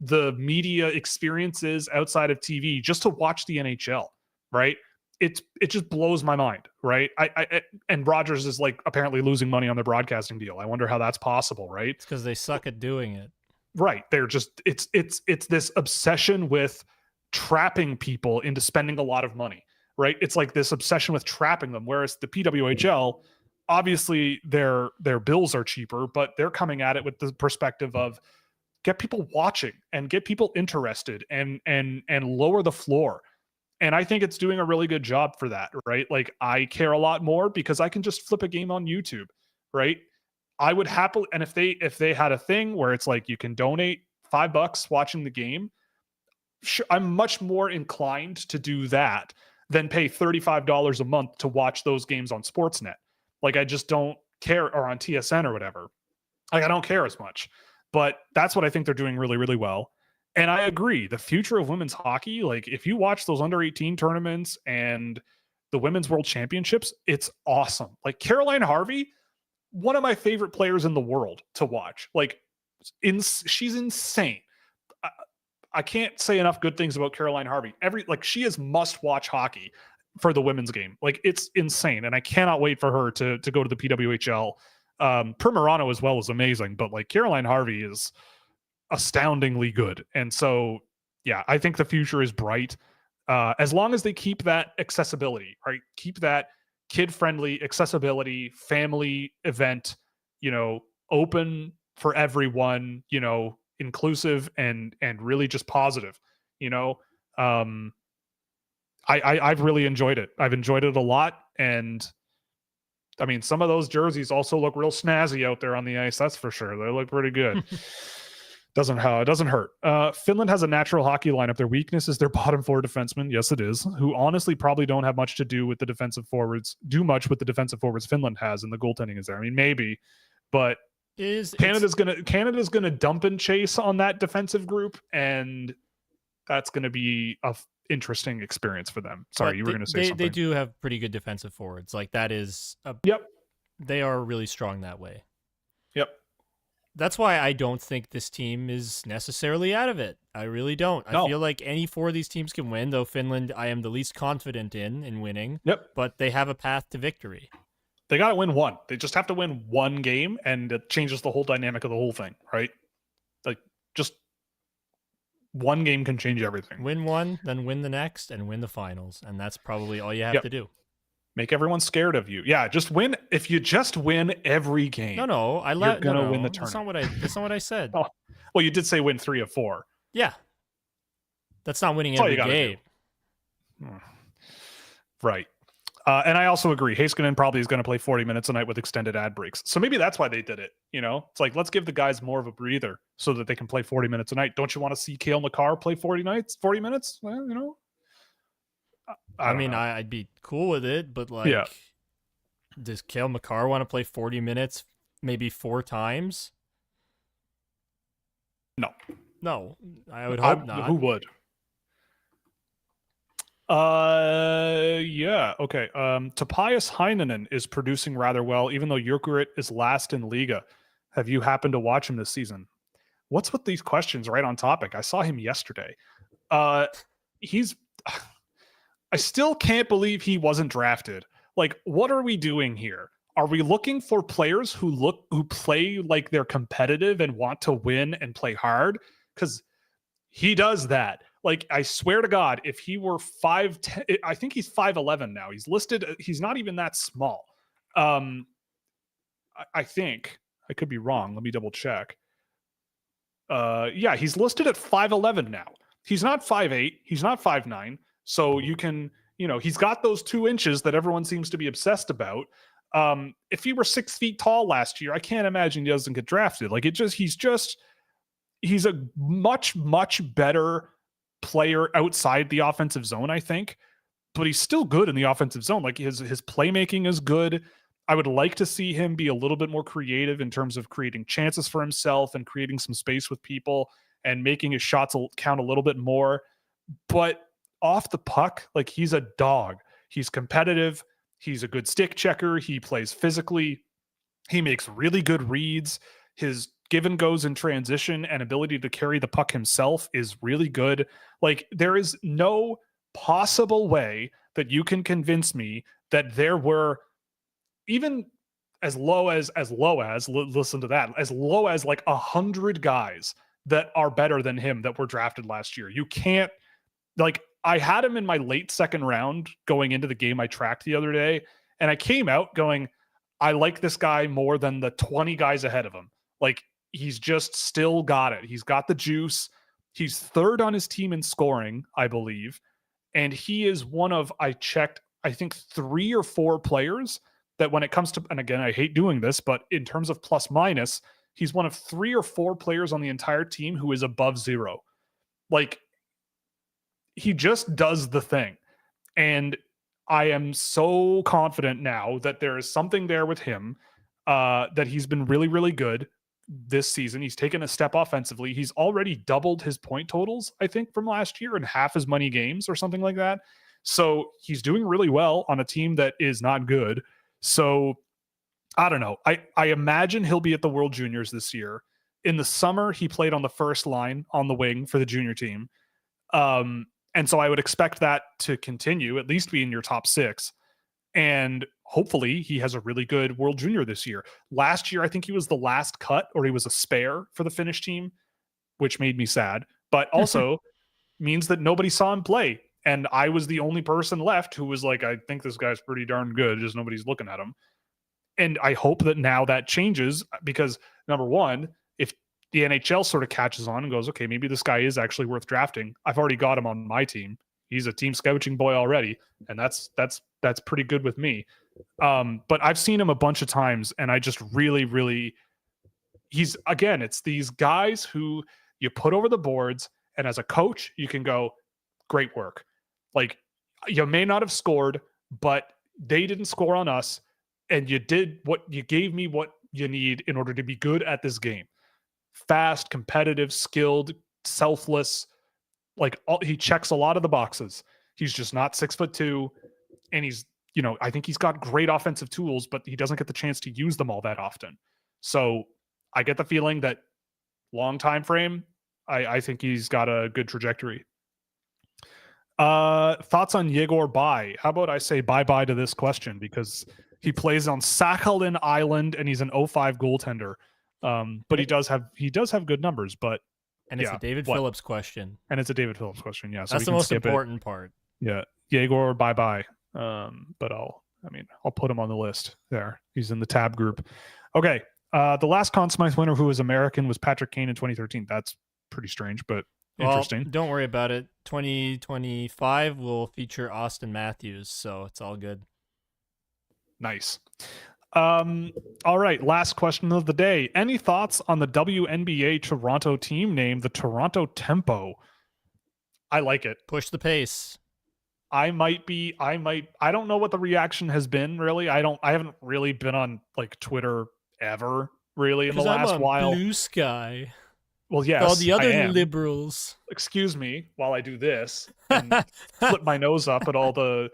the media experiences outside of TV just to watch the NHL, right? It just blows my mind, right? And Rogers is like apparently losing money on their broadcasting deal. I wonder how that's possible, right? It's because they suck at doing it. Right. They're just it's this obsession with trapping people into spending a lot of money, right? It's like this obsession with trapping them. Whereas the PWHL, obviously their bills are cheaper, but they're coming at it with the perspective of get people watching and get people interested and lower the floor. And I think it's doing a really good job for that, right? Like, I care a lot more because I can just flip a game on YouTube, right? I would happily, and if they had a thing where it's like you can donate $5 watching the game, sure, I'm much more inclined to do that than pay $35 a month to watch those games on Sportsnet. Like, I just don't care, or on TSN or whatever. Like, I don't care as much. But that's what I think they're doing really, really well. And I agree. The future of women's hockey, like if you watch those under 18 tournaments and the women's world championships, it's awesome. Like Caroline Harvey, one of my favorite players in the world to watch. Like she's insane. I can't say enough good things about Caroline Harvey. She is must watch hockey for the women's game. Like, it's insane. And I cannot wait for her to go to the PWHL. Primerano as well is amazing, but like Caroline Harvey is astoundingly good. And so, yeah, I think the future is bright. As long as they keep that accessibility, right? Keep that kid-friendly accessibility, family event, open for everyone, inclusive and really just positive, I I've really enjoyed it. I've enjoyed it a lot. And I mean, some of those jerseys also look real snazzy out there on the ice. That's for sure. They look pretty good. It doesn't hurt. Finland has a natural hockey lineup. Their weakness is their bottom four defensemen. Yes, it is. Who honestly probably don't have much to do with the defensive forwards. Finland has, and the goaltending is there. I mean, maybe, but Canada's gonna dump and chase on that defensive group, and that's gonna be a interesting experience for them. Sorry, you were gonna say something. They do have pretty good defensive forwards. Like that is yep. They are really strong that way. Yep. That's why I don't think this team is necessarily out of it. I really don't. No. I feel like any four of these teams can win, though Finland I am the least confident in winning. Yep. But they have a path to victory. They got to win one. They just have to win one game, and it changes the whole dynamic of the whole thing, right? Like, just one game can change everything. Win one, then win the next, and win the finals. And that's probably all you have to do. Make everyone scared of you. Yeah, just win. If you just win every game, you're gonna win the tournament. That's not what I said. Oh, well, you did say win 3 of 4. Yeah, that's not winning every game. Right. And I also agree. Heiskanen probably is going to play 40 minutes a night with extended ad breaks. So maybe that's why they did it. You know, it's like, let's give the guys more of a breather so that they can play 40 minutes a night. Don't you want to see Cale Makar play 40 minutes? Well, you know. I mean, I'd be cool with it, but does Cale Makar want to play 40 minutes maybe 4 times? No, I would hope not. Who would? Yeah, okay. Topias Heinonen is producing rather well, even though Jokerit is last in Liga. Have you happened to watch him this season? What's with these questions right on topic? I saw him yesterday. I still can't believe he wasn't drafted. Like, what are we doing here? Are we looking for players who play like they're competitive and want to win and play hard? Because he does that. Like, I swear to God, if he were 5'10", I think he's 5'11" now. He's listed. He's not even that small. I think. I could be wrong. Let me double check. Yeah, he's listed at 5'11" now. He's not 5'8". He's not 5'9". So you can, he's got those 2 inches that everyone seems to be obsessed about. If he were 6 feet tall last year, I can't imagine he doesn't get drafted. Like, he's a much, much better player outside the offensive zone, I think, but he's still good in the offensive zone. Like, his playmaking is good. I would like to see him be a little bit more creative in terms of creating chances for himself and creating some space with people and making his shots count a little bit more. But off the puck, like, he's a dog. He's competitive. He's a good stick checker. He plays physically. He makes really good reads. His give and goes in transition and ability to carry the puck himself is really good. Like, there is no possible way that you can convince me that there were even as low as listen to that, as low as like 100 guys that are better than him that were drafted last year. You can't, like, I had him in my late second round going into the game I tracked the other day, and I came out going, I like this guy more than the 20 guys ahead of him. Like, he's just still got it. He's got the juice. He's 3rd on his team in scoring, I believe. And he is one of, I checked, I think 3 or 4 players that when it comes to, and again, I hate doing this, but in terms of plus minus, he's one of 3 or 4 players on the entire team who is above 0. Like, he just does the thing. And I am so confident now that there is something there with him, that he's been really, really good this season. He's taken a step offensively. He's already doubled his point totals, I think, from last year in half as many games or something like that. So he's doing really well on a team that is not good. So I don't know. I imagine he'll be at the World Juniors this year. In the summer, he played on the first line on the wing for the junior team. And so I would expect that to continue, at least be in your top 6. And hopefully he has a really good World Junior this year. Last year, I think he was the last cut, or he was a spare for the Finnish team, which made me sad, but also means that nobody saw him play. And I was the only person left who was like, I think this guy's pretty darn good, just nobody's looking at him. And I hope that now that changes, because number one, if the NHL sort of catches on and goes, okay, maybe this guy is actually worth drafting, I've already got him on my team. he's a team scouching boy already, and that's pretty good with me. But I've seen him a bunch of times, and I just really it's these guys who you put over the boards, and as a coach, you can go, great work. Like, you may not have scored, but they didn't score on us, and you gave me what you need in order to be good at this game. Fast, competitive, skilled, selfless. He checks a lot of the boxes. He's just not 6'2", and he's, I think he's got great offensive tools, but he doesn't get the chance to use them all that often. So I get the feeling that long time frame, I think he's got a good trajectory. Thoughts on Yegor Bai? How about I say bye-bye to this question, because he plays on Sakhalin Island and he's an 05 goaltender. But he does have good numbers, but and it's a David Phillips question. And it's a David Phillips question. Yeah. So that's the most important part. Yeah. Yegor, bye-bye. But I'll put him on the list there. He's in the tab group. Okay. The last Conn Smythe winner who was American was Patrick Kane in 2013. That's pretty strange, but interesting. Don't worry about it. 2025 will feature Austin Matthews, so it's all good. Nice. All right. Last question of the day. Any thoughts on the WNBA Toronto team name, the Toronto Tempo? I like it. Push the pace. I don't know what the reaction has been, really. I haven't really been on Twitter ever, really, in the last while. Blue Sky. Well, yes. All the other liberals. Excuse me while I do this and flip my nose up at all the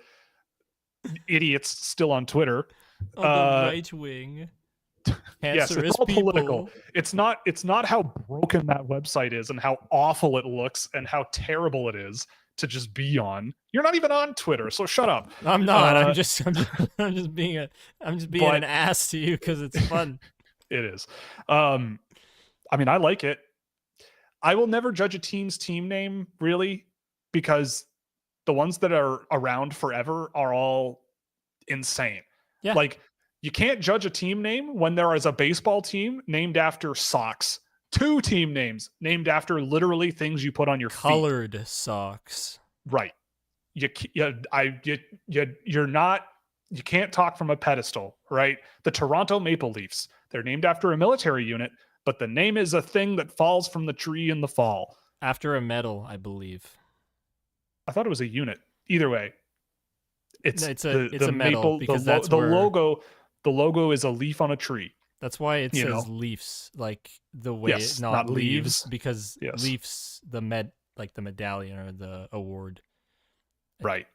idiots still on Twitter. On the right wing. Yes, it's all political. It's not how broken that website is and how awful it looks and how terrible it is to just be on. You're not even on Twitter, so shut up. I'm not. I'm just being an ass to you because it's fun. It is. I like it. I will never judge a team's team name, really, because the ones that are around forever are all insane. Yeah. You can't judge a team name when there is a baseball team named after socks. 2 team names named after literally things you put on your colored feet. Socks. Right. You can't talk from a pedestal, right? The Toronto Maple Leafs, they're named after a military unit, but the name is a thing that falls from the tree in the fall. After a medal, I believe. I thought it was a unit. Either way, it's a medal maple, because that's the logo. The logo is a leaf on a tree. That's why it says Leafs, like the way not leaves, because Leafs the medallion or the award. Right.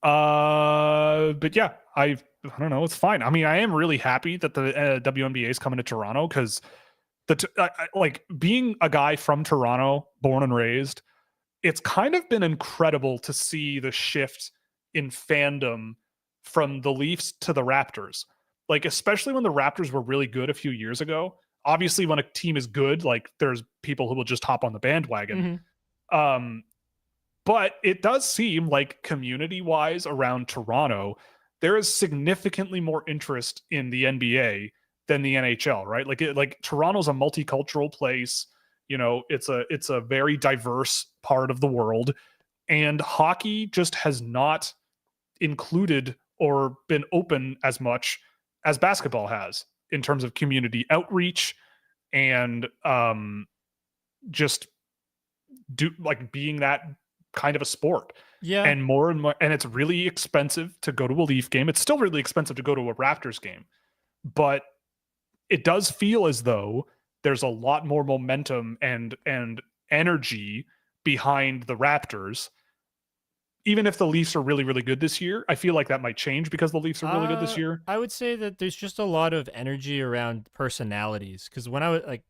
But yeah, I don't know. It's fine. I am really happy that the WNBA is coming to Toronto, because being a guy from Toronto, born and raised, it's kind of been incredible to see the shift in fandom from the Leafs to the Raptors. Especially when the Raptors were really good a few years ago. Obviously, when a team is good, there's people who will just hop on the bandwagon. Mm-hmm. But it does seem like community-wise around Toronto, there is significantly more interest in the NBA than the NHL, right? Toronto's a multicultural place. It's a very diverse part of the world, and hockey just has not included or been open as much as basketball has in terms of community outreach and just being that kind of a sport. Yeah. And more, and it's really expensive to go to a Leaf game. It's still really expensive to go to a Raptors game, but it does feel as though there's a lot more momentum and energy behind the Raptors. Even if the Leafs are really, really good this year, I feel like that might change because the Leafs are really good this year. I would say that there's just a lot of energy around personalities. Because when I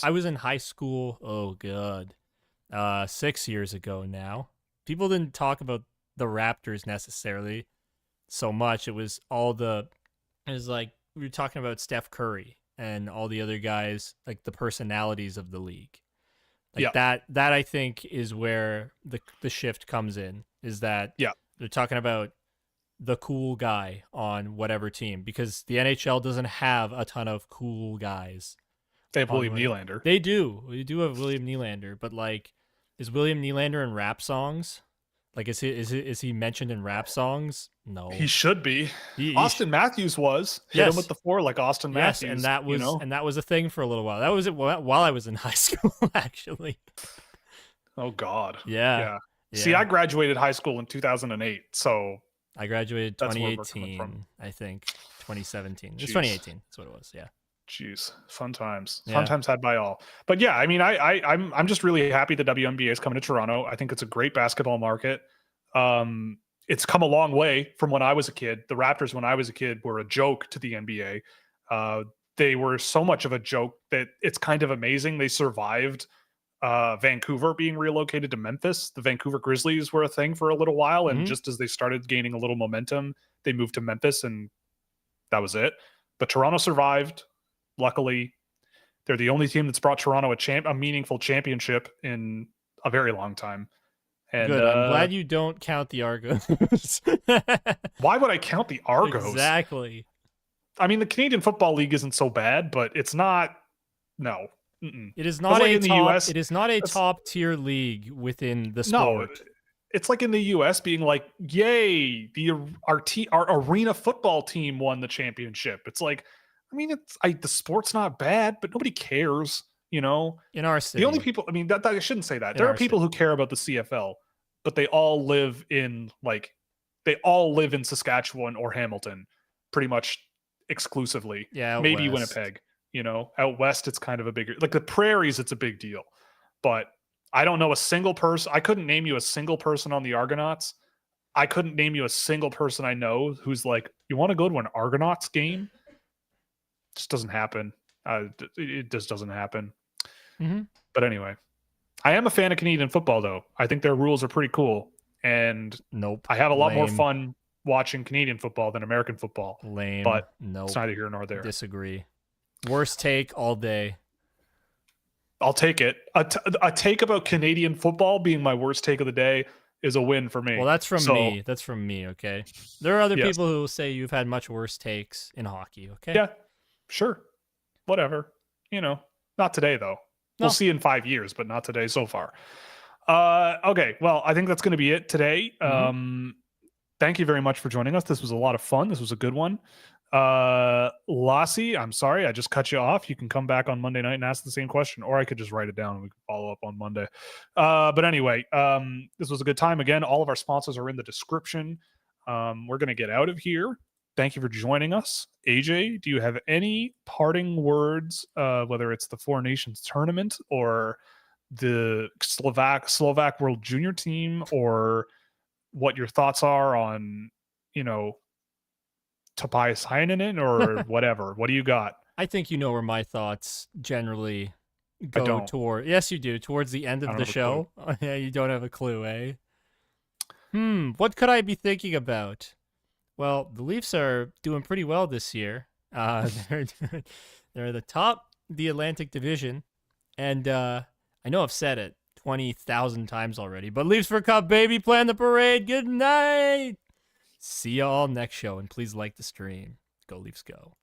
was in high school, oh god, 6 years ago now, people didn't talk about the Raptors necessarily so much. It was we were talking about Steph Curry and all the other guys, the personalities of the league. That I think is where the shift comes in, is that they're talking about the cool guy on whatever team, because the NHL doesn't have a ton of cool guys. They have William Nylander. They do. We do have William Nylander, but is William Nylander in rap songs? Like, is he mentioned in rap songs? No. He should be. Austin Matthews was. Hit him with the 4 like Austin Matthews. And that was a thing for a little while. That was it while I was in high school, actually. Oh God. Yeah. See, I graduated high school in 2008, so I graduated 2018, I think. 2017. It's 2018. That's what it was. Yeah. Jeez, fun times. Fun times had by all. But yeah, I mean, I'm just really happy the WNBA is coming to Toronto. I think it's a great basketball market. It's come a long way from when I was a kid. The Raptors, when I was a kid, were a joke to the NBA. They were so much of a joke that it's kind of amazing they survived Vancouver being relocated to Memphis. The Vancouver Grizzlies were a thing for a little while, and just as they started gaining a little momentum, they moved to Memphis, and that was it. But Toronto survived. Luckily, they're the only team that's brought Toronto a meaningful championship in a very long time. And, good. I'm glad you don't count the Argos. Why would I count the Argos? Exactly. I mean, the Canadian Football League isn't so bad, but it's not. No. It is not a top. It is not a top tier league within the sport. No, it's like in the U.S. being like, "Yay! Our arena football team won the championship." It's like, I mean, the sport's not bad, but nobody cares, you know? In our city. The only people, I mean, that I shouldn't say that. There are people who care about the CFL, but they all live in Saskatchewan or Hamilton pretty much exclusively. Yeah. Maybe Winnipeg, you know? Out west, it's kind of a bigger, like the prairies, it's a big deal. But I don't know a single person. I couldn't name you a single person on the Argonauts. I couldn't name you a single person I know who's like, you want to go to an Argonauts game? Just doesn't happen. It just doesn't happen. But anyway, I am a fan of Canadian football, though. I think their rules are pretty cool, and I have a lot more fun watching Canadian football than American football. Lame, but it's neither here nor there. Disagree. Worst take all day. I'll take it. A take about Canadian football being my worst take of the day is a win for me. Well, that's from me. That's from me. Okay. There are other people who will say you've had much worse takes in hockey. Okay. Yeah. Sure. Whatever. You know, not today, though. We'll see in 5 years, but not today so far. Okay. Well, I think that's going to be it today. Thank you very much for joining us. This was a lot of fun. This was a good one. Lassie, I'm sorry. I just cut you off. You can come back on Monday night and ask the same question, or I could just write it down and we can follow up on Monday. But anyway, this was a good time. Again, all of our sponsors are in the description. We're going to get out of here. Thank you for joining us. AJ, do you have any parting words, whether it's the Four Nations tournament or the Slovak World Junior team, or what your thoughts are on, you know, Tobias Heinonen or whatever? What do you got? I think you know where my thoughts generally go toward. Yes, you do. Towards the end of the show. Oh, yeah, you don't have a clue, eh? What could I be thinking about? Well, the Leafs are doing pretty well this year. They're the top of the Atlantic Division, and I know I've said it 20,000 times already, but Leafs for Cup, baby, plan the parade. Good night. See y'all next show, and please like the stream. Go Leafs, go.